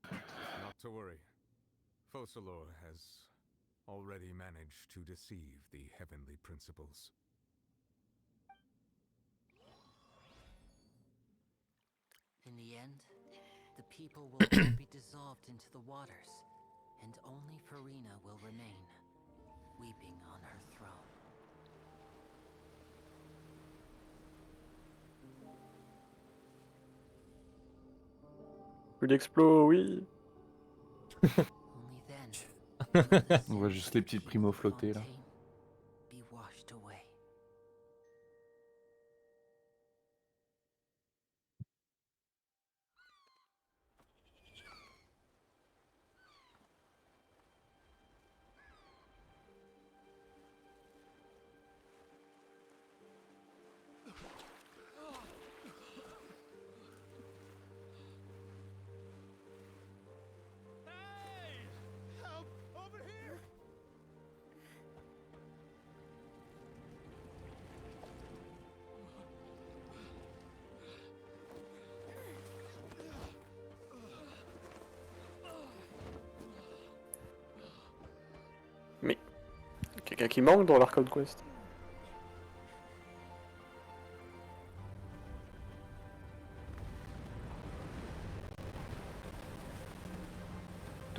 Not to worry. Focalor has already managed to deceive the heavenly principles. In the end, the people will all be dissolved into the waters, and only Farina will remain, weeping on her throne. Plus d'explos, oui. Only then will the On voit juste les petites primos flotter là. fontaine be washed away. Help! Over here! Mais... Quelqu'un qui manque dans l'Archon Quest.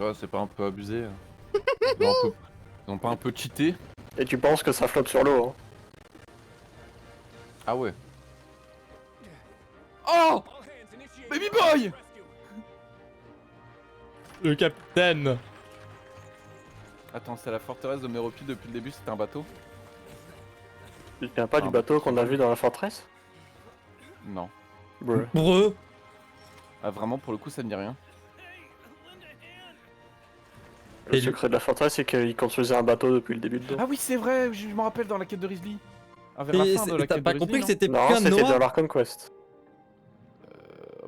va, c'est pas un peu abusé. Ils ont pas un peu cheaté. Et tu penses que ça flotte sur l'eau, hein? Ah ouais. Oh Baby boy! Le capitaine. Attends, c'est la forteresse de Méropide depuis le début, c'était un bateau? Tu viens pas du bateau qu'on a vu dans la forteresse? Non. Breu. Ah vraiment, pour le coup, ça ne dit rien. Le secret de la forteresse, c'est qu'il construisait un bateau depuis le début de l'eau. Ah oui, c'est vrai, je me rappelle dans la quête de Risley. Ah, vers la fin de la quête de pas Risley, compris que non c'était Non, qu'un c'était noir? dans l'Archon Quest.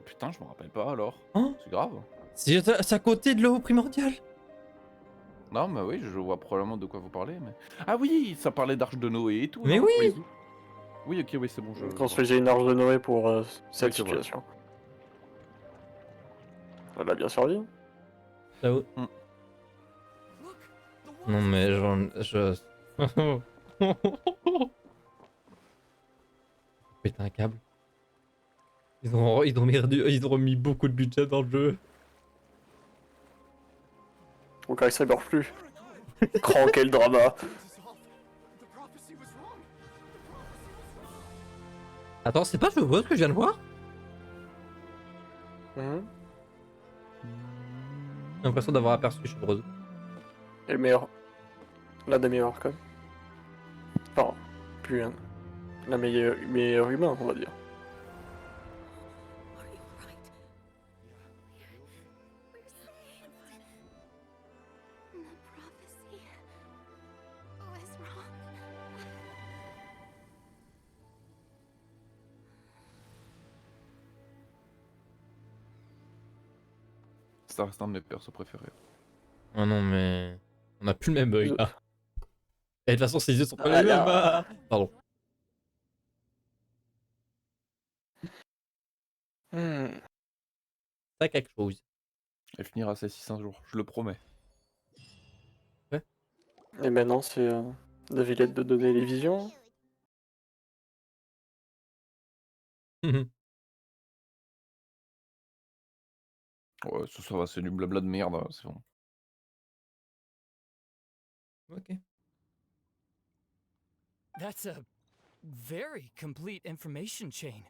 Putain, je me rappelle pas alors. Hein? C'est grave. C'est à côté de l'eau primordiale. Non, mais oui, je vois probablement de quoi vous parlez. Mais... Ah oui, ça parlait d'Arche de Noé et tout. Mais non oui. Oui, ok, oui, c'est bon. On construisait une arche de Noé pour cette Oui, c'est vrai. situation. Elle a bien servi. J'avoue. Non mais je... Péter un câble. Ils ont mis beaucoup de budget dans le jeu. Au cas où ça meurt plus. Cran, quel drama. Attends, c'est pas Chevreuse que je viens de voir? J'ai l'impression d'avoir aperçu Chevreuse. Et le meilleur. L'un des meilleurs Archon. Enfin, plus un. La meilleure humain, on va dire. Ça reste un de mes persos préférés. Oh non mais... On a plus le même œil là. Et de toute façon ses yeux sont pas Ah les mêmes. là. Pardon. Ça quelque chose. Elle finira ses 600 jours, je le promets. Et maintenant, c'est la Villette de donner les visions. Ouais, ça va, c'est du blabla de merde, c'est bon. Ok. That's a very complete information chain.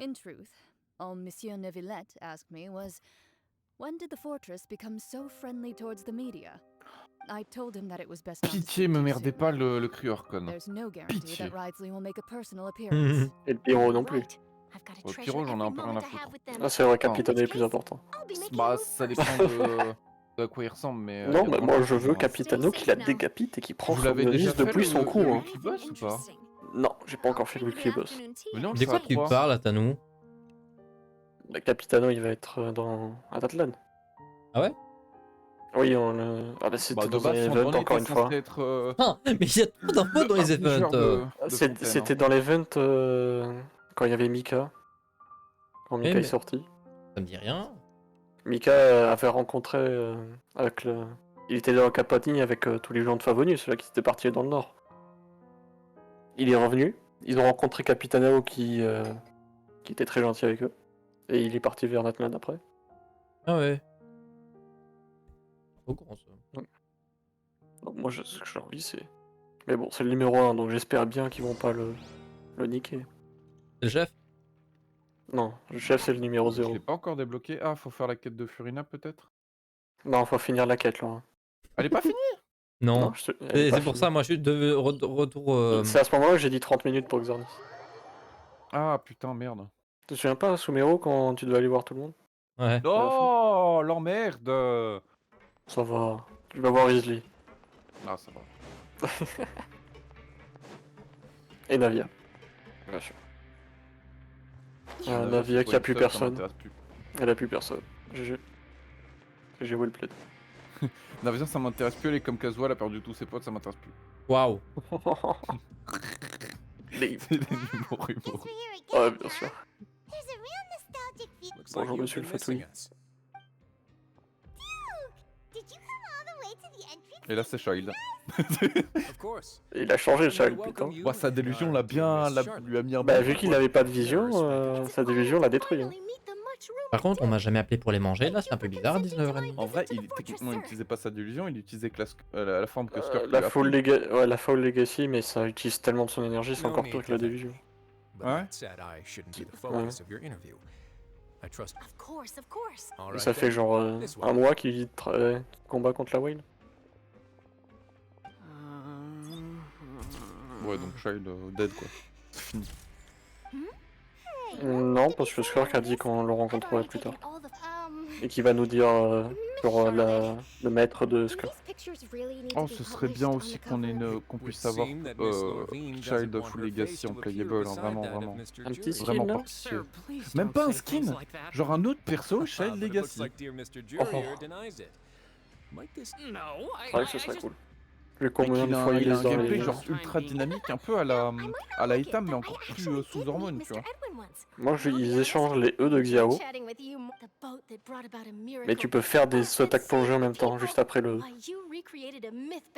In truth, all Monsieur Neuvillette asked me was, when did the fortress become so friendly towards the media? I told him that it was best not to Pitié, speak me too merdez soon. pas le cru Archon. There's no guarantee Pitié. that Ridesley will make a personal appearance. Et le pyro non plus. Au pyro, j'en ai un peu rien à foutre. Ah, c'est vrai, Capitaine est plus important. Bah, ça dépend de à quoi il ressemble, mais... Non, mais moi je veux Capitano qui la décapite et qui prend Vous son l'avez déjà Ionis fait depuis son cou. le Hein. Weekly Boss ou pas? Non, j'ai pas encore fait le Weekly Boss. Mais non, De quoi tu parles, Atanou? Le Capitano il va être à Atlan. Ah ouais? Oui, on Ah bah c'était de dans un base, son event drone encore était une fois. censé être, Ah, mais il y a trop d'infos dans les events. C'était dans l'event quand il y avait Mika. Quand Mika est sorti. Ça me dit rien. Mika avait rencontré avec le... Il était dans le Capotini avec tous les gens de Favonius, ceux-là qui étaient partis dans le nord. Il est revenu, ils ont rencontré Capitanao qui était très gentil avec eux. Et il est parti vers Natlan après. Ah ouais. Au courant ça. Donc moi ce que j'ai envie c'est... Mais bon, c'est le numéro 1, donc j'espère bien qu'ils vont pas le niquer. C'est le chef? Non, le chef c'est le numéro 0. Je l'ai pas encore débloqué. Ah, faut faire la quête de Furina peut-être? Non, faut finir la quête là. Hein. Elle est pas finie? Non. Non, elle est pas C'est pour finie. ça, moi je suis de retour... C'est à ce moment-là que j'ai dit 30 minutes pour Xornis. Ah putain, merde. Tu te souviens pas, Sumero, quand tu dois aller voir tout le monde? Ouais. Oh, l'emmerde! Ça va, tu vas voir Isley. Ah, ça va. Et Navia. Bien sûr. Navia qui a plus personne. Elle a plus personne. GG. J'ai joué le plaid. Navia, ça m'intéresse plus, elle est comme Kazuha, elle a perdu tous ses potes, ça m'intéresse plus. Waouh. Les humours. Ouais, bien sûr. Bonjour monsieur le fatouille. Et là, c'est Child. Il a changé le Child, putain. Bah, sa délusion l'a bien... lui a mis un Bah, bon vu coup, qu'il quoi. avait pas de vision, sa délusion l'a détruit. Hein. Par contre, on m'a jamais appelé pour les manger, là c'est un peu bizarre à 19h30. En vrai, techniquement, il utilisait pas sa d'illusion, il utilisait que la forme que Skirk lui La a Foul appris. ouais, la Foul Legacy, mais ça utilise tellement de son énergie, c'est No encore need pire que to la thank Division. me. But Ouais. that said, I shouldn't be the Ouais. focus of your interview. I trust you. Of course, of course. All Et right, ça fait then. genre This un way. mois qu'il combat contre la Whale. Ouais, donc Child dead quoi. C'est fini. Non, parce que Skirk a dit qu'on le rencontrerait plus tard. Et qu'il va nous dire sur le maître de Skirk. Oh, ce serait bien aussi qu'on puisse savoir Child Full Legacy en playable, hein, vraiment, vraiment. Un petit skin, Vraiment là participer. Même pas un skin, genre un autre perso, Child Legacy. Oh. C'est vrai que ce serait cool. Vu Mec, combien de fois il il a laisse un dans gameplay les... genre ultra dynamique, un peu à la Itam, mais encore plus sous hormones, tu vois. Moi, ils échangent les E de Xiao. Mais tu peux faire des attaques plongées en même temps, juste après le...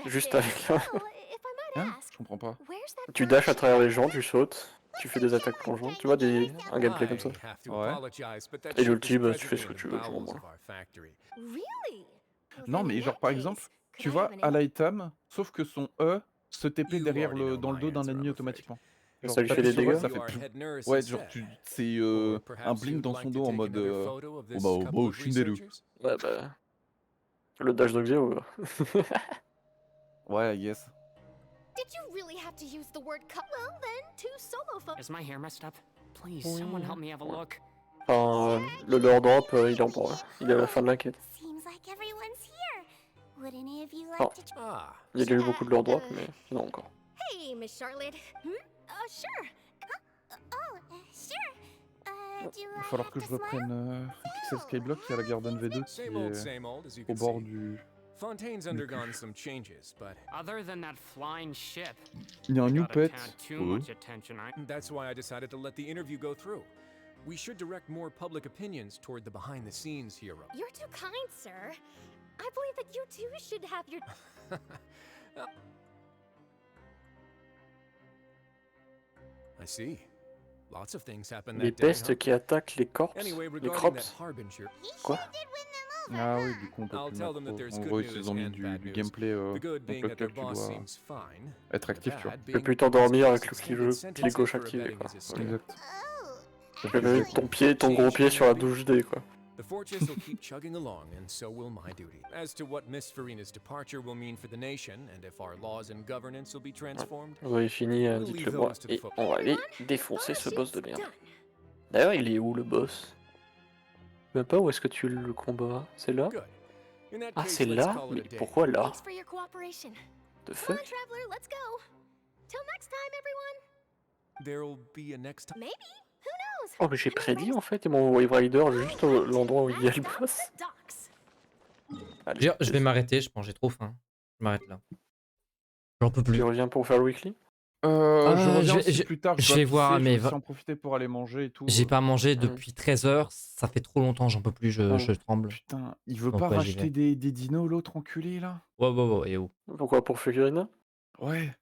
Juste avec la... Hein? Je comprends pas. Tu dashes à travers les gens, tu sautes, tu fais des attaques plongeantes, tu vois, un gameplay comme ça. Ouais. Et l'ulti, bah, tu fais ce que tu veux, je m'en branle. Non, mais genre par exemple, tu vois, à l'Itam, sauf que son E se TP derrière dans le dos d'un ennemi automatiquement. Ça lui fait des t'appuies sur E, dégâts. ça fait plus. Ouais, genre c'est un blink dans son dos en mode oh bah Shinderu. Ouais, bah... Le dash de Xiao, Ouais, yes. Did you really have to use the word well then, two solo Is my hair messed up? Please, someone help me have a look. Enfin, le lore drop, il est à la fin de la quête. Seems like everyone's here. Would any of you Oh. like to Il y a déjà eu beaucoup de lore drop, mais non encore. Hey, Miss Charlotte. Sure. sure. Do Il va falloir que je reprenne Pixel Skyblock, il y a la Garden V2 qui est au bord du... Fontaine's undergone some changes, but Other than that flying ship, Il y a un new got a pet. tad too much attention. that's why I decided to let the interview go through. We should direct more public opinions toward the behind-the-scenes hero. You're too kind, sir. I believe that you too should have your. I see. Lots of things happened Les that day, pestes huh? qui attaquent les corps, Anyway, les regarding crops. that harbinger, Quoi? Ah oui, du coup on peut I'll plus tell them that macro. there's En good gros, news ils ont mis and du bad news. gameplay The good dans being that their lequel tu boss dois seems fine. être actif, tu vois. Tu peux plus t'endormir avec le clic gauche activé, quoi. Exact. Tu peux mettre ton gros pied sur la douche D, quoi. The fortress will keep chugging along, and so will my duty. As to what Miss Farina's departure will mean for the nation, and if our laws and governance will be transformed, Vous avez fini, we'll dites-le leave moi. those to the Et folk. on va aller défoncer ce boss de merde. D'ailleurs, il est où le boss? Je sais même pas où est-ce que tu le combats. C'est là? Good. In that Ah, case, c'est let's là? call it Mais a day. pourquoi là? Thanks for your cooperation. The Come fuck? on, traveler, let's go. Till next time, everyone. There'll be a next time. Maybe. Who knows? Oh, mais j'ai prédit en fait, et mon Wave Rider juste à l'endroit où il y a le boss. Allez, Je vais m'arrêter, je pense, j'ai trop faim. Je m'arrête là. J'en peux plus. tu reviens pour faire le weekly? Je reviens aussi plus tard, je dois vais voir, pisser, mais je vais aussi en profiter pour aller manger et tout. J'ai pas mangé depuis 13 heures, ça fait trop longtemps, j'en peux plus, je tremble. Putain, il veut Donc, pas ouais, j'y racheter vais. des dinos l'autre enculé là? Ouais, et où? Pourquoi, pour Figurina? Ouais.